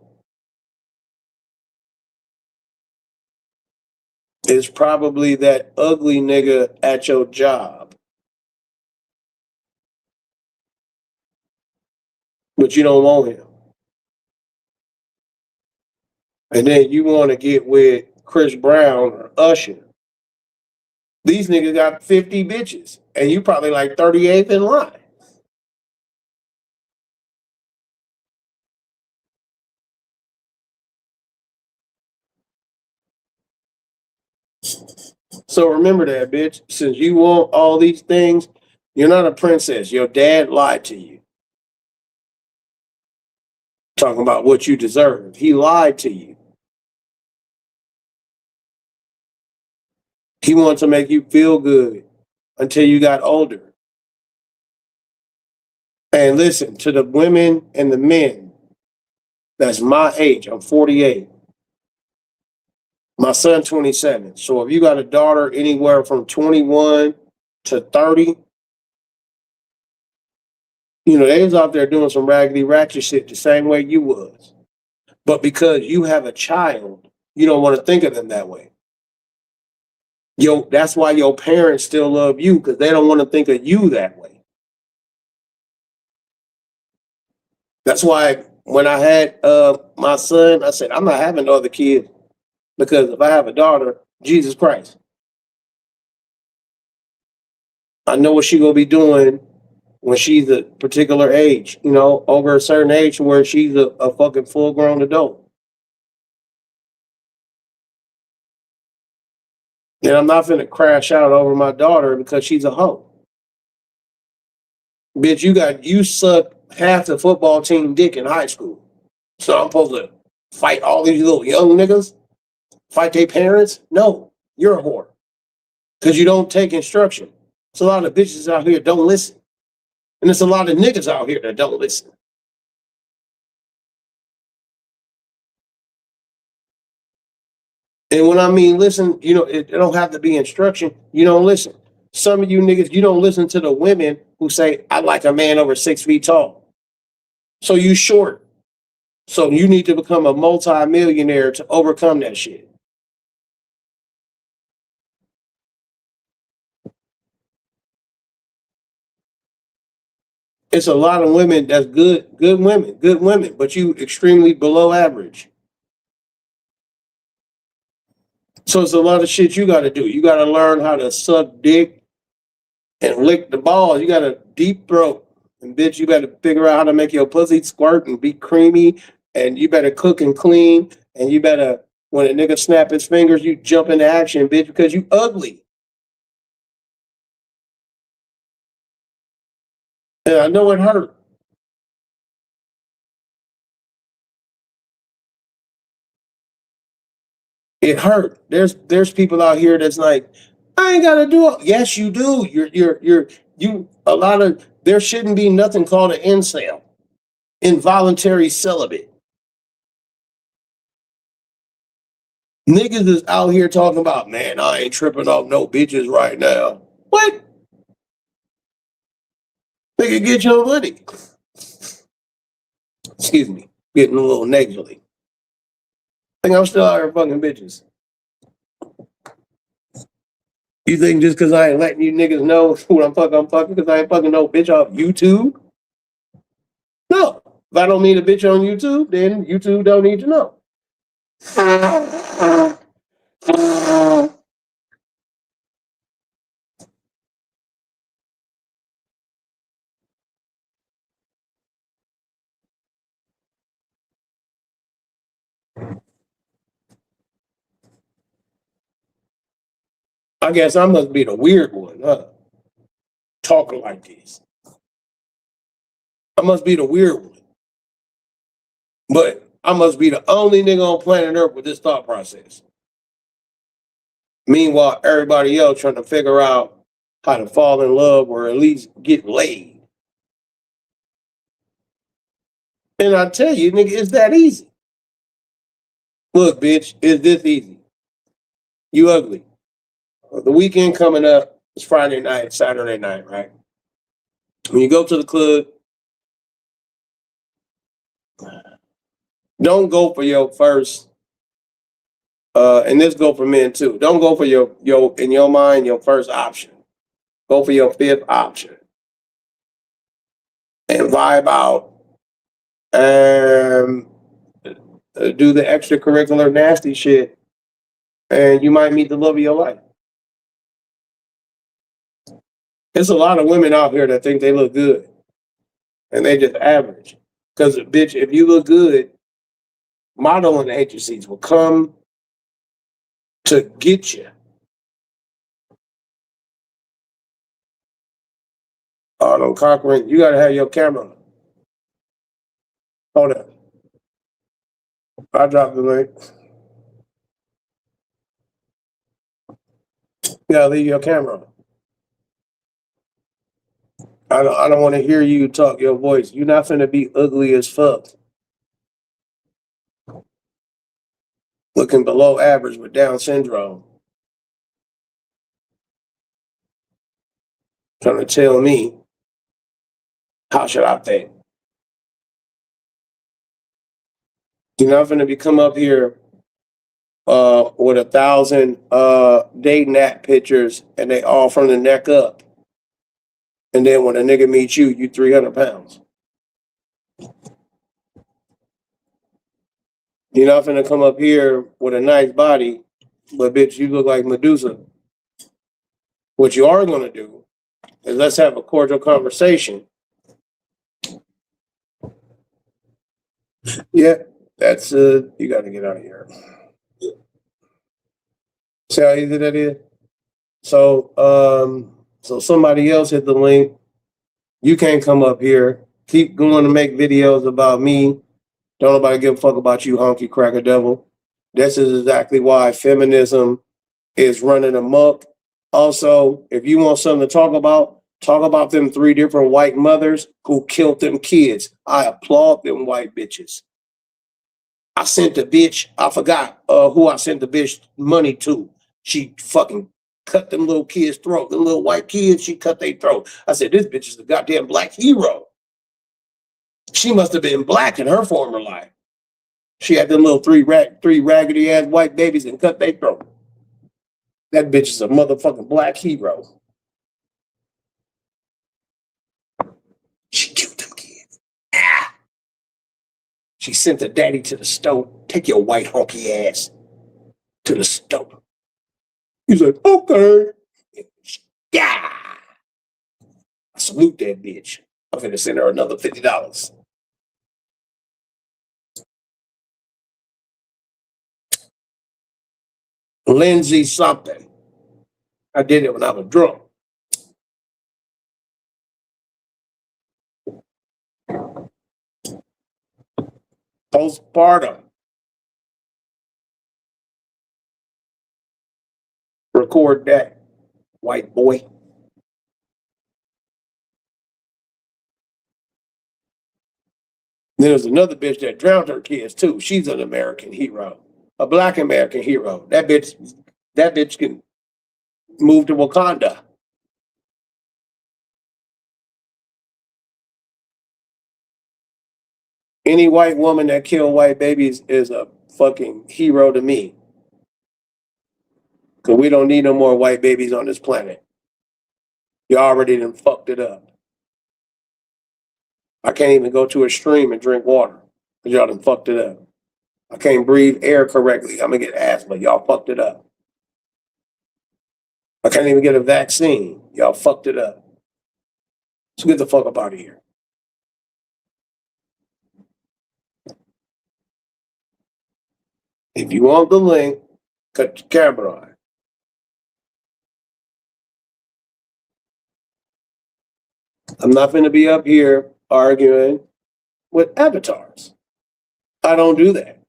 is probably that ugly nigga at your job. but you don't want him. And then you want to get with Chris Brown or Usher. These niggas got 50 bitches, and you probably like 38th in line. So remember that, bitch. Since you want all these things, you're not a princess. Your dad lied to you. Talking about what you deserve. He lied to you. He wanted to make you feel good until you got older. And listen to the women and the men that's my age. I'm 48. My son 27. So if you got a daughter anywhere from 21 to 30, you know, they was out there doing some raggedy ratchet shit the same way you was. But because you have a child, you don't want to think of them that way. That's why your parents still love you, because they don't want to think of you that way. That's why when I had my son, I said, I'm not having no other kids, because if I have a daughter, Jesus Christ, I know what she gonna be doing when she's a particular age, you know, over a certain age where she's a fucking full grown adult. And I'm not gonna crash out over my daughter because she's a hoe. Bitch, you suck half the football team dick in high school. So I'm supposed to fight all these little young niggas? Fight their parents? No, you're a whore. Because you don't take instruction. It's a lot of bitches out here don't listen. And there's a lot of niggas out here that don't listen. And when I mean listen, you know, it don't have to be instruction. You don't listen. Some of you niggas, you don't listen to the women who say, I like a man over 6 feet tall. So you short. So you need to become a multi-millionaire to overcome that shit. It's a lot of women that's good women, but you extremely below average. So it's a lot of shit you got to do. You got to learn how to suck dick and lick the balls. You got to deep throat. And bitch, you better figure out how to make your pussy squirt and be creamy. And you better cook and clean. And you better, when a nigga snap his fingers, you jump into action, bitch, because you ugly. And I know it hurt. It hurt. There's people out here that's like, I ain't gotta do it. Yes, you do. You a lot of there shouldn't be nothing called an incel, involuntary celibate. Niggas is out here talking about, man, I ain't tripping off no bitches right now. What? Nigga, get your money. Excuse me, getting a little nasally. Think I'm still out here fucking bitches. You think just because I ain't letting you niggas know who I'm fucking because I ain't fucking no bitch off YouTube? No. If I don't meet a bitch on YouTube, then YouTube don't need to know. I guess I must be the weird one, huh? Talking like this. I must be the weird one. But I must be the only nigga on planet Earth with this thought process. Meanwhile, everybody else trying to figure out how to fall in love or at least get laid. And I tell you, nigga, it's that easy. Look, bitch, it's this easy. You ugly. The weekend coming up is Friday night, Saturday night, right? When you go to the club, don't go for your first, and this go for men too. Don't go for your in your mind, your first option. Go for your fifth option. And vibe out and do the extracurricular nasty shit, and you might meet the love of your life. There's a lot of women out here that think they look good, and they just average. Because, bitch, if you look good, modeling agencies will come to get you. Arnold Cochran, you gotta have your camera on. Hold on. I dropped the link. You gotta leave your camera on. I don't want to hear you talk your voice. You're not finna be ugly as fuck. Looking below average with Down syndrome. Trying to tell me how should I think? You're not finna be come up here with 1,000 dating app pictures and they all from the neck up. And then when a nigga meets you, you 300 pounds. You're not finna come up here with a nice body, but bitch, you look like Medusa. What you are gonna do is let's have a cordial conversation. Yeah, that's you gotta get out of here. See how easy that is? So somebody else hit the link. You can't come up here. Keep going to make videos about me. Don't nobody give a fuck about you, honky cracker devil. This is exactly why feminism is running amok. Also, if you want something to talk about them 3 different white mothers who killed them kids. I applaud them white bitches. I sent the bitch, I forgot who I sent the bitch money to. She fucking cut them little kids' throat. Them little white kids, she cut their throat. I said, this bitch is a goddamn black hero. She must have been black in her former life. She had them little three raggedy ass white babies and cut their throat. That bitch is a motherfucking black hero. She killed them kids. Ah. She sent the daddy to the stove. Take your white honky ass to the stove. He's like, okay. Yeah. I salute that bitch. I'm gonna send her another $50. Lindsay something. I did it when I was drunk. Postpartum. Record that, white boy. Then there's another bitch that drowned her kids too. She's an American hero, a black American hero. That bitch can move to Wakanda. Any white woman that killed white babies is a fucking hero to me. Because we don't need no more white babies on this planet. You already done fucked it up. I can't even go to a stream and drink water because y'all done fucked it up. I can't breathe air correctly. I'm going to get asthma. Y'all fucked it up. I can't even get a vaccine. Y'all fucked it up. So get the fuck up out of here. If you want the link, cut your camera on. I'm not going to be up here arguing with avatars. I don't do that.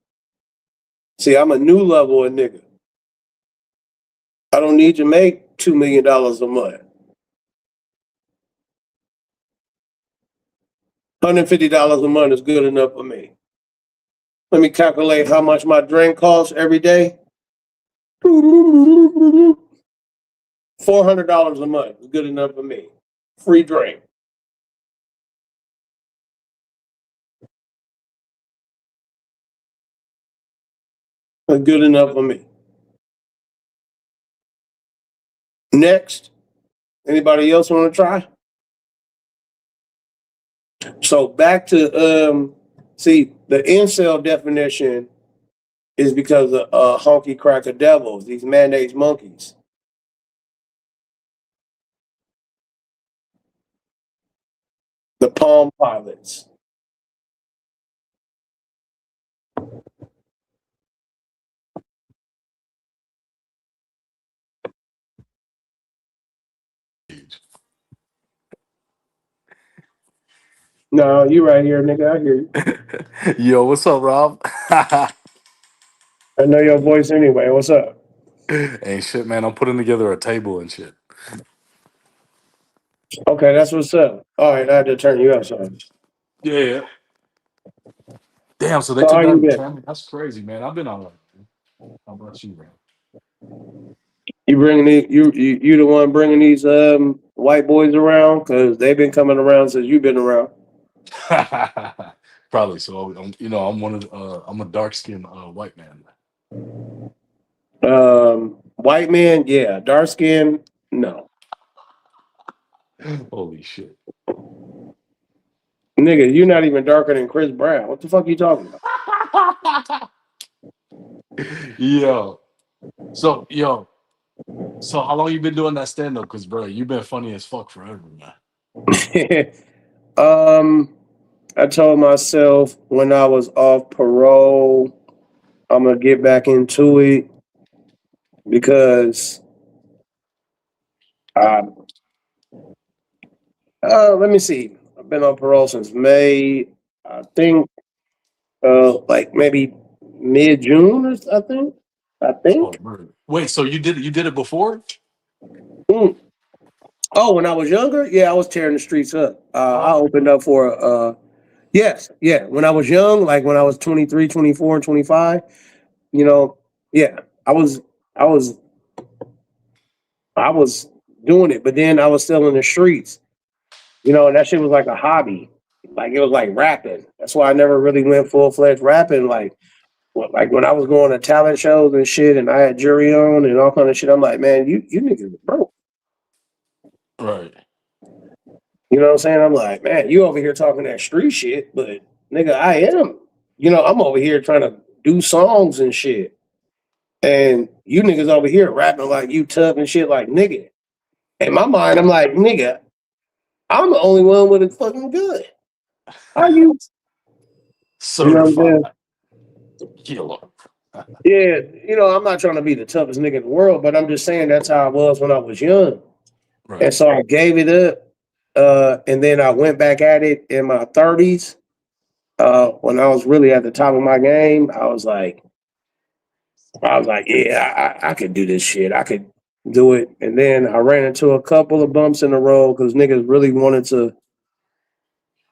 See, I'm a new level of nigga. I don't need to make $2 million a month. $150 a month is good enough for me. Let me calculate how much my drink costs every day. $400 a month is good enough for me. Free drink. That's good enough for me. Next, anybody else want to try? So back to See, the incel definition is because of honky cracker devils, these mayonnaise monkeys, the Palm Pilots. No, you right here, nigga. I hear you. Yo, what's up, Rob? I know your voice anyway. What's up? Ain't shit, man. I'm putting together a table and shit. Okay, that's what's up. All right, I had to turn you up, son. Yeah, yeah. Damn, so they So how took you down your been? channel? That's crazy, man. I've been all right. How about you, You bringing you the one bringing these white boys around because they've been coming around since you've been around. man? Probably so. I'm one of I'm a dark skinned white man. White man, yeah. Dark skin, no. Holy shit. Nigga, you're not even darker than Chris Brown. What the fuck you talking about? Yo. Yo. So how long you been doing that stand up? Cause bro, you've been funny as fuck forever, man. um, I told myself when I was off parole, I'm gonna get back into it because uh, let me see. I've been on parole since May. I think like maybe mid June. I think. I Oh, think. murder. Wait, so you did it before? Mm. Oh, when I was younger, yeah, I was tearing the streets up. I Oh, opened up for yes, yeah. When I was young, like when I was 23, 24, 25, you know, yeah, I was, I was, I was doing it, but then I was still in the streets, and that shit was like a hobby. Like it was like rapping. That's why I never really went full fledged rapping. Like when I was going to talent shows and shit, and I had jury on and all kind of shit. I'm like, man, you niggas are broke. right. You know what I'm saying? I'm like, man, you over here talking that street shit, but nigga, I am. I'm over here trying to do songs and shit. And you niggas over here rapping like you tough and shit like nigga. In my mind, I'm like, nigga, I'm the only one with a fucking gun. How you? You know what I'm saying? Certified killer. Yeah, I'm not trying to be the toughest nigga in the world, but I'm just saying that's how I was when I was young. And Right. so I gave it up. And then I went back at it in my 30s. When I was really at the top of my game, I was like, yeah, I could do this shit. I could do it. And then I ran into a couple of bumps in the road because niggas really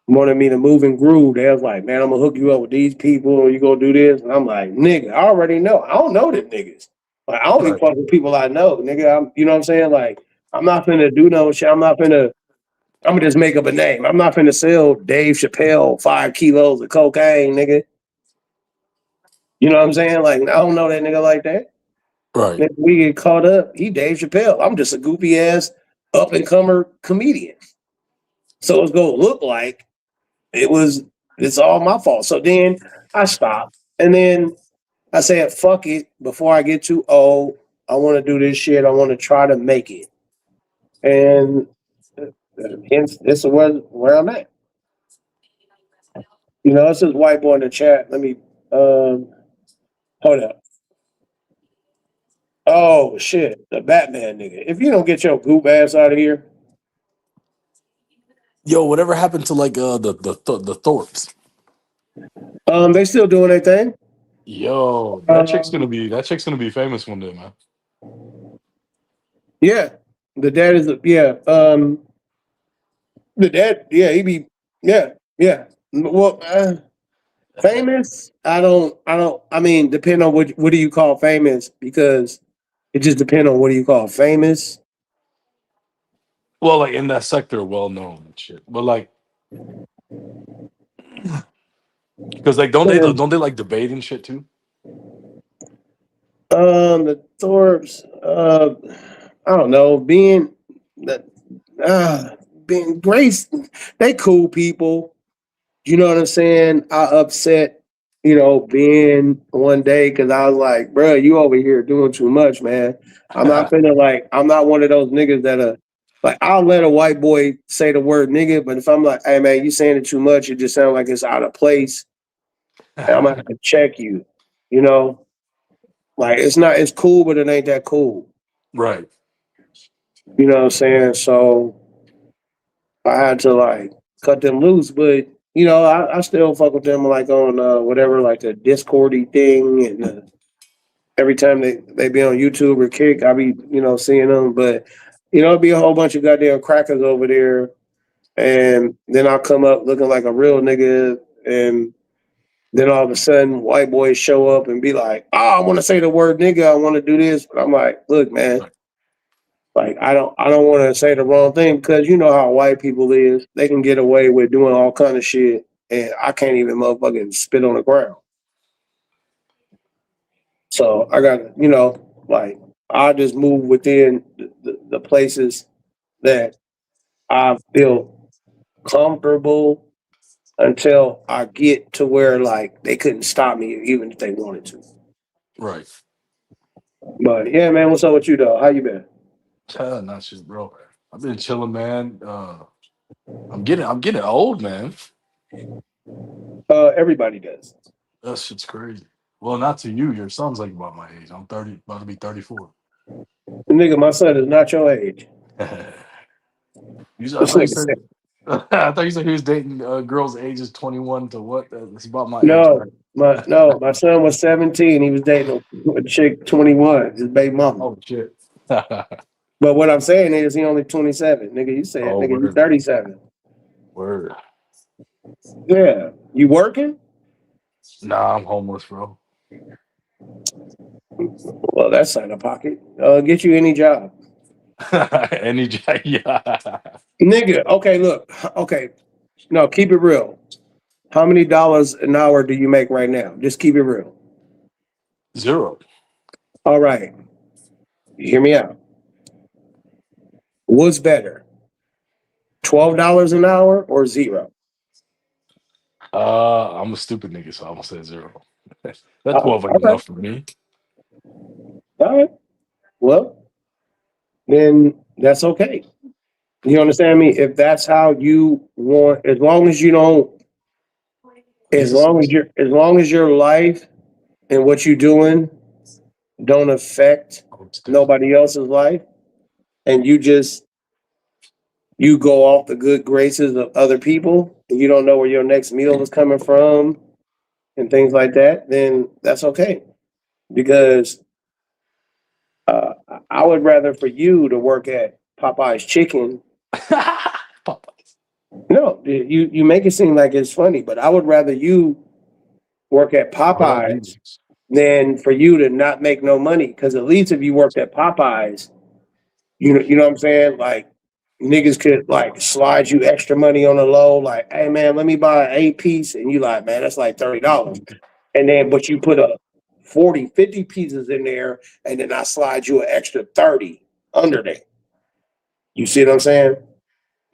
wanted me to move and groove. They was like, man, I'm gonna hook you up with these people. You gonna do this? And I'm like, nigga, I already know. I don't know them niggas. Like, I only Right. fuck with people I know, nigga. You know what I'm saying? Like, I'm not finna do no shit. I'm gonna just make up a name. I'm not finna sell Dave Chappelle 5 kilos of cocaine, nigga. You know what I'm saying? Like, I don't know that nigga like that. Right. If we get caught up, he Dave Chappelle. I'm just a goofy ass up and comer comedian. So it's gonna look like it's all my fault. So then I stopped. And then I said, fuck it. Before I get too old, I want to do this shit. I want to try to make it. And hence this is where I'm at. It says white boy in the chat. Let me hold up. Oh shit, the Batman nigga. If you don't get your goop ass out of here, Yo, whatever happened to like the Thorpes? they still doing their thing. Yo, Um, that chick's gonna be famous one day, man. yeah, the dad is yeah. The dad, yeah, he be yeah, yeah. Well, famous. I mean, depend on what do you call famous because it just depends on what do you call famous. Well, like in that sector, well known and shit. But like, because like, don't they like debate and shit too? The Thorpes, I don't know, the, uh, being Grace, they cool people. You know what I'm saying? I upset, Ben one day because I was like, bro, you over here doing too much, man. I'm not finna like, I'm not one of those niggas that like, I'll let a white boy say the word nigga, but if I'm like, hey man, you saying it too much, it just sounds like it's out of place, and I'm gonna have to check you, you know? Like it's cool, but it ain't that cool. Right. You know what I'm saying? So I had to like cut them loose, but I still fuck with them like on whatever like the Discordy thing, and every time they be on YouTube or Kick, I be seeing them, but it'd be a whole bunch of goddamn crackers over there, and then I'll come up looking like a real nigga, and then all of a sudden white boys show up and be like, "Oh, I want to say the word nigga, I want to do this," but I'm like, "Look, man." Right. Like I don't want to say the wrong thing because you know how white people is. They can get away with doing all kind of shit, and I can't even motherfucking spit on the ground. So I got like I just move within the places that I feel comfortable until I get to where like they couldn't stop me even if they wanted to. Right. But yeah, man, what's up with you though? How you been? Not just bro. I've been chilling, man. I'm getting old, man. Everybody does. That shit's crazy. Well, not to you. Your son's like about my age. I'm 30, about to be 34. Nigga, my son is not your age. I This thought you nigga said said, I thought you said he was dating girls ages 21 to what? That's about my age, no, man. my son was 17. He was dating a chick 21, his baby mama. Oh shit. But what I'm saying is he only 27. Nigga, you said, Oh nigga, you word, 37. word. Yeah. You working? Nah, I'm homeless, bro. Well, that's out of pocket. Get you any job. Any yeah. Nigga, okay, look. Okay. No, keep it real. How many dollars an hour do you make right now? Just keep it real. Zero. All right. Hear me out. What's better? $12 an hour or zero? I'm a stupid nigga, so I'm gonna say zero. That All 12 ain't right. enough for me. All right. Well, then that's okay. You understand me? If that's how you want, as long as you don't, He's a six. as long as your life and what you're doing don't affect Oh, it's different. nobody else's life, and you go off the good graces of other people, and you don't know where your next meal is coming from and things like that, then that's okay. Because uh, I would rather for you to work at Popeye's Chicken. Popeyes. No, you make it seem like it's funny, but I would rather you work at I love Popeyes these. than for you to not make no money. Because at least if you worked at Popeyes, you know what I'm saying? Like niggas could like slide you extra money on the low, like, hey man, let me buy an 8 piece, and you like, man, that's like $30. And then but you put a 40, 50 pieces in there, and then I slide you an extra 30 under there. You see what I'm saying?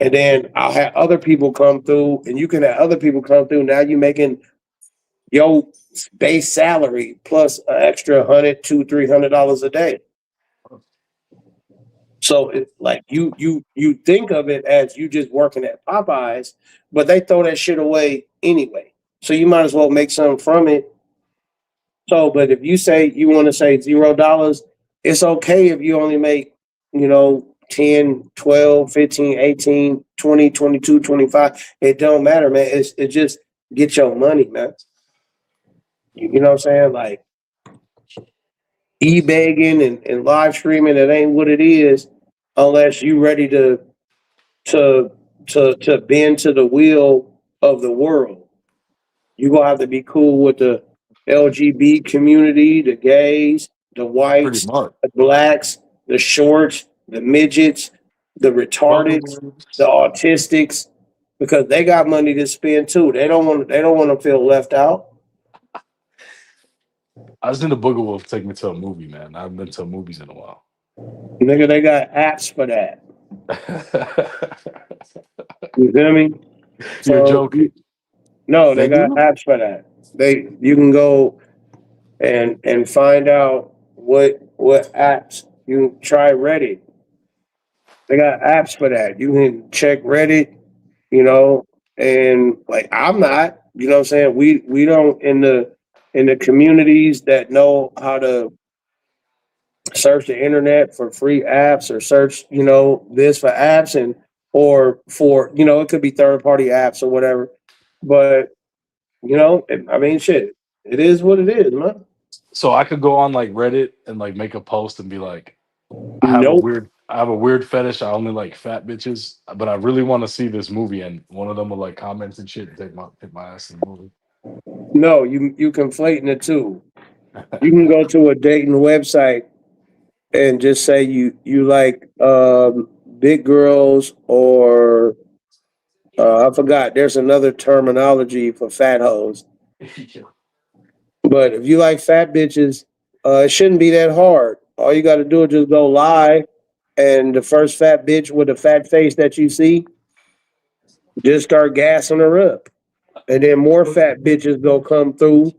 And then I'll have other people come through, and you can have other people come through. Now you making your base salary plus an extra 100, $200, $300 a day. So it, like you think of it as you just working at Popeyes, but they throw that shit away anyway. So you might as well make something from it. So, but if you say you want to say $0, it's okay if you only make, 10, 12, 15, 18, 20, 22, 25. It don't matter, man. It just get your money, man. You know what I'm saying? Like e-begging and live streaming, it ain't what it is unless you ready to to bend to the will of the world. You gonna have to be cool with the LGBT community, the gays, the Pretty whites, much. the blacks, the shorts, the midgets, the retardeds, the Bugaboos. autistics, because they got money to spend too. They don't want to feel left out. I was in the Boogaloo take me to a movie, man. I haven't been to movies in a while. Nigga, they got apps for that. You feel me? You're So joking. No, they They got do? apps for that. You can go and find out what apps you can try Reddit. They got apps for that. You can check Reddit, you know, and like I'm not, you know what I'm saying? We don't in the communities that know how to search the internet for free apps or search, you know, this for apps and or for, you know, it could be third party apps or whatever. But, you know, I mean shit. It is what it is, man. So I could go on like Reddit and like make a post and be like, Nope. I have a weird fetish. I only like fat bitches, but I really want to see this movie. And one of them will like comment and shit and take my ass in the movie. No, you conflating the two. You can go to a dating website and just say you like big girls or I forgot. There's another terminology for fat hoes. But if you like fat bitches, it shouldn't be that hard. All you got to do is just go live, and the first fat bitch with a fat face that you see, just start gassing her up, and then more fat bitches go come through.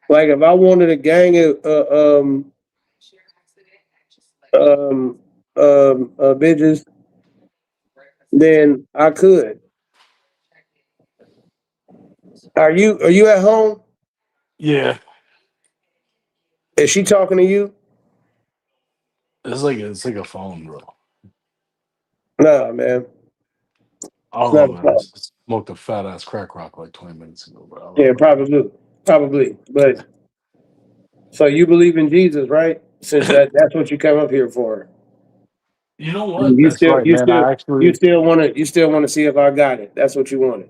Like if I wanted a gang of um, bitches, then I could. Are you at home? Yeah, Is she talking to you? it's like a phone, bro. Nah, man. I It's don't not know, a man. I problem. smoked a fat ass crack rock like 20 minutes ago, but I don't Yeah, know. probably. But so you believe in Jesus, right? Since that's what you come up here for. You know what? That's right, man. I actually, You still want to see if I got it. That's what you wanted.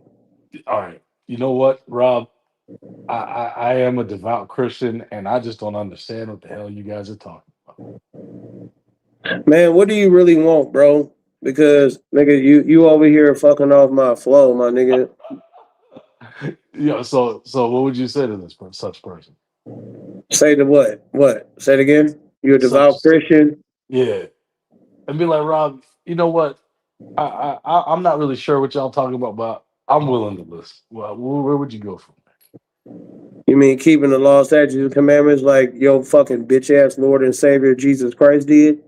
all right. You know what, Rob? I am a devout Christian, and I just don't understand what the hell you guys are talking about. Man, what do you really want, bro? Because nigga, you over here fucking off my flow, my nigga. Yeah. So what would you say to such person? Say the what? What? Say it again. You a Such, devout Christian? yeah, and be like, Rob. You know what? I'm not really sure what y'all talking about, but I'm willing to listen. Well, where would you go from there? You mean keeping the law, statutes, and commandments like your fucking bitch ass Lord and Savior Jesus Christ did?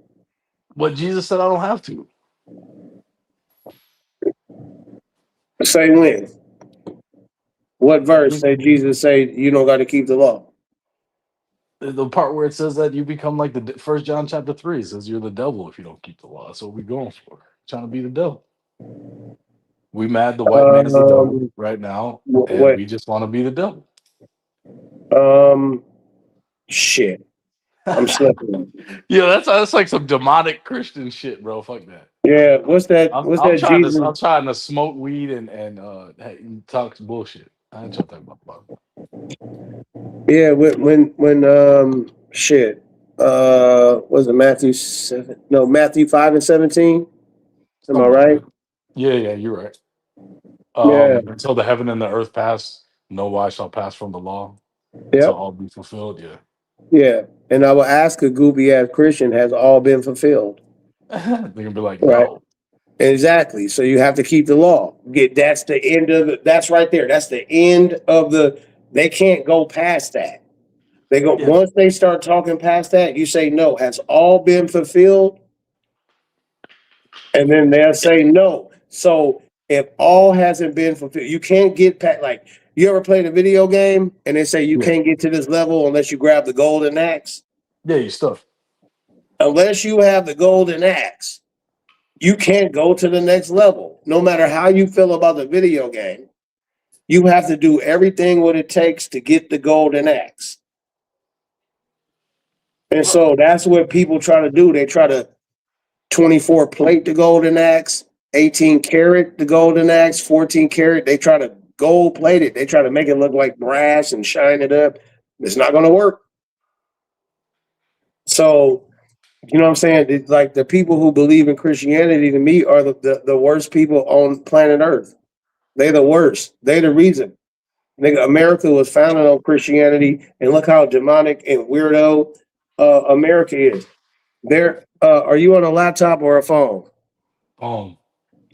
But Jesus said I don't have to. Say when? What I verse think say Jesus say you don't got to keep the law? the part where it says that you become like First John chapter 3 says you're the devil if you don't keep the law. That's what we're going for. Trying to be the devil. We mad the white man is the devil Um, right now, and what? we just want to be the devil. Um, shit. I'm slipping. Yeah, that's like some demonic Christian shit, bro. Fuck that. Yeah. What's that? What's I'm that trying to Jesus? smoke weed and hey, talk bullshit. I ain't trying to talk about love. Yeah. Shit. Was it Matthew 7? No, Matthew 5:17. Am I Something like right? that. Yeah, you're right. Yeah. Until the heaven and the earth pass, no wise shall pass from the law until Yep. all be fulfilled. Yeah. Yeah. And I will ask a goopy ass Christian, has all been fulfilled? They're gonna be like, Right. no. Exactly. So you have to keep the law. That's the end of it. That's right there. That's the end of the. They can't go past that. They go Yeah. once they start talking past that. You say no. Has all been fulfilled? And then they'll say no. So if all hasn't been fulfilled, you can't get past. Like you ever played a video game and they say you Yeah. can't get to this level unless you grab the golden axe. Yeah, you stuff. Unless you have the golden axe, you can't go to the next level. No matter how you feel about the video game, you have to do everything what it takes to get the golden axe. And so that's what people try to do. They try to 24 plate the golden axe, 18 karat the golden axe, 14 karat. They try to gold plate it. They try to make it look like brass and shine it up. It's not going to work. So, you know what I'm saying? It's like the people who believe in Christianity to me are the worst people on planet Earth. They're the worst. They're the reason. Nigga, America was founded on Christianity, and look how demonic and weirdo America is. There, are you on a laptop or a phone? Um,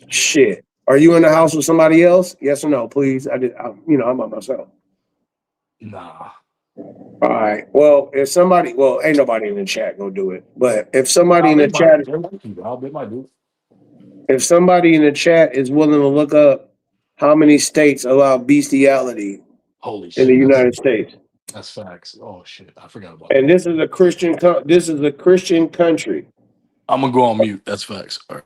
Shit. Are you in the house with somebody else? Yes or no, please. I'm by myself. Nah. All right. Well, if somebody, ain't nobody in the chat gonna do it. But if somebody in They the chat, might. They might do. They might do. if somebody in the chat is willing to look up how many states allow bestiality Holy in the shit. United States, That's facts. Oh shit. I forgot about and that. this is a Christian country. I'm gonna go on mute. That's facts. All right.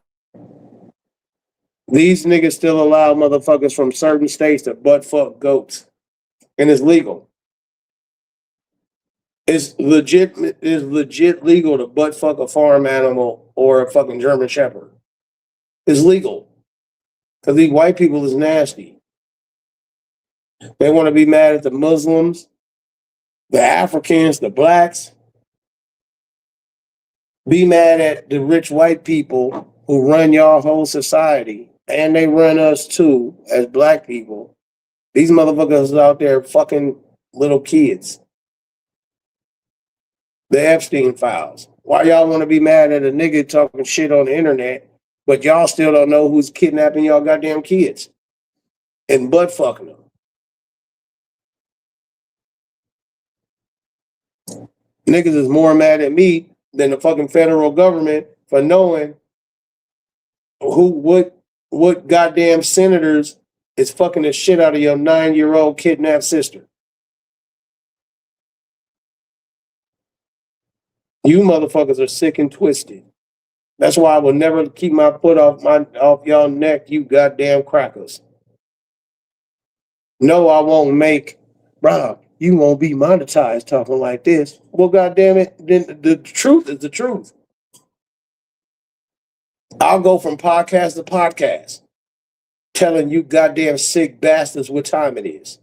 These niggas still allow motherfuckers from certain states to butt fuck goats, and it's legal. It's legit legal to butt fuck a farm animal or a fucking German Shepherd. It's legal because these white people is nasty. They want to be mad at the Muslims, the Africans, the blacks. Be mad at the rich white people who run y'all whole society, and they run us too as black people. These motherfuckers out there fucking little kids. The Epstein files. Why y'all want to be mad at a nigga talking shit on the internet, but y'all still don't know who's kidnapping y'all goddamn kids and butt fucking them? Niggas is more mad at me than the fucking federal government for knowing what goddamn senators is fucking the shit out of your 9-year-old kidnapped sister. You motherfuckers are sick and twisted. That's why I will never keep my foot off y'all neck, you goddamn crackers. No, I won't make, bro, you won't be monetized talking like this. Well, goddamn it, then the truth is the truth. I'll go from podcast to podcast telling you goddamn sick bastards what time it is.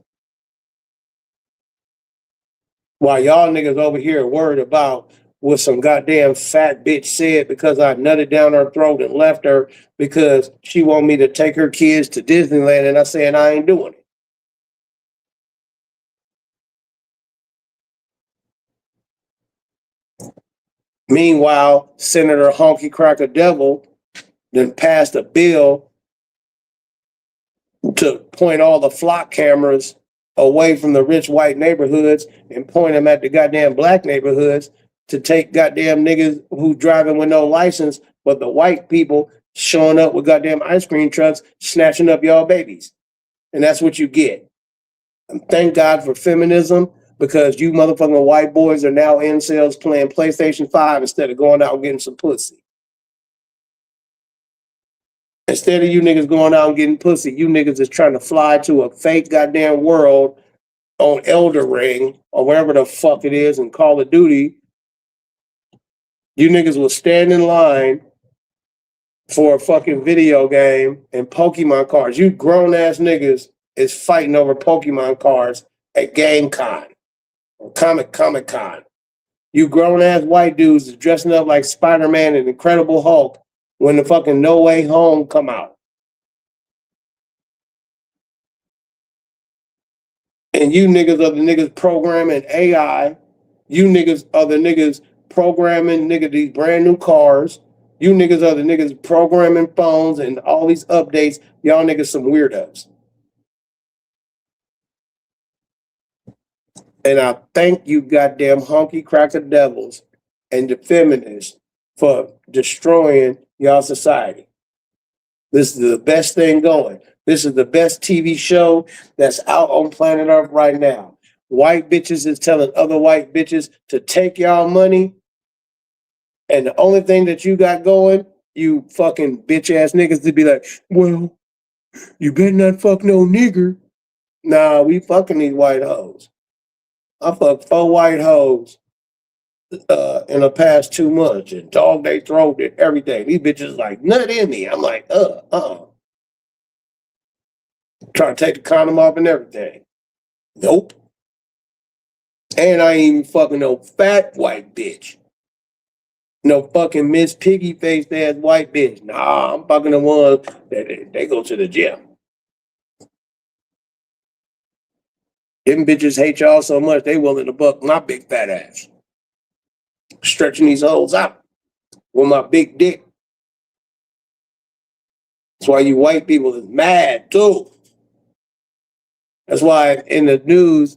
While y'all niggas over here worried about what some goddamn fat bitch said because I nutted down her throat and left her because she want me to take her kids to Disneyland and I said I ain't doing it. Meanwhile, Senator Honky Cracker Devil then passed a bill to point all the flock cameras away from the rich white neighborhoods and point them at the goddamn black neighborhoods to take goddamn niggas who driving with no license, but the white people showing up with goddamn ice cream trucks, snatching up y'all babies. And that's what you get. And thank God for feminism, because you motherfucking white boys are now incels playing PlayStation 5 instead of going out and getting some pussy. Instead of you niggas going out and getting pussy, you niggas is trying to fly to a fake goddamn world on Elder Ring or wherever the fuck it is in Call of Duty. You niggas will stand in line for a fucking video game and Pokemon cards. You grown ass niggas is fighting over Pokemon cards at GameCon or Comic Con. You grown ass white dudes is dressing up like Spider-Man and Incredible Hulk when the fucking No Way Home come out. And you niggas are the niggas programming AI. You niggas are the niggas programming these brand new cars. You niggas are the niggas programming phones and all these updates. Y'all niggas some weirdos. And I thank you goddamn honky cracker devils and the feminists for destroying y'all society. This is the best thing going. This is the best TV show that's out on planet Earth right now. White bitches is telling other white bitches to take y'all money. And the only thing that you got going, you fucking bitch ass niggas to be like, well, you better not fuck no nigger. Nah, we fucking these white hoes. I fucked 4 white hoes in the past 2 months and dog they throat and everything. These bitches like nut in me. I'm like, trying to take the condom off and everything. Nope. And I ain't even fucking no fat white bitch. No fucking Miss Piggy faced ass white bitch. Nah, I'm fucking the ones that they go to the gym. Them bitches hate y'all so much they willing to buck my big fat ass. Stretching these holes out with my big dick. That's why you white people is mad too. That's why in the news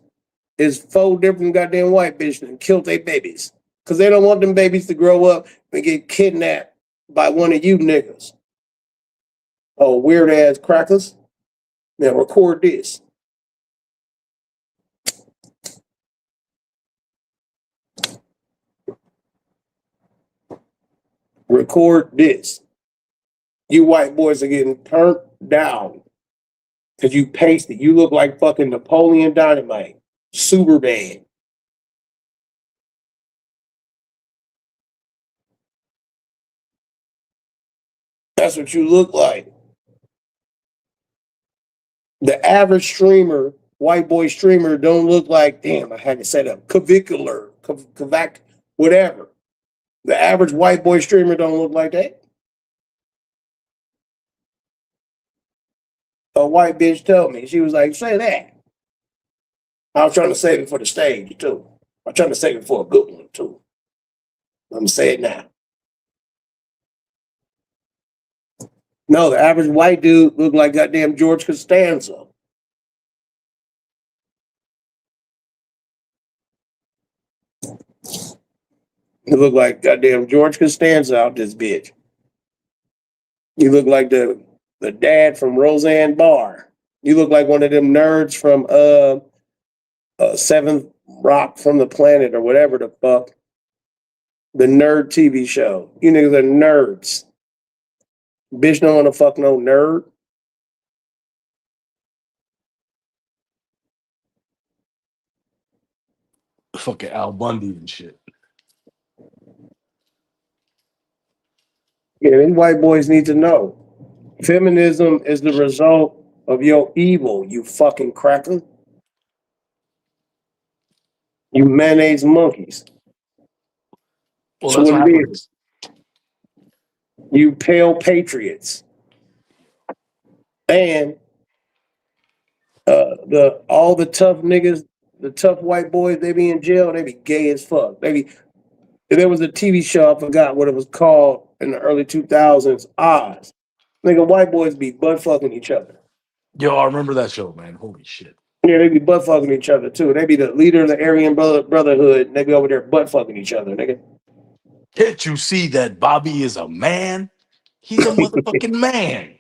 is 4 different goddamn white bitches and killed their babies. Because they don't want them babies to grow up and get kidnapped by one of you niggas. Oh, weird ass crackers. Now record this. Record this. You white boys are getting turned down because you pasted. You look like fucking Napoleon Dynamite. Super bad. That's what you look like. The average streamer, white boy streamer, don't look like, damn, I had to set up clavicular, whatever. The average white boy streamer don't look like that. A white bitch told me, she was like, say that. I was trying to save it for the stage too. I'm trying to save it for a good one too. I'm gonna say it now. No, the average white dude looked like goddamn George Costanza. He looked like goddamn George Costanza out this bitch. You look like the dad from Roseanne Barr. You look like one of them nerds from Seventh Rock from the Planet or whatever the fuck. The nerd TV show. You niggas are nerds. Bitch don't want to fuck no nerd. Fucking Al Bundy and shit. Yeah, these white boys need to know. Feminism is the result of your evil, you fucking cracker. You mayonnaise monkeys. Well, That's that's what what it happened. is. You pale patriots. And all the tough niggas, the tough white boys, they be in jail, they be gay as fuck. There was a TV show, I forgot what it was called in the early 2000s, Oz. Nigga, white boys be butt fucking each other. Yo, I remember that show, man. Holy shit. Yeah, they be butt fucking each other too. They be the leader of the Aryan Brotherhood, and they be over there butt fucking each other, nigga. Can't you see that Bobby is a man? He's a motherfucking man.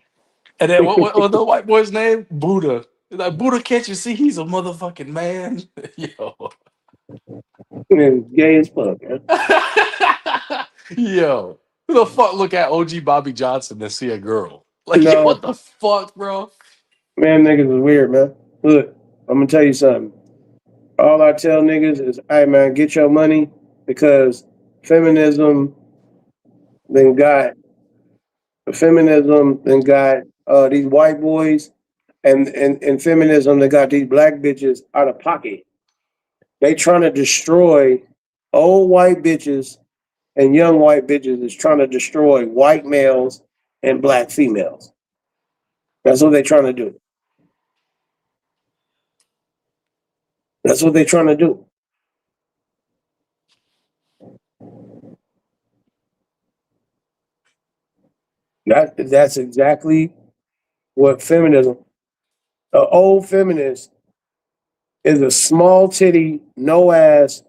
And then what the white boy's name? Buddha. He's like, Buddha, can't you see he's a motherfucking man? Yo. And gay as fuck, man. Yo. Who the fuck look at OG Bobby Johnson and see a girl? Like, yo, No, what the fuck, bro? man, niggas is weird, man. Look, I'm gonna tell you something. All I tell niggas is, hey man, get your money because feminism then got these white boys and feminism that got these black bitches out of pocket. They trying to destroy old white bitches and young white bitches is trying to destroy white males and black females. That's what they're trying to do. That's what they're trying to do. That's exactly what feminism. An old feminist is a small titty, no ass,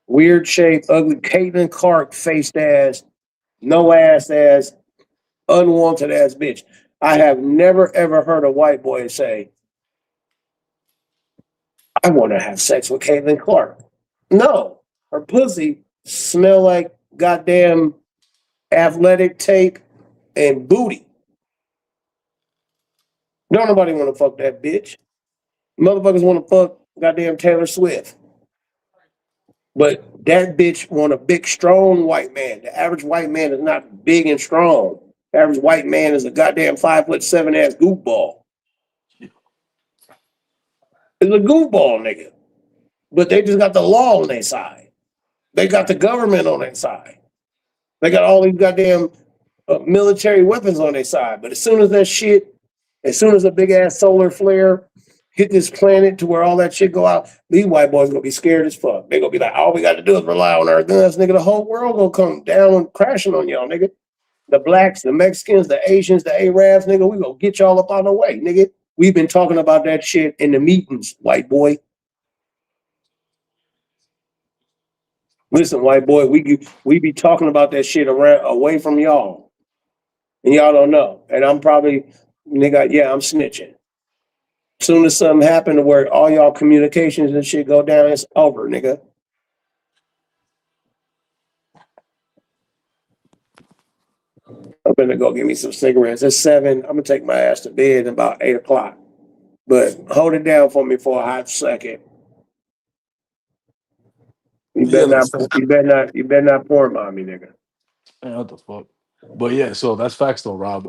weird shape, ugly Caitlin Clark faced ass, no ass, unwanted ass bitch. I have never ever heard a white boy say, I want to have sex with Caitlin Clark. No, her pussy smell like goddamn athletic tape and booty. Don't nobody want to fuck that bitch. Motherfuckers want to fuck goddamn Taylor Swift. But that bitch want a big, strong white man. The average white man is not big and strong. The average white man is a goddamn 5'7" ass goofball. It's a goofball nigga. But they just got the law on their side. They got the government on their side. They got all these goddamn military weapons on their side. But as soon as a big ass solar flare hit this planet to where all that shit go out, these white boys gonna be scared as fuck. They gonna be like, all we got to do is rely on our guns, nigga. The whole world gonna come down and crashing on y'all, nigga. the blacks, the Mexicans, the Asians, the Arabs, nigga, we gonna get y'all up on the way, nigga. We've been talking about that shit in the meetings, white boy. Listen, white boy, we be talking about that shit around away from y'all, and y'all don't know. And I'm probably, nigga, yeah, I'm snitching. Soon as something happen to where all y'all communications and shit go down, it's over, nigga. I'm gonna go get me some cigarettes. It's 7. I'm gonna take my ass to bed about 8 o'clock. But hold it down for me for a hot second. You Yeah, better not. that's facts. You better not. You better not porn on me, nigga. Man, what the fuck? But yeah, so that's facts though, Rob.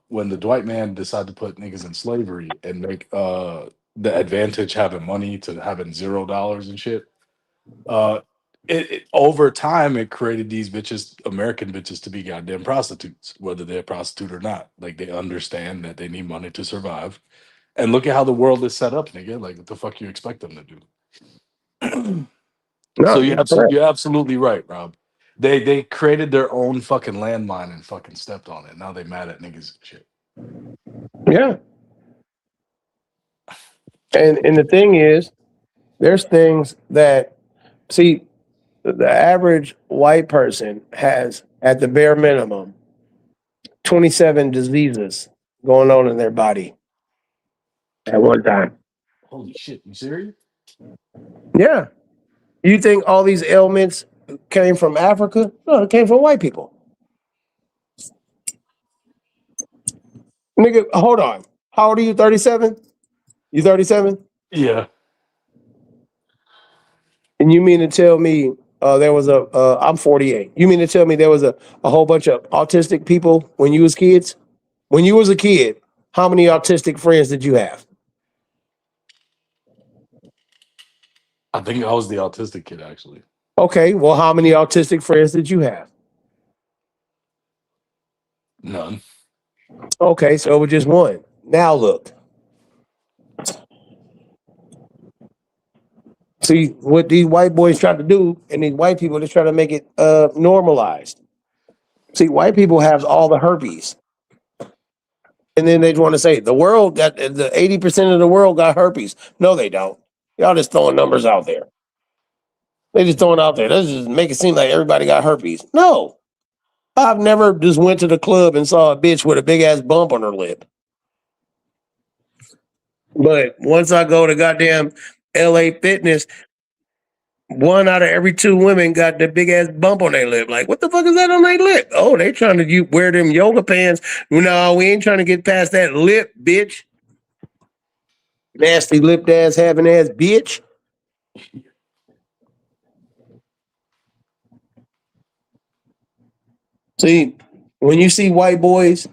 When the Dwight man decided to put niggas in slavery and make the advantage having money to having $0 and shit, uh over time it created these bitches, American bitches, to be goddamn prostitutes, whether they're a prostitute or not. Like they understand that they need money to survive. And look at how the world is set up, nigga. Like what the fuck you expect them to do? No, So you're correct. you're absolutely right, Rob. They created their own fucking landmine and fucking stepped on it. Now they mad at niggas and shit. Yeah. And the thing is, there's things that see the average white person has at the bare minimum 27 diseases going on in their body at one time. Holy shit, you serious? Yeah. You think all these ailments came from Africa? No, it came from white people. Nigga, hold on. How old are you? 37? You 37? Yeah. And you mean to tell me there was I'm 48. You mean to tell me there was a whole bunch of autistic people when you was kids? When you was a kid, how many autistic friends did you have? I think I was the autistic kid actually. Okay, well, how many autistic friends did you have? None. Okay, so it was just one. Now look, see what these white boys try to do, and these white people just try to make it normalized. See, white people have all the herpes, and then they want to say the world got the 80% of the world got herpes. No, they don't. Y'all just throwing numbers out there. They just throwing it out there. Let's just make it seem like everybody got herpes. No, I've never just went to the club and saw a bitch with a big ass bump on her lip. But once I go to goddamn LA Fitness, 1 out of every 2 women got the big ass bump on their lip. Like, what the fuck is that on their lip? Oh, they trying to wear them yoga pants. No, we ain't trying to get past that lip, bitch. Nasty lipped ass, having ass, bitch. See, when you see white boys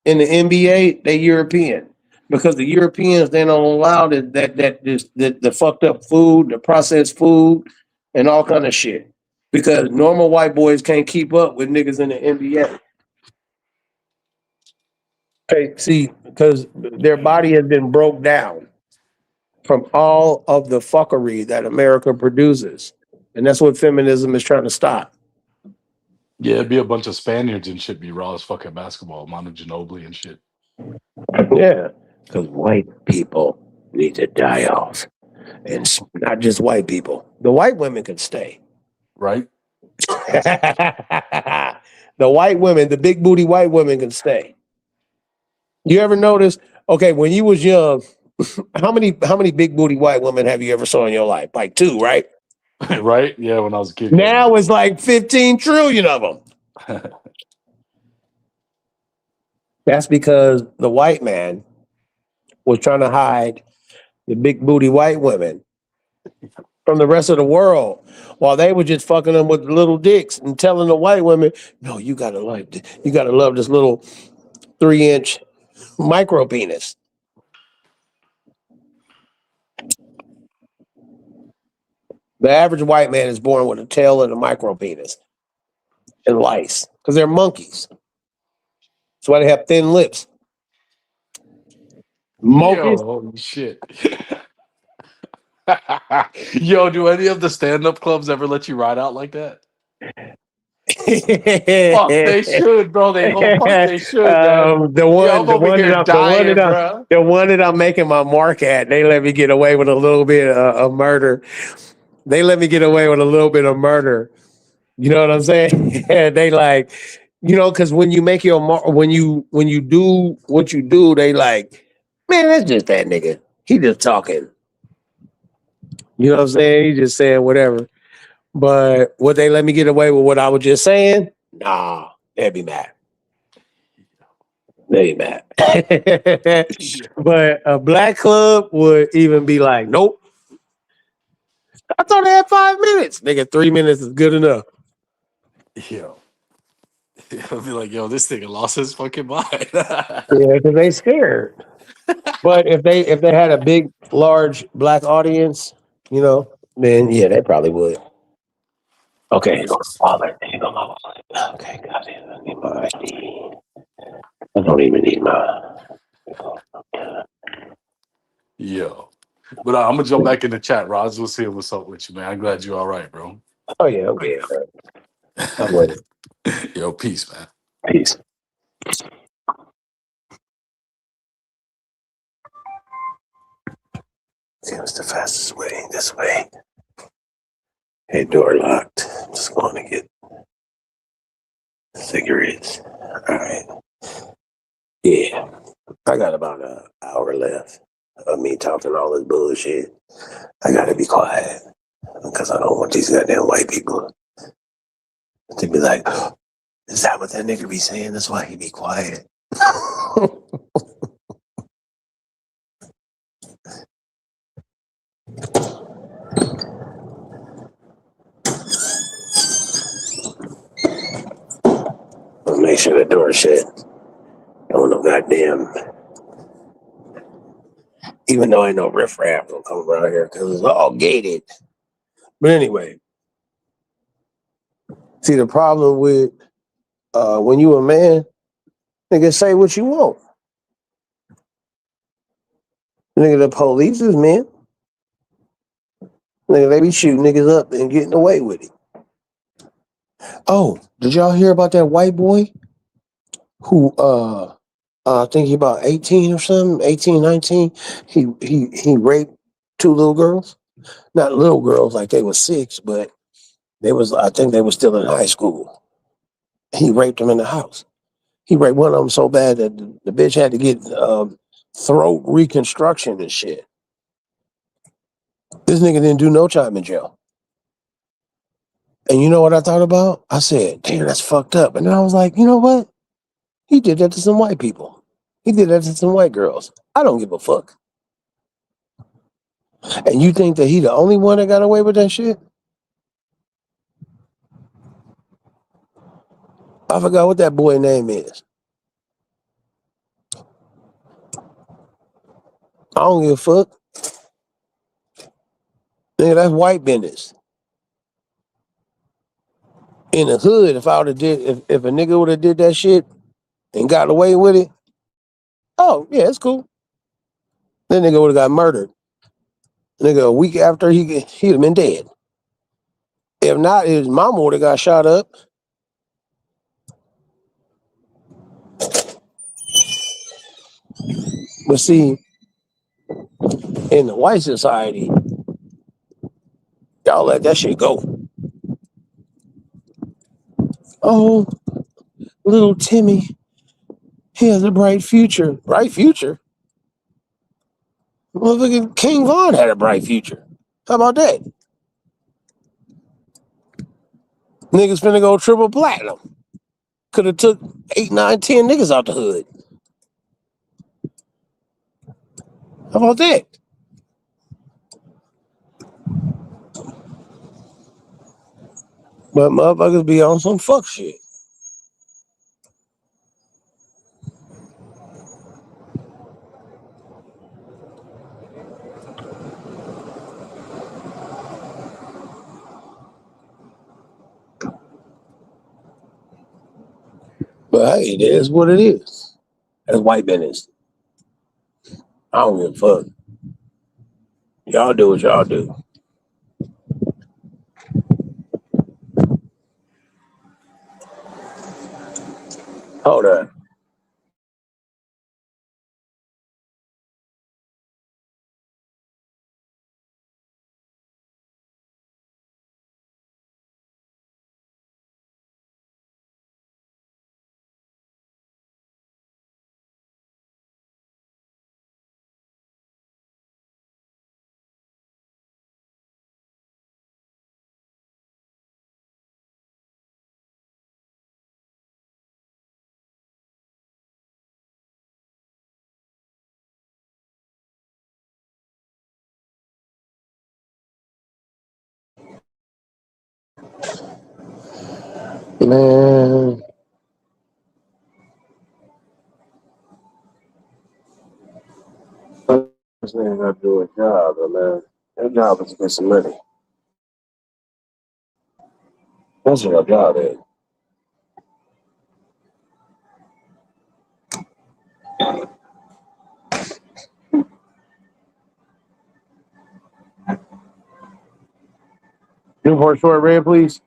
in the NBA, they European because the Europeans they don't allow the fucked up food, the processed food, and all kind of shit. Because normal white boys can't keep up with niggas in the NBA. Okay, see, because their body has been broke down from all of the fuckery that America produces, and that's what feminism is trying to stop. Yeah, it'd be a bunch of Spaniards and shit be raw as fucking basketball, Manu Ginobili and shit. Yeah, because white people need to die off, and not just white people. The white women can stay. Right? The white women, the big booty white women can stay. You ever notice? Okay, when you was young, how many big booty white women have you ever saw in your life? Like 2, right? Right? Yeah, when I was a kid, yeah. Now it's like 15 trillion of them. That's because the white man was trying to hide the big booty white women from the rest of the world while they were just fucking them with little dicks and telling the white women, no, you gotta love this little 3-inch micro penis. The average white man is born with a tail and a micro penis and lice because they're monkeys. That's why they have thin lips. Yo, Monkeys. holy shit. Yo, do any of the stand-up clubs ever let you ride out like that? Fuck, they should, bro. They go fuck, they should, man. The Yeah, one, I'm the over one that here I'm, the one that dying, I'm, bro. the one that I'm making my mark at. They let me get away with a little bit of murder. They let me get away with a little bit of murder. You know what I'm saying? They like, because when you make your when you do what you do, they like, man, that's just that nigga. He just talking. You know what I'm saying? He just saying whatever. But would they let me get away with what I was just saying? Nah, they'd be mad. They'd be mad. Yeah. But a black club would even be like, nope. I thought they had 5 minutes. Nigga, 3 minutes is good enough. Yo. I'll be like, yo, this nigga lost his fucking mind. Yeah, because they scared. But if they had a big, large black audience, then yeah, they probably would. Okay, here goes my wallet. Here goes my wallet. Okay, got it. I need my ID. I don't even need my. Yo. But I'm gonna jump back in the chat, Roz. We'll see what's up with you, man. I'm glad you're all right, bro. Oh yeah, okay. I'm with it. Yo, peace, man. Peace. See, what's the fastest way? This way. Hey, door locked. I'm just going to get cigarettes. All right. Yeah, I got about an hour left of me talking all this bullshit. I gotta be quiet because I don't want these goddamn white people to be like, oh, is that what that nigga be saying? That's why he be quiet. Make sure the door shut. I don't know, goddamn. Even though I know riffraff don't come around here because it's all gated. But anyway, see the problem with when you a man, nigga say what you want. Nigga, the police is men. Nigga, they be shooting niggas up and getting away with it. Oh, did y'all hear about that white boy who I think he about 18 or something, 18, 19. He raped two little girls. Not little girls like they were 6, but I think they were still in high school. He raped them in the house. He raped one of them so bad that the bitch had to get throat reconstruction and shit. This nigga didn't do no time in jail. And you know what I thought about? I said, damn, that's fucked up. And then I was like, you know what? He did that to some white people. He did that to some white girls. I don't give a fuck. And you think that he the only one that got away with that shit? I forgot what that boy name is. I don't give a fuck. Nigga, that's white business. In the hood, if I would have if a nigga would have did that shit and got away with it, oh yeah, it's cool. That nigga would have got murdered. Nigga, a week after he'd have been dead. If not, his mama would have got shot up. But see, in the white society, y'all let that shit go. Oh, little Timmy, he has a bright future. Bright future? Motherfucking King Von had a bright future. How about that? Niggas finna go triple platinum. Could have took 8, 9, 10 niggas out the hood. How about that? But motherfuckers be on some fuck shit. But hey, it is what it is. That's white business. I don't give a fuck. Y'all do what y'all do. Hold on. Man, this nigga got to do a job, man. That job is to get some money. That's what a job is. Newport short red, please.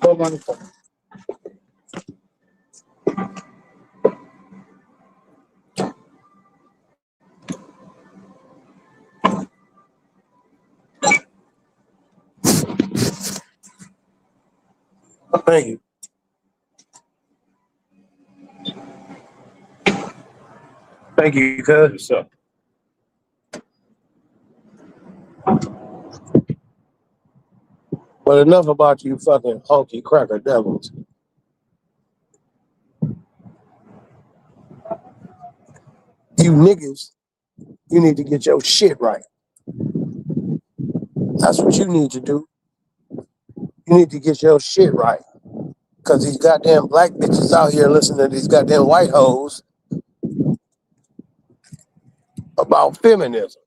Hold on. Thank you. Thank you, cuz. So, but enough about you fucking honky cracker devils. You niggas, you need to get your shit right. That's what you need to do. You need to get your shit right. Because these goddamn black bitches out here listening to these goddamn white hoes about feminism.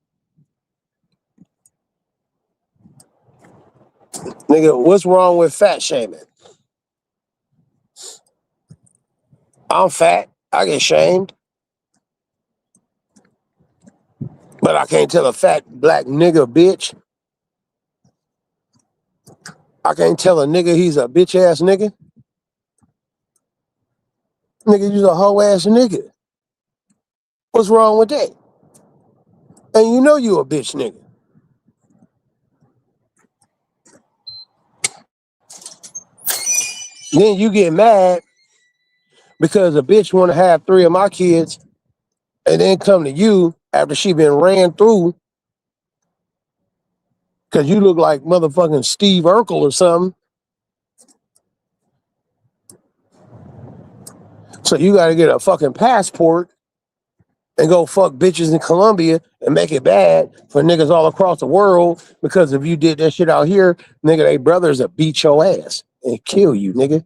Nigga, what's wrong with fat shaming? I'm fat. I get shamed. But I can't tell a fat black nigga bitch. I can't tell a nigga he's a bitch ass nigga. Nigga, you's a hoe ass nigga. What's wrong with that? And you know you a bitch nigga. Then you get mad because a bitch want to have 3 of my kids and then come to you after she been ran through because you look like motherfucking Steve Urkel or something. So you got to get a fucking passport and go fuck bitches in Colombia and make it bad for niggas all across the world because if you did that shit out here, nigga, they brothers will beat your ass and kill you, nigga.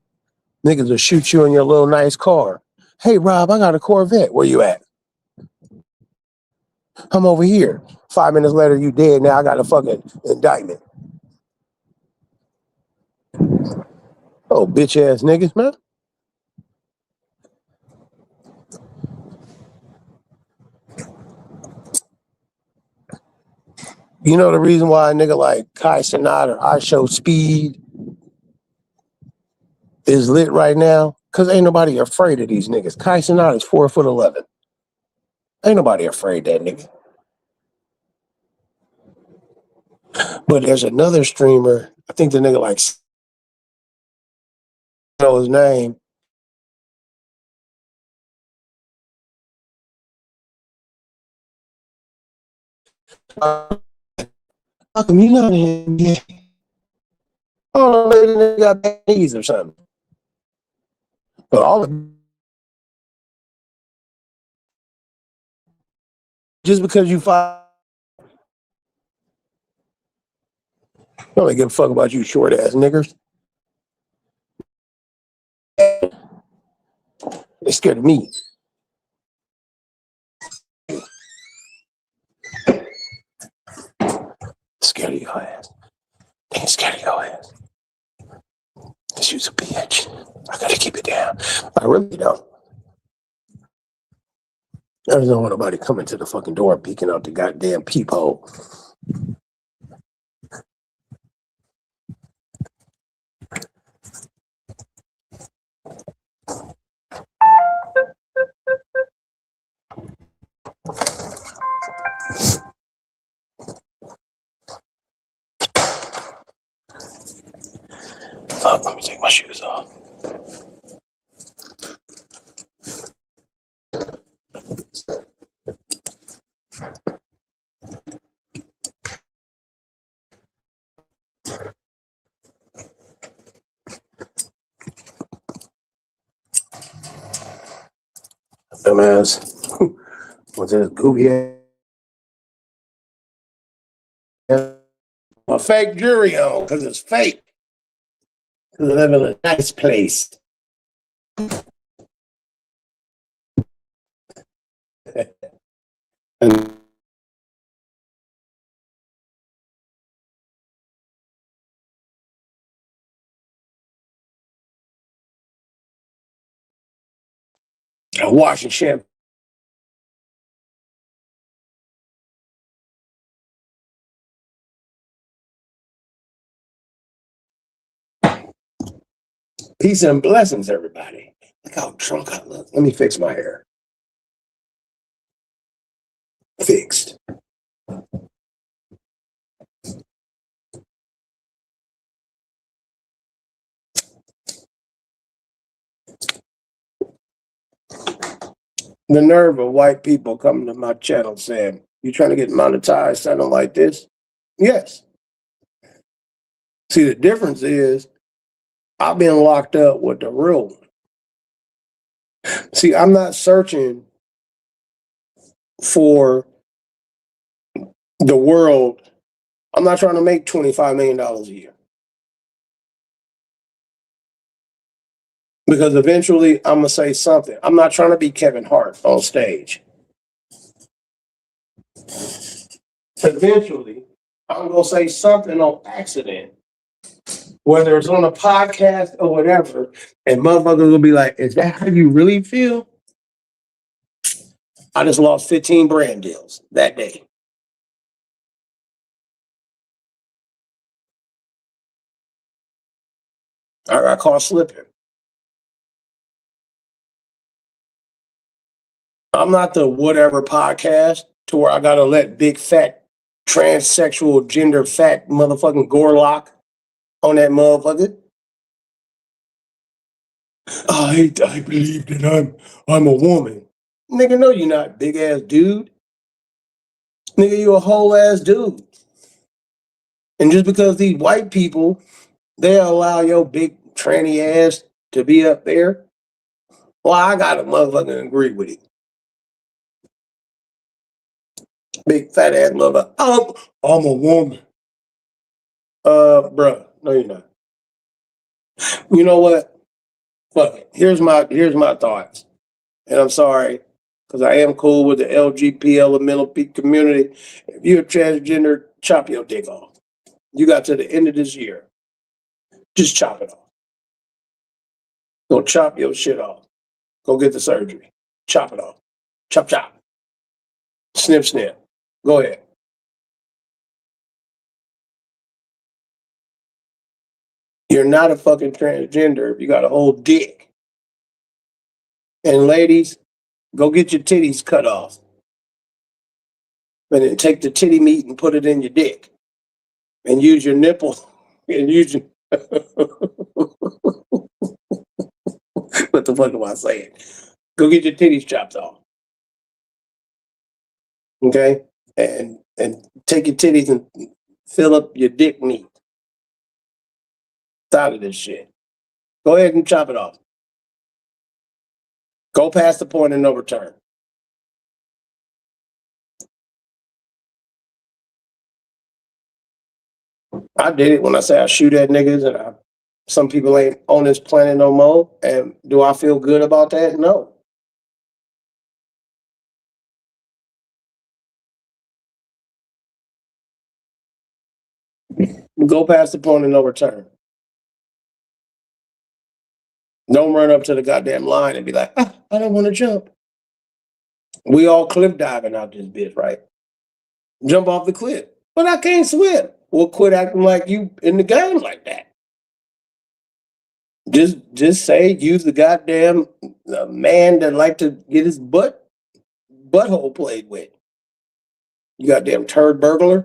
Niggas will shoot you in your little nice car. Hey, Rob, I got a Corvette. Where you at? I'm over here. 5 minutes later, you dead. Now I got a fucking indictment. Oh, bitch ass niggas, man. You know the reason why a nigga like Kai Cenat or I Show Speed is lit right now? Because ain't nobody afraid of these niggas. Kai Cenat is 4'11". Ain't nobody afraid of that nigga. But there's another streamer. I think the nigga like know his name. How come you not in here? Oh, maybe they got bad knees or something. But all of just because you fight, I don't give a fuck about you short ass niggers. They scared of me. Scared of your ass. They ain't scared of your ass. Cause you's a bitch. I gotta keep it down. I really don't. I just don't want nobody coming to the fucking door peeking out the goddamn peephole. my shoes off. Dumbass. What's this goofy ass? A fake jury on because it's fake. Because I live in a nice place. And washing shampoo. Peace and blessings, everybody. Look how drunk I look. Let me fix my hair. Fixed. The nerve of white people coming to my channel saying, "You trying to get monetized sounding like this?" Yes. See, the difference is I've been locked up with the real one. See, I'm not searching for the world. I'm not trying to make $25 million a year. Because eventually I'm going to say something. I'm not trying to be Kevin Hart on stage. Eventually, I'm going to say something on accident, whether it's on a podcast or whatever, and motherfuckers will be like, "Is that how you really feel?" I just lost 15 brand deals that day. I got caught slipping. I'm not the whatever podcast to where I got to let big fat transsexual gender fat motherfucking Gorlock on that motherfucker. I believe that I'm a woman. Nigga, no, you not, big ass dude. Nigga, you a whole ass dude. And just because these white people, they allow your big tranny ass to be up there, well, I gotta motherfucking agree with it. Big fat ass motherfucker. I'm a woman. Bruh, no, you're not. You know what? Fuck it. Here's my thoughts. And I'm sorry, because I am cool with the LGBT elemental community. If you're a transgender, chop your dick off. You got to the end of this year. Just chop it off. Go chop your shit off. Go get the surgery. Chop it off. Chop, chop. Snip, snip. Go ahead. You're not a fucking transgender if you got a whole dick. And ladies, go get your titties cut off. And then take the titty meat and put it in your dick. And use your nipple. And use your... What the fuck am I saying? Go get your titties chopped off. Okay? And take your titties and fill up your dick meat. Out of this shit. Go ahead and chop it off. Go past the point of no return. I did it when I say I shoot at niggas and some people ain't on this planet no more. And do I feel good about that? No. Go past the point of no return. Don't run up to the goddamn line and be like, I don't want to jump. We all cliff diving out this bitch, right? Jump off the cliff. But I can't swim. Well, quit acting like you in the game like that. Just say use the goddamn man that like to get his butthole played with. You goddamn turd burglar.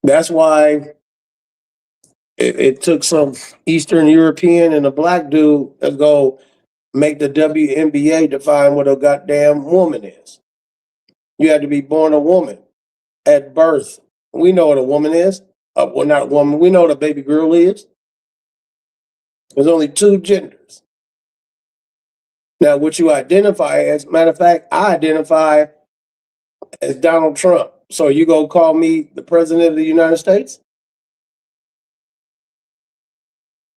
That's why it took some Eastern European and a black dude to go make the WNBA define what a goddamn woman is. You had to be born a woman at birth. We know what a woman is. Well, not a woman. We know what a baby girl is. There's only two genders. Now, what you identify as, matter of fact, I identify as Donald Trump. So you gonna call me the president of the United States?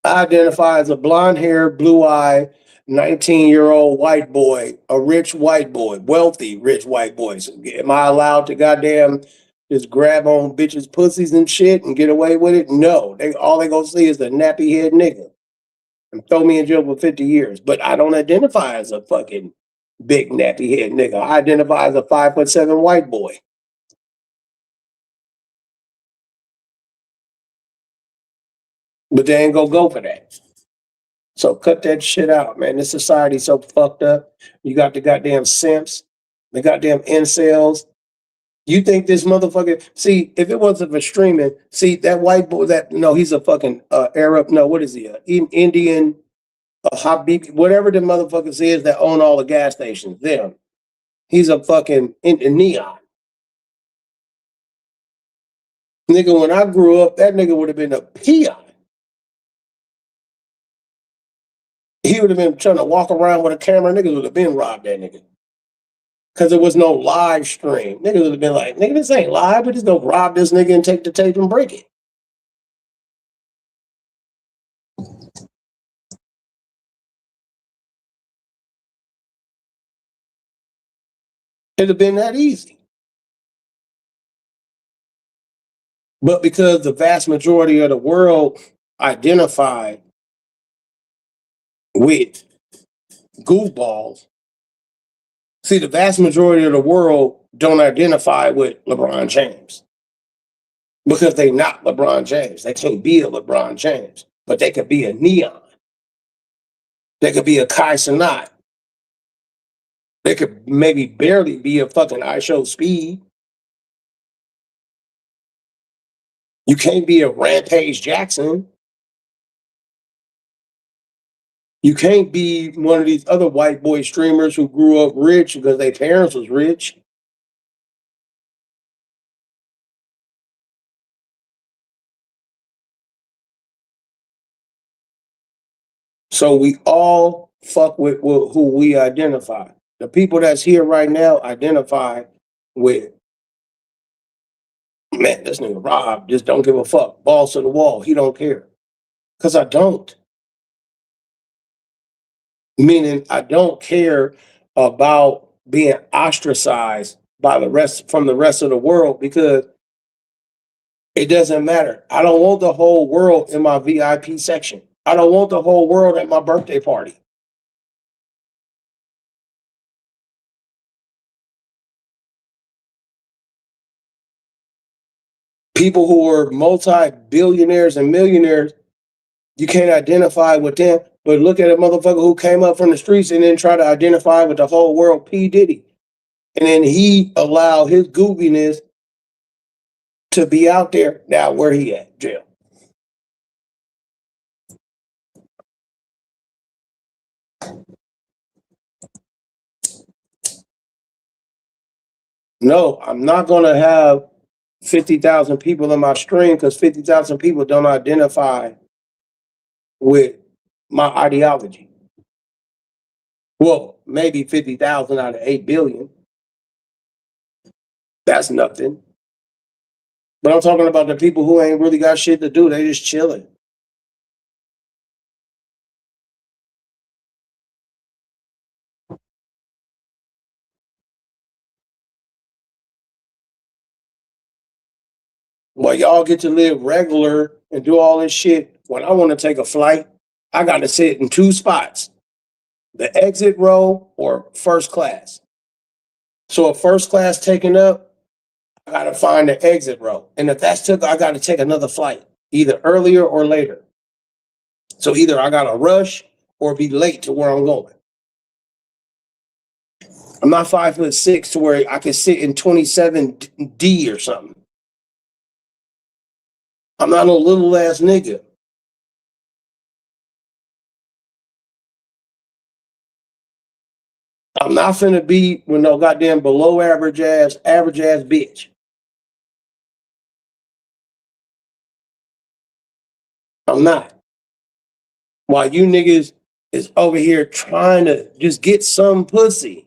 I identify as a blonde-haired, blue-eyed, 19-year-old white boy, a rich white boy, wealthy rich white boy. So am I allowed to goddamn just grab on bitches' pussies and shit and get away with it? No. All they gonna see is the nappy head nigga and throw me in jail for 50 years. But I don't identify as a fucking big nappy head nigga. I identify as a 5'7" white boy. But they ain't gonna go for that. So cut that shit out, man. This society's so fucked up. You got the goddamn simps, the goddamn incels. You think this motherfucker? See, if it wasn't for streaming, see that white boy. That no, he's a fucking Arab. No, what is he? Indian, Habib, whatever the motherfuckers is that own all the gas stations. Them. He's a fucking neon nigga. When I grew up, that nigga would have been a peon. He would have been trying to walk around with a camera. Niggas would have been robbed that nigga. Because there was no live stream. Niggas would have been like, nigga, this ain't live. We just gonna rob this nigga and take the tape and break it. It'd have been that easy. But because the vast majority of the world identify with goofballs, see, the vast majority of the world don't identify with LeBron James because they not LeBron James. They can't be a LeBron James, but they could be a Neon. They could be a Kai Cenat. They could maybe barely be a fucking I Show Speed. You can't be a Rampage Jackson. You can't be one of these other white boy streamers who grew up rich because their parents was rich. So we all fuck with who we identify. The people that's here right now identify with, man, this nigga Rob just don't give a fuck. Balls to the wall. He don't care. Because I don't. Meaning I don't care about being ostracized by the rest from the rest of the world because it doesn't matter. I don't want the whole world in my VIP section. I don't want the whole world at my birthday party. People who are multi-billionaires and millionaires, you can't identify with them. But look at a motherfucker who came up from the streets and then try to identify with the whole world, P. Diddy. And then he allowed his goofiness to be out there. Now, where he at? Jail. No, I'm not going to have 50,000 people in my stream because 50,000 people don't identify with my ideology. Well, maybe 50,000 out of 8 billion. That's nothing. But I'm talking about the people who ain't really got shit to do. They just chilling. Well, y'all get to live regular and do all this shit. When I want to take a flight, I got to sit in two spots, the exit row or first class. So if first class taken up, I got to find the exit row. And if that's took, I got to take another flight, either earlier or later. So either I got to rush or be late to where I'm going. I'm not 5'6" to where I can sit in 27D or something. I'm not no little ass nigga. I'm not finna be with no goddamn below average ass bitch. I'm not. While you niggas is over here trying to just get some pussy,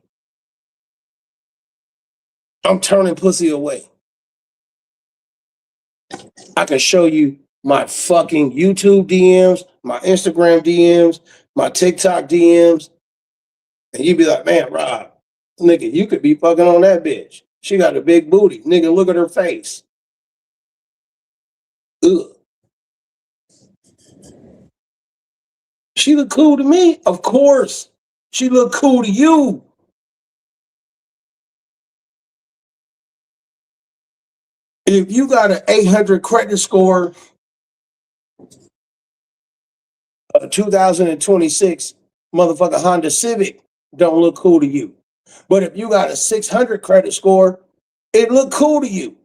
I'm turning pussy away. I can show you my fucking YouTube DMs, my Instagram DMs, my TikTok DMs, and you be like, man, Rob, nigga, you could be fucking on that bitch. She got a big booty. Nigga, look at her face. Ugh. She look cool to me? Of course. She look cool to you. If you got an 800 credit score, a 2026 motherfucker Honda Civic don't look cool to you. But if you got a 600 credit score, it look cool to you.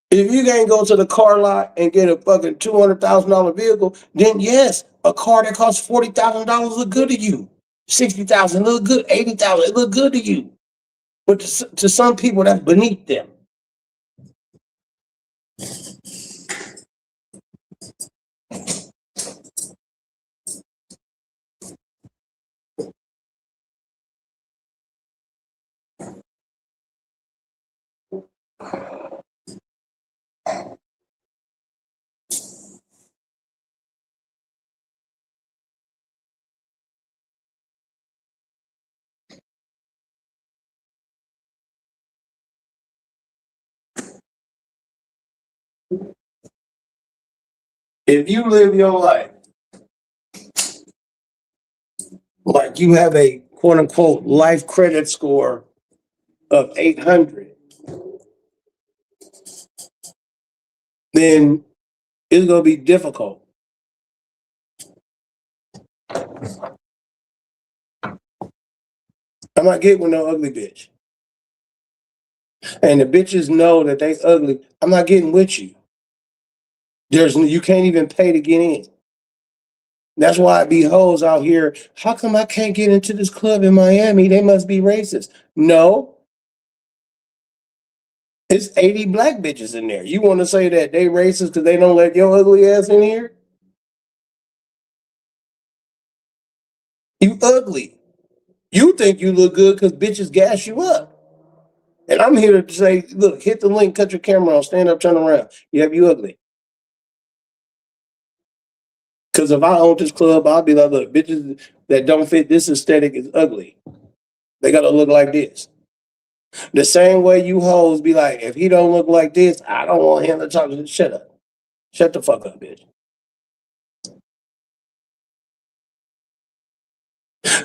If you can't go to the car lot and get a fucking $200,000 vehicle, then yes, a car that costs $40,000 look good to you. 60,000 look good, 80,000 it look good to you. But to some people, that's beneath them. If you live your life like you have a quote unquote life credit score of 800, then it's gonna be difficult. I'm not getting with no ugly bitch. And the bitches know that they ugly. I'm not getting with you. You can't even pay to get in. That's why I be hoes out here. How come I can't get into this club in Miami? They must be racist. No, it's 80 black bitches in there. You want to say that they racist because they don't let your ugly ass in here? You ugly. You think you look good because bitches gas you up. And I'm here to say, look, hit the link, cut your camera on, stand up, turn around. You ugly. Because if I owned this club, I'll be like, look, bitches that don't fit this aesthetic is ugly. They got to look like this. The same way you hoes be like, if he don't look like this, I don't want him to talk to. Shut up. Shut the fuck up, bitch.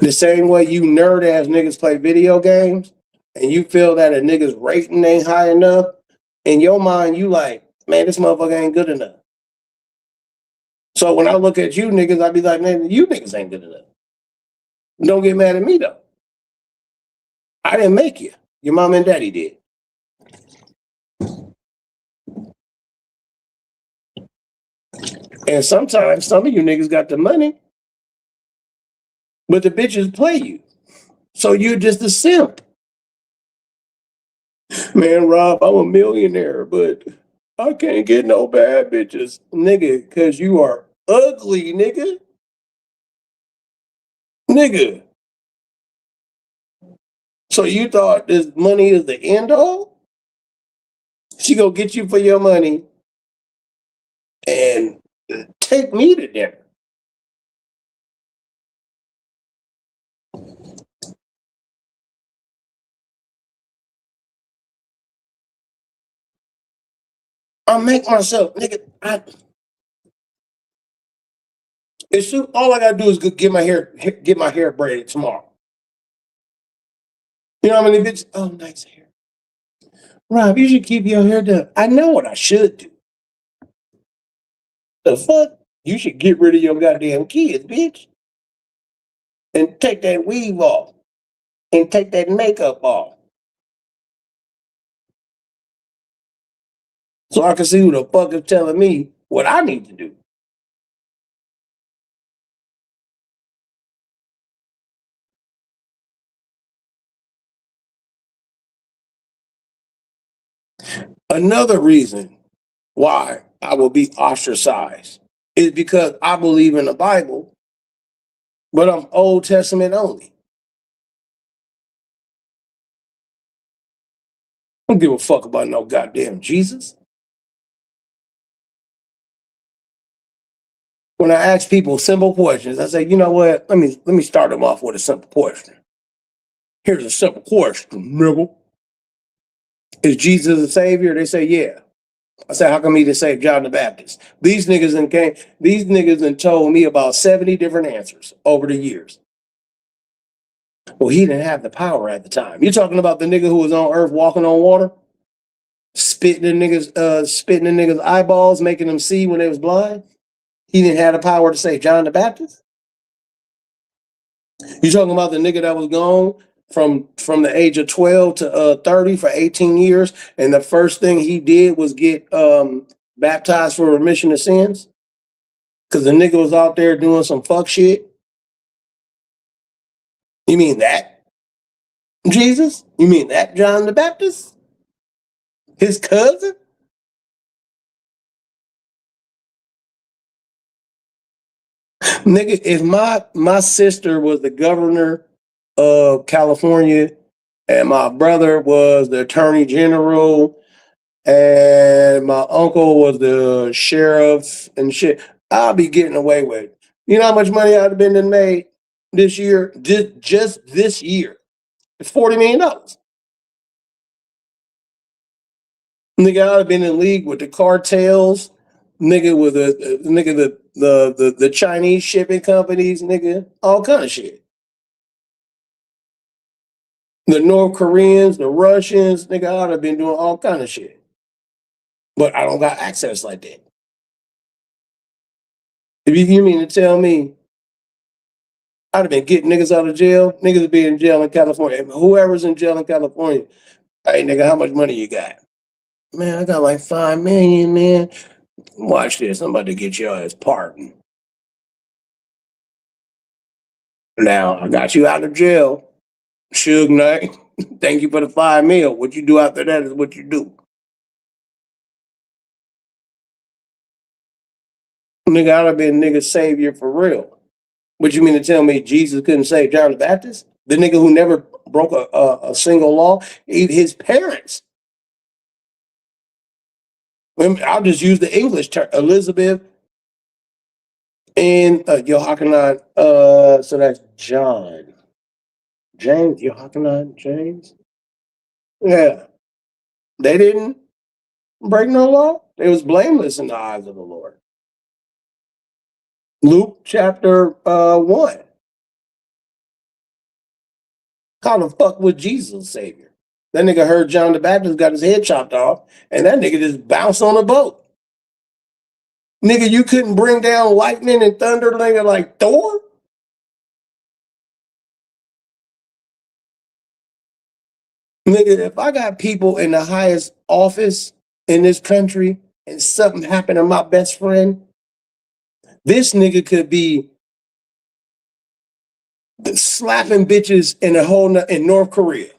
The same way you nerd ass niggas play video games and you feel that a nigga's rating ain't high enough, in your mind, you like, man, this motherfucker ain't good enough. So when I look at you niggas, I be like, man, you niggas ain't good enough. Don't get mad at me though. I didn't make you. Your mom and daddy did. And sometimes some of you niggas got the money, but the bitches play you. So you're just a simp. Man, Rob, I'm a millionaire, but I can't get no bad bitches. Nigga, because you are ugly, nigga. Nigga. So you thought this money is the end all? She gonna get you for your money and take me to dinner. I make myself, nigga. All I gotta do is get my hair braided tomorrow. You know how many bitches? Oh, nice hair. Rob, you should keep your hair done. I know what I should do. The fuck? You should get rid of your goddamn kids, bitch. And take that weave off. And take that makeup off. so I can see who the fuck is telling me what I need to do. Another reason why I will be ostracized is because I believe in the Bible, but I'm Old Testament only. I don't give a fuck about no goddamn Jesus. When I ask people simple questions, I say, you know what? Let me start them off with a simple question. Here's a simple question, nigga. Is Jesus a savior? They say, yeah. I said, how come he didn't save John the Baptist? These niggas done told me about 70 different answers over the years. Well, he didn't have the power at the time. You're talking about the nigga who was on earth walking on water, spitting in niggas' eyeballs, making them see when they was blind. He didn't have the power to save John the Baptist. You talking about the nigga that was gone from the age of 12 to 30 for 18 years, and the first thing he did was get baptized for remission of sins? Because the nigga was out there doing some fuck shit. You mean that Jesus? You mean that John the Baptist? His cousin? Nigga, if my sister was the governor of California and my brother was the attorney general and my uncle was the sheriff and shit, I'll be getting away with it. You know how much money I'd have been made this year? Just this year. It's $40 million. Nigga, I'd have been in league with the cartels, nigga with the Chinese shipping companies, nigga, all kind of shit. The North Koreans, the Russians, nigga, I'd have been doing all kind of shit. But I don't got access like that. If you mean to tell me I'd have been getting niggas out of jail, niggas would be in jail in California. Whoever's in jail in California, hey nigga, how much money you got? Man, I got like 5 million, man. Watch this. I'm about to get your ass pardoned. Now I got you out of jail. Suge Knight, thank you for the 5 mil. What you do after that is what you do. Nigga, I'd have been nigga's savior for real. What you mean to tell me Jesus couldn't save John the Baptist? The nigga who never broke a single law? His parents. I'll just use the English term. Elizabeth and Yohanan. So that's John. James, Yohanan, James. Yeah. They didn't break no law. They was blameless in the eyes of the Lord. Luke chapter 1. How the fuck was Jesus Savior? That nigga heard John the Baptist got his head chopped off, and that nigga just bounced on a boat. Nigga, you couldn't bring down lightning and thunder, nigga, like Thor? Nigga, if I got people in the highest office in this country and something happened to my best friend, this nigga could be slapping bitches in North Korea.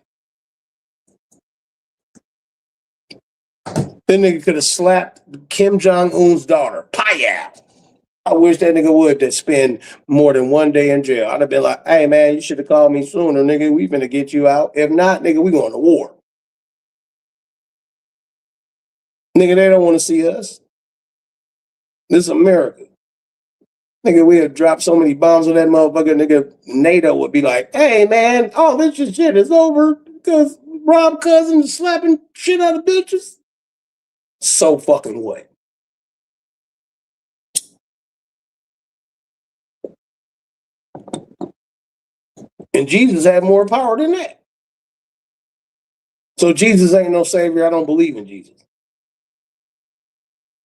That nigga could have slapped Kim Jong-un's daughter. Paya. I wish that nigga would to spend more than 1 day in jail. I'd have been like, hey man, you should have called me sooner, nigga. We finna get you out. If not, nigga, we going to war. Nigga, they don't want to see us. This is America. Nigga, we have dropped so many bombs on that motherfucker, nigga, NATO would be like, hey man, all this shit is over because Rob Cousins slapping shit out of bitches. So fucking what? And Jesus had more power than that. So Jesus ain't no savior. I don't believe in Jesus.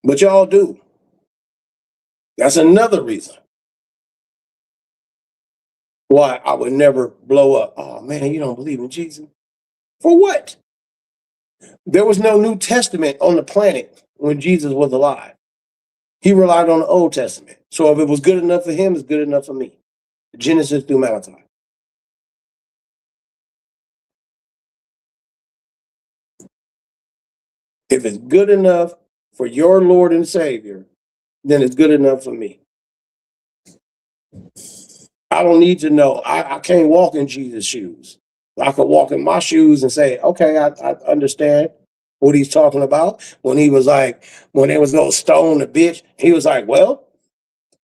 But y'all do. That's another reason why I would never blow up. Oh man, you don't believe in Jesus? For what? There was no New Testament on the planet when Jesus was alive. He relied on the Old Testament. So if it was good enough for him, it's good enough for me. Genesis through Malachi. If it's good enough for your Lord and Savior, then it's good enough for me. I don't need to know. I can't walk in Jesus' shoes. I could walk in my shoes and say, okay, I understand what he's talking about. When he was like, when there was no stone the bitch, he was like, well,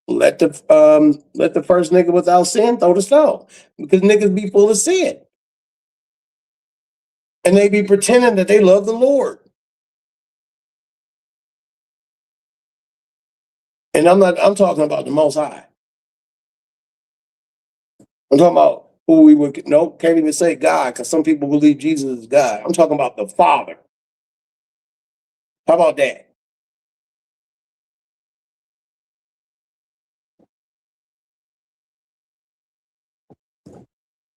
let the first nigga without sin throw the stone. Because niggas be full of sin. And they be pretending that they love the Lord. And I'm talking about the Most High. I'm talking about who we would, no, can't even say God, because some people believe Jesus is God. I'm talking about the Father. How about that?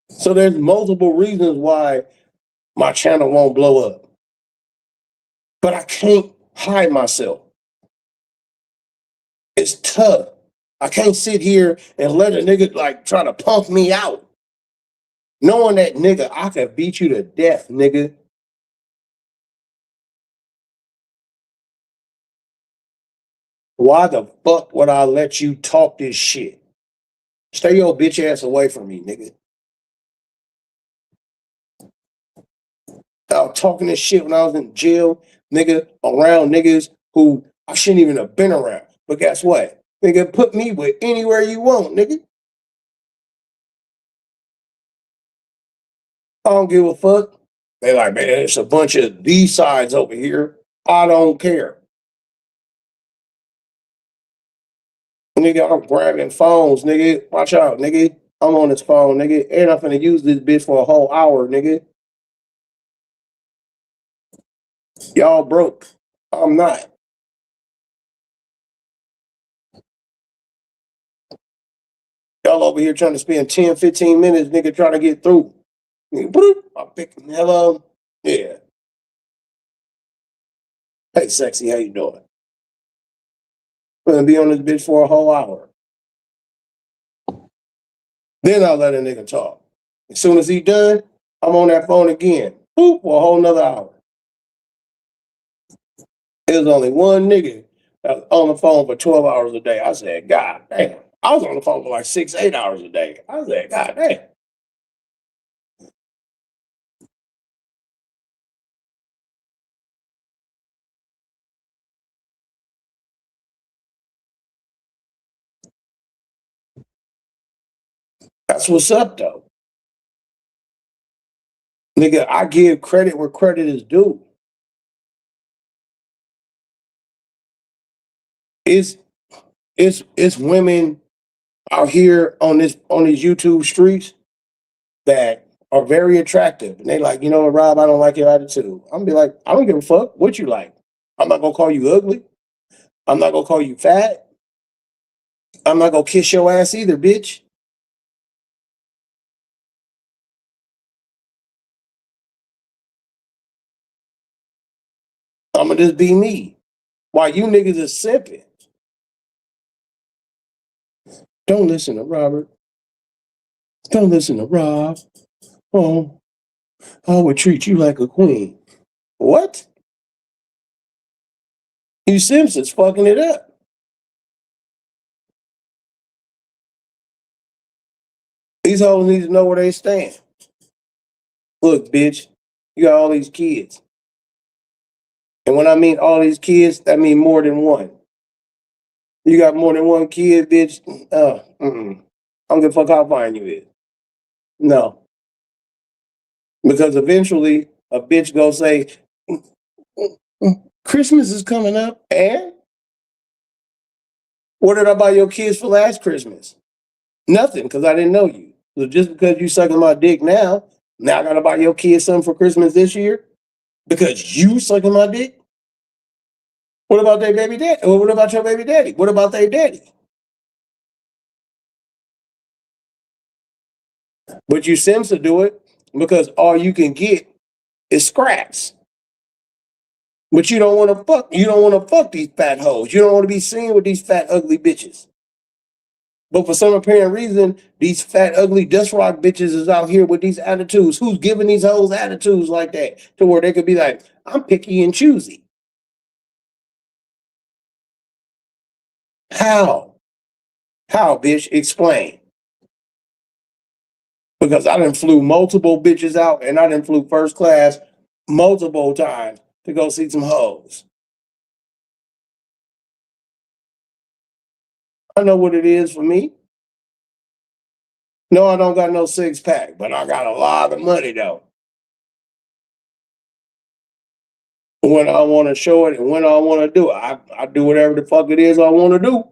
So there's multiple reasons why my channel won't blow up. But I can't hide myself. It's tough. I can't sit here and let a nigga like try to punk me out. Knowing that nigga, I could beat you to death, nigga. Why the fuck would I let you talk this shit? Stay your bitch ass away from me, nigga. I was talking this shit when I was in jail, nigga, around niggas who I shouldn't even have been around. But guess what? Nigga, put me with anywhere you want, nigga. I don't give a fuck. They like, man, it's a bunch of these sides over here. I don't care. Nigga, I'm grabbing phones, nigga. Watch out, nigga. I'm on this phone, nigga. And I'm finna use this bitch for a whole hour, nigga. Y'all broke. I'm not. Y'all over here trying to spend 10, 15 minutes, nigga, trying to get through. I'm picking, hello. Yeah. Hey, sexy, how you doing? I'm gonna be on this bitch for a whole hour. Then I'll let a nigga talk. As soon as he done, I'm on that phone again. Boop, for a whole nother hour. There's only one nigga that was on the phone for 12 hours a day. I said, God damn. I was on the phone for like 6, 8 hours a day. I said, God damn. That's what's up though. Nigga, I give credit where credit is due. It's it's women out here on these YouTube streets that are very attractive. And they like, you know what, Rob, I don't like your attitude. I'm gonna be like, I don't give a fuck what you like. I'm not gonna call you ugly. I'm not gonna call you fat. I'm not gonna kiss your ass either, bitch. I'm gonna just be me. While you niggas is simping. Don't listen to Robert. Don't listen to Rob. Oh, I would treat you like a queen. What? You Simpsons fucking it up. These hoes need to know where they stand. Look, bitch, you got all these kids. And when I mean all these kids, that mean more than one. You got more than one kid, bitch. I don't give a fuck how fine you is. No, because eventually a bitch go say, "Mm, Christmas is coming up, and what did I buy your kids for last Christmas? Nothing, because I didn't know you. So just because you sucking my dick now I gotta buy your kids something for Christmas this year because you sucking my dick. What about their baby daddy? Or what about your baby daddy? What about their daddy? But you Sims to do it because all you can get is scraps. But you don't want to fuck. You don't want to fuck these fat hoes. You don't want to be seen with these fat, ugly bitches. But for some apparent reason, these fat, ugly dust rock bitches is out here with these attitudes. Who's giving these hoes attitudes like that to where they could be like, I'm picky and choosy? How? How, bitch? Explain. Because I done flew multiple bitches out and I done flew first class multiple times to go see some hoes. I know what it is for me. No, I don't got no six pack, but I got a lot of money though. When I want to show it and when I want to do it, I do whatever the fuck it is I want to do.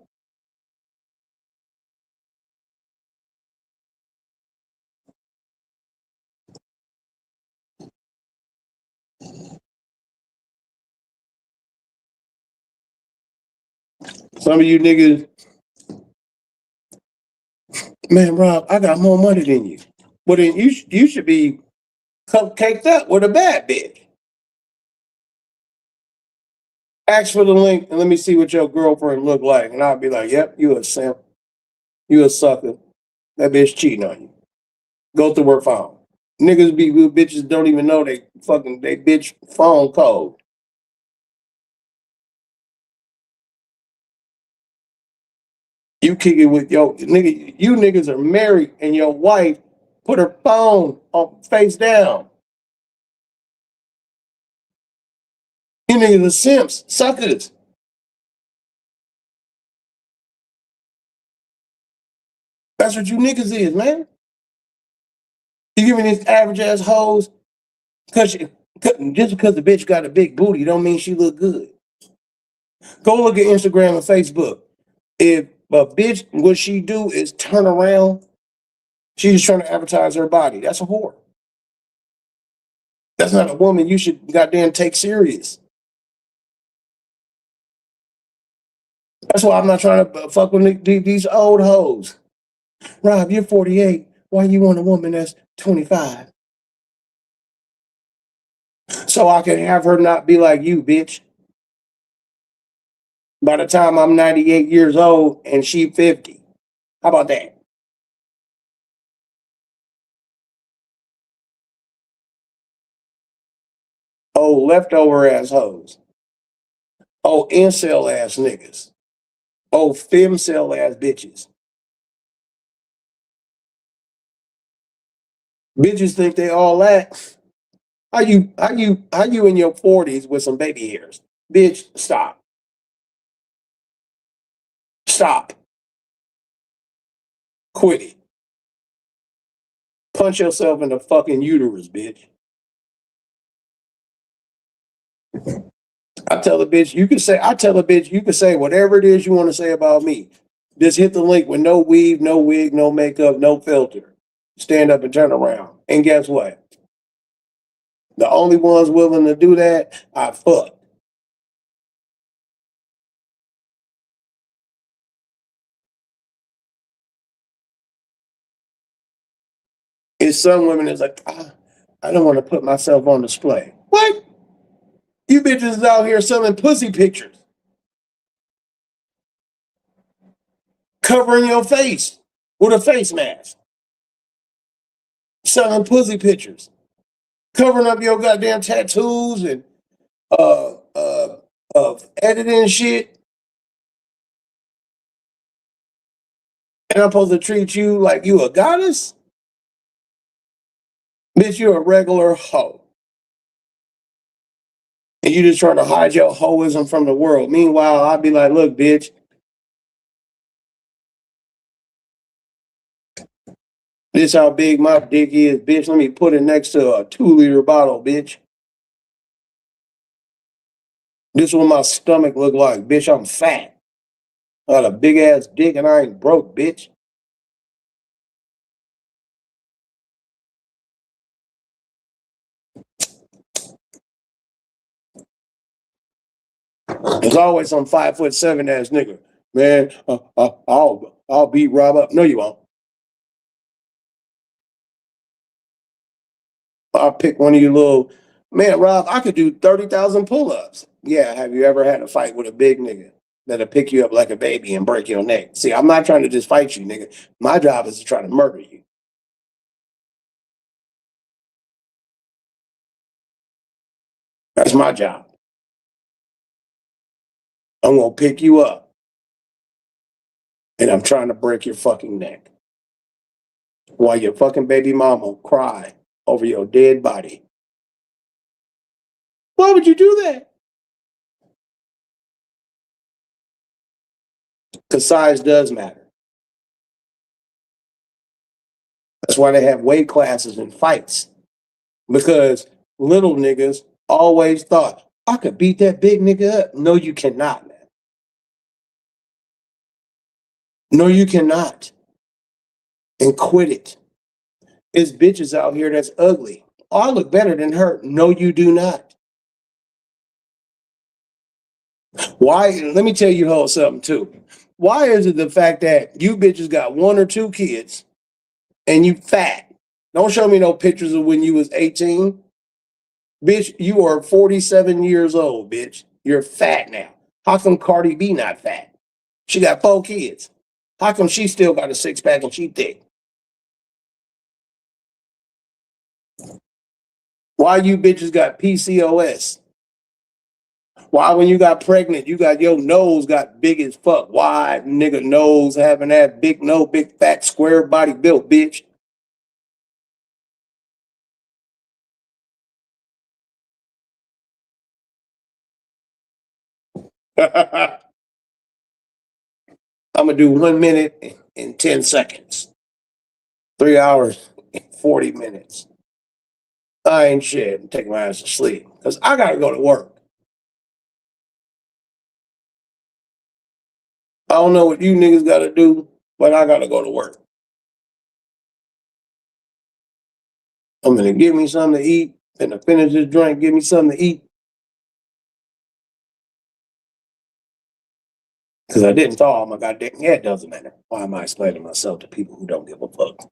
Some of you niggas, man, Rob, I got more money than you. Well, then you should be cupcaked up with a bad bitch. Ask for the link and let me see what your girlfriend look like, and I'll be like, yep, you a simp, you a sucker. That bitch cheating on you. Go through her phone. Niggas be with bitches don't even know they bitch phone code. You kick it with your nigga. You niggas are married and your wife put her phone on face down. You niggas are simps, suckers. That's what you niggas is, man. You giving these average ass hoes because just because the bitch got a big booty don't mean she look good. Go look at Instagram and Facebook. If a bitch, what she do is turn around, she's just trying to advertise her body. That's a whore. That's not a woman you should goddamn take serious. That's why I'm not trying to fuck with these old hoes. Rob, you're 48. Why you want a woman that's 25? So I can have her not be like you, bitch. By the time I'm 98 years old and she 50. How about that? Oh, leftover ass hoes. Oh, incel ass niggas. Oh, femcel ass bitches. Bitches think they all that. How you in your 40s with some baby hairs? Bitch, stop. Stop. Quit it. Punch yourself in the fucking uterus, bitch. I tell a bitch, you can say whatever it is you want to say about me. Just hit the link with no weave, no wig, no makeup, no filter. Stand up and turn around. And guess what? The only ones willing to do that, I fuck. It's some women that's like, I don't want to put myself on display. What? You bitches is out here selling pussy pictures. Covering your face with a face mask. Selling pussy pictures. Covering up your goddamn tattoos and of editing shit. And I'm supposed to treat you like you a goddess? Bitch, you're a regular hoe. And you just trying to hide your hoism from the world. Meanwhile, I'd be like, look, bitch, this how big my dick is, bitch. Let me put it next to a 2-liter bottle, bitch. This is what my stomach look like, bitch. I'm fat. I got a big ass dick and I ain't broke, bitch. There's always some 5'7" ass nigga. Man, I'll beat Rob up. No, you won't. I'll pick one of you little Man, Rob, I could do 30,000 pull-ups. Yeah, have you ever had a fight with a big nigga that'll pick you up like a baby and break your neck? See, I'm not trying to just fight you, nigga. My job is to try to murder you. That's my job. I'm gonna pick you up and I'm trying to break your fucking neck while your fucking baby mama cry over your dead body. Why would you do that? Because size does matter. That's why they have weight classes in fights. Because little niggas always thought, I could beat that big nigga up. No, you cannot, man. No, you cannot. And quit it. There's bitches out here that's ugly. Oh, I look better than her. No, you do not. Why? Let me tell you how something too. Why is it the fact that you bitches got one or two kids and you fat? Don't show me no pictures of when you was 18. Bitch, you are 47 years old, bitch. You're fat now. How come Cardi B not fat? She got 4 kids. How come she still got a six pack and she thick? Why you bitches got PCOS? Why when you got pregnant, you got your nose got big as fuck? Why nigga nose having that big nose, big fat square body built, bitch? I'm gonna do 1 minute and 10 seconds. 3 hours and 40 minutes. I ain't shit. Take my ass to sleep. Because I gotta go to work. I don't know what you niggas gotta do, but I gotta go to work. I'm gonna give me something to eat. Gonna finish this drink, give me something to eat. Because I didn't thaw my goddamn head, doesn't matter. Why am I explaining myself to people who don't give a fuck?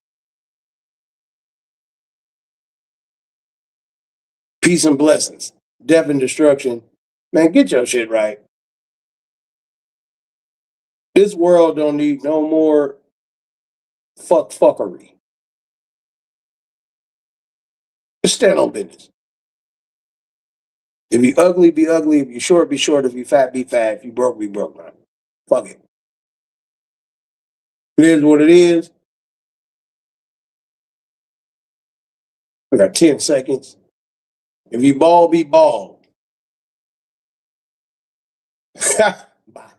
Peace and blessings. Death and destruction. Man, get your shit right. This world don't need no more fuckery. Just stand on business. If you ugly, be ugly. If you short, be short. If you fat, be fat. If you broke, be broke, man. Fuck it. It is what it is. We got 10 seconds. If you bald, be bald. Bye.